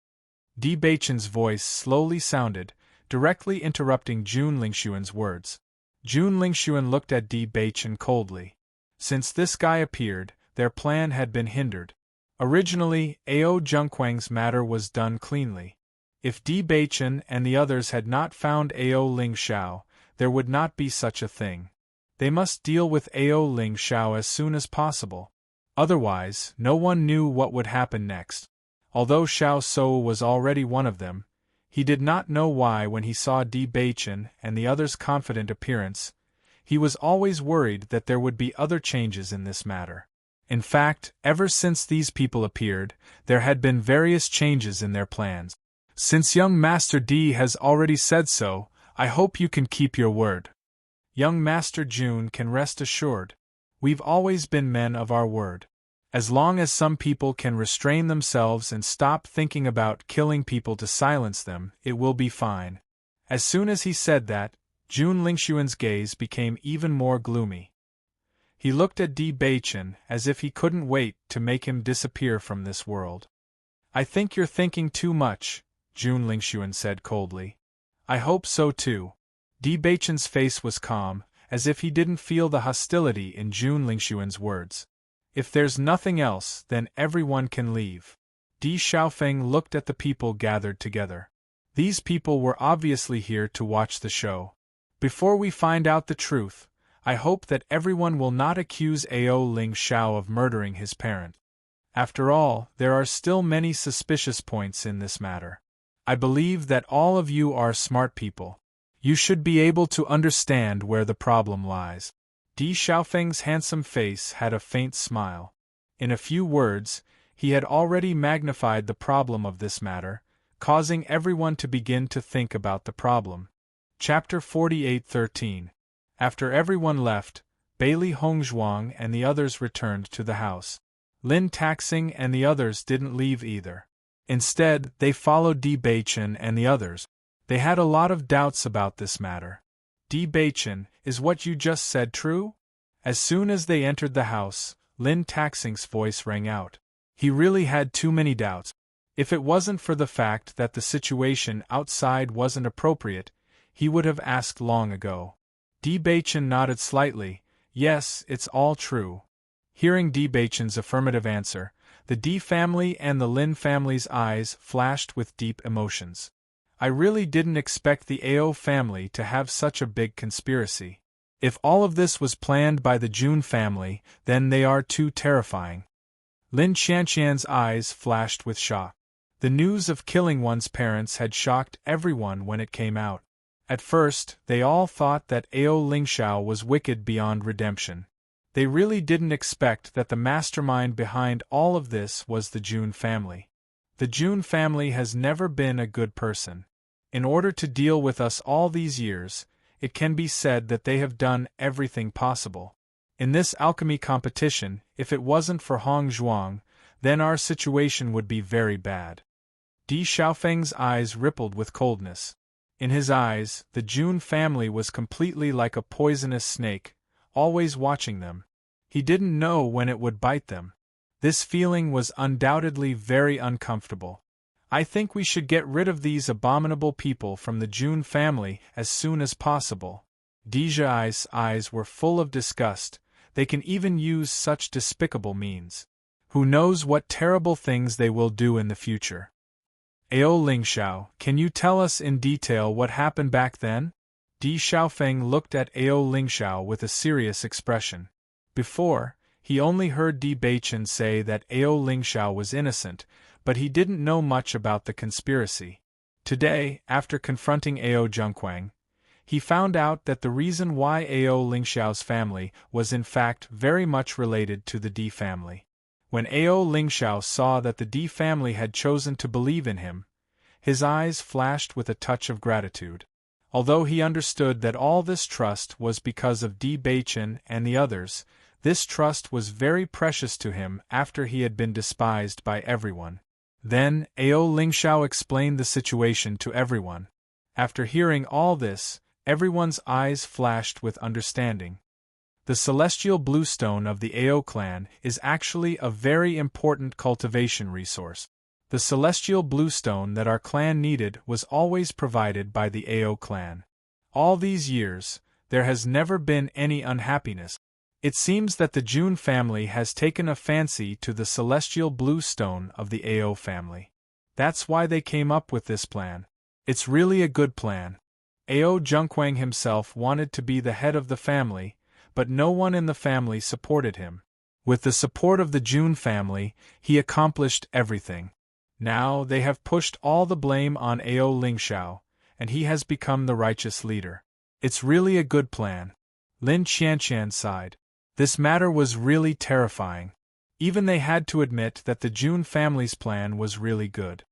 Di Beichen's voice slowly sounded, directly interrupting Jun Lingxuan's words. Jun Lingxuan looked at Di Beichen coldly. Since this guy appeared, their plan had been hindered. Originally, Ao Junquang's matter was done cleanly. If Di Beichen and the others had not found Ao Ling Xiao, there would not be such a thing. They must deal with Ao Ling Xiao as soon as possible. Otherwise, no one knew what would happen next. Although Xiao Shou was already one of them, he did not know why when he saw Di Beichen and the others' confident appearance. He was always worried that there would be other changes in this matter. In fact, ever since these people appeared, there had been various changes in their plans. Since young Master Di has already said so, I hope you can keep your word. Young Master Jun can rest assured. We've always been men of our word. As long as some people can restrain themselves and stop thinking about killing people to silence them, it will be fine. As soon as he said that, Jun Lingxuan's gaze became even more gloomy. He looked at Di Beichen as if he couldn't wait to make him disappear from this world. I think you're thinking too much, Jun Lingxuan said coldly. I hope so too. Di Beichen's face was calm, as if he didn't feel the hostility in Jun Lingxuan's words. If there's nothing else, then everyone can leave. Di Xiaofeng looked at the people gathered together. These people were obviously here to watch the show. Before we find out the truth, I hope that everyone will not accuse Ao Ling Xiao of murdering his parent. After all, there are still many suspicious points in this matter. I believe that all of you are smart people. You should be able to understand where the problem lies. Di Xiaofeng's handsome face had a faint smile. In a few words, he had already magnified the problem of this matter, causing everyone to begin to think about the problem. Chapter 48:13. After everyone left, Bailey Hongzhuang and the others returned to the house. Lin Taxing and the others didn't leave either. Instead, they followed Di Beichen and the others. They had a lot of doubts about this matter. Di Beichen, is what you just said true? As soon as they entered the house, Lin Taxing's voice rang out. He really had too many doubts. If it wasn't for the fact that the situation outside wasn't appropriate, he would have asked long ago. Di Beichen nodded slightly. Yes, it's all true. Hearing Di Beichen's affirmative answer, the Di family and the Lin family's eyes flashed with deep emotions. I really didn't expect the Ao family to have such a big conspiracy. If all of this was planned by the Jun family, then they are too terrifying. Lin Qianqian's eyes flashed with shock. The news of killing one's parents had shocked everyone when it came out. At first, they all thought that Ao Lingxiao was wicked beyond redemption. They really didn't expect that the mastermind behind all of this was the Jun family. The Jun family has never been a good person. In order to deal with us all these years, it can be said that they have done everything possible. In this alchemy competition, if it wasn't for Hong Zhuang, then our situation would be very bad. Di Xiaofeng's eyes rippled with coldness. In his eyes, the Jun family was completely like a poisonous snake, always watching them. He didn't know when it would bite them. This feeling was undoubtedly very uncomfortable. I think we should get rid of these abominable people from the Jun family as soon as possible. Deji's eyes were full of disgust. They can even use such despicable means. Who knows what terrible things they will do in the future? Ao Lingxiao, can you tell us in detail what happened back then? Di Xiaofeng looked at Ao Lingxiao with a serious expression. Before, he only heard Di Beichen say that Ao Lingxiao was innocent, but he didn't know much about the conspiracy. Today, after confronting Ao Zhengquang, he found out that the reason why Ao Lingxiao's family was in fact very much related to the Di family. When Ao Lingxiao saw that the Di family had chosen to believe in him, his eyes flashed with a touch of gratitude. Although he understood that all this trust was because of Di Beichen and the others, this trust was very precious to him after he had been despised by everyone. Then, Ao Lingxiao explained the situation to everyone. After hearing all this, everyone's eyes flashed with understanding. The celestial bluestone of the Ao clan is actually a very important cultivation resource. The celestial bluestone that our clan needed was always provided by the Ao clan. All these years, there has never been any unhappiness. It seems that the Jun family has taken a fancy to the celestial bluestone of the Ao family. That's why they came up with this plan. It's really a good plan. Ao Zhengquang himself wanted to be the head of the family, but no one in the family supported him. With the support of the Jun family, he accomplished everything. Now they have pushed all the blame on Ao Lingxiao, and he has become the righteous leader. It's really a good plan. Lin Qianqian sighed. This matter was really terrifying. Even they had to admit that the Jun family's plan was really good.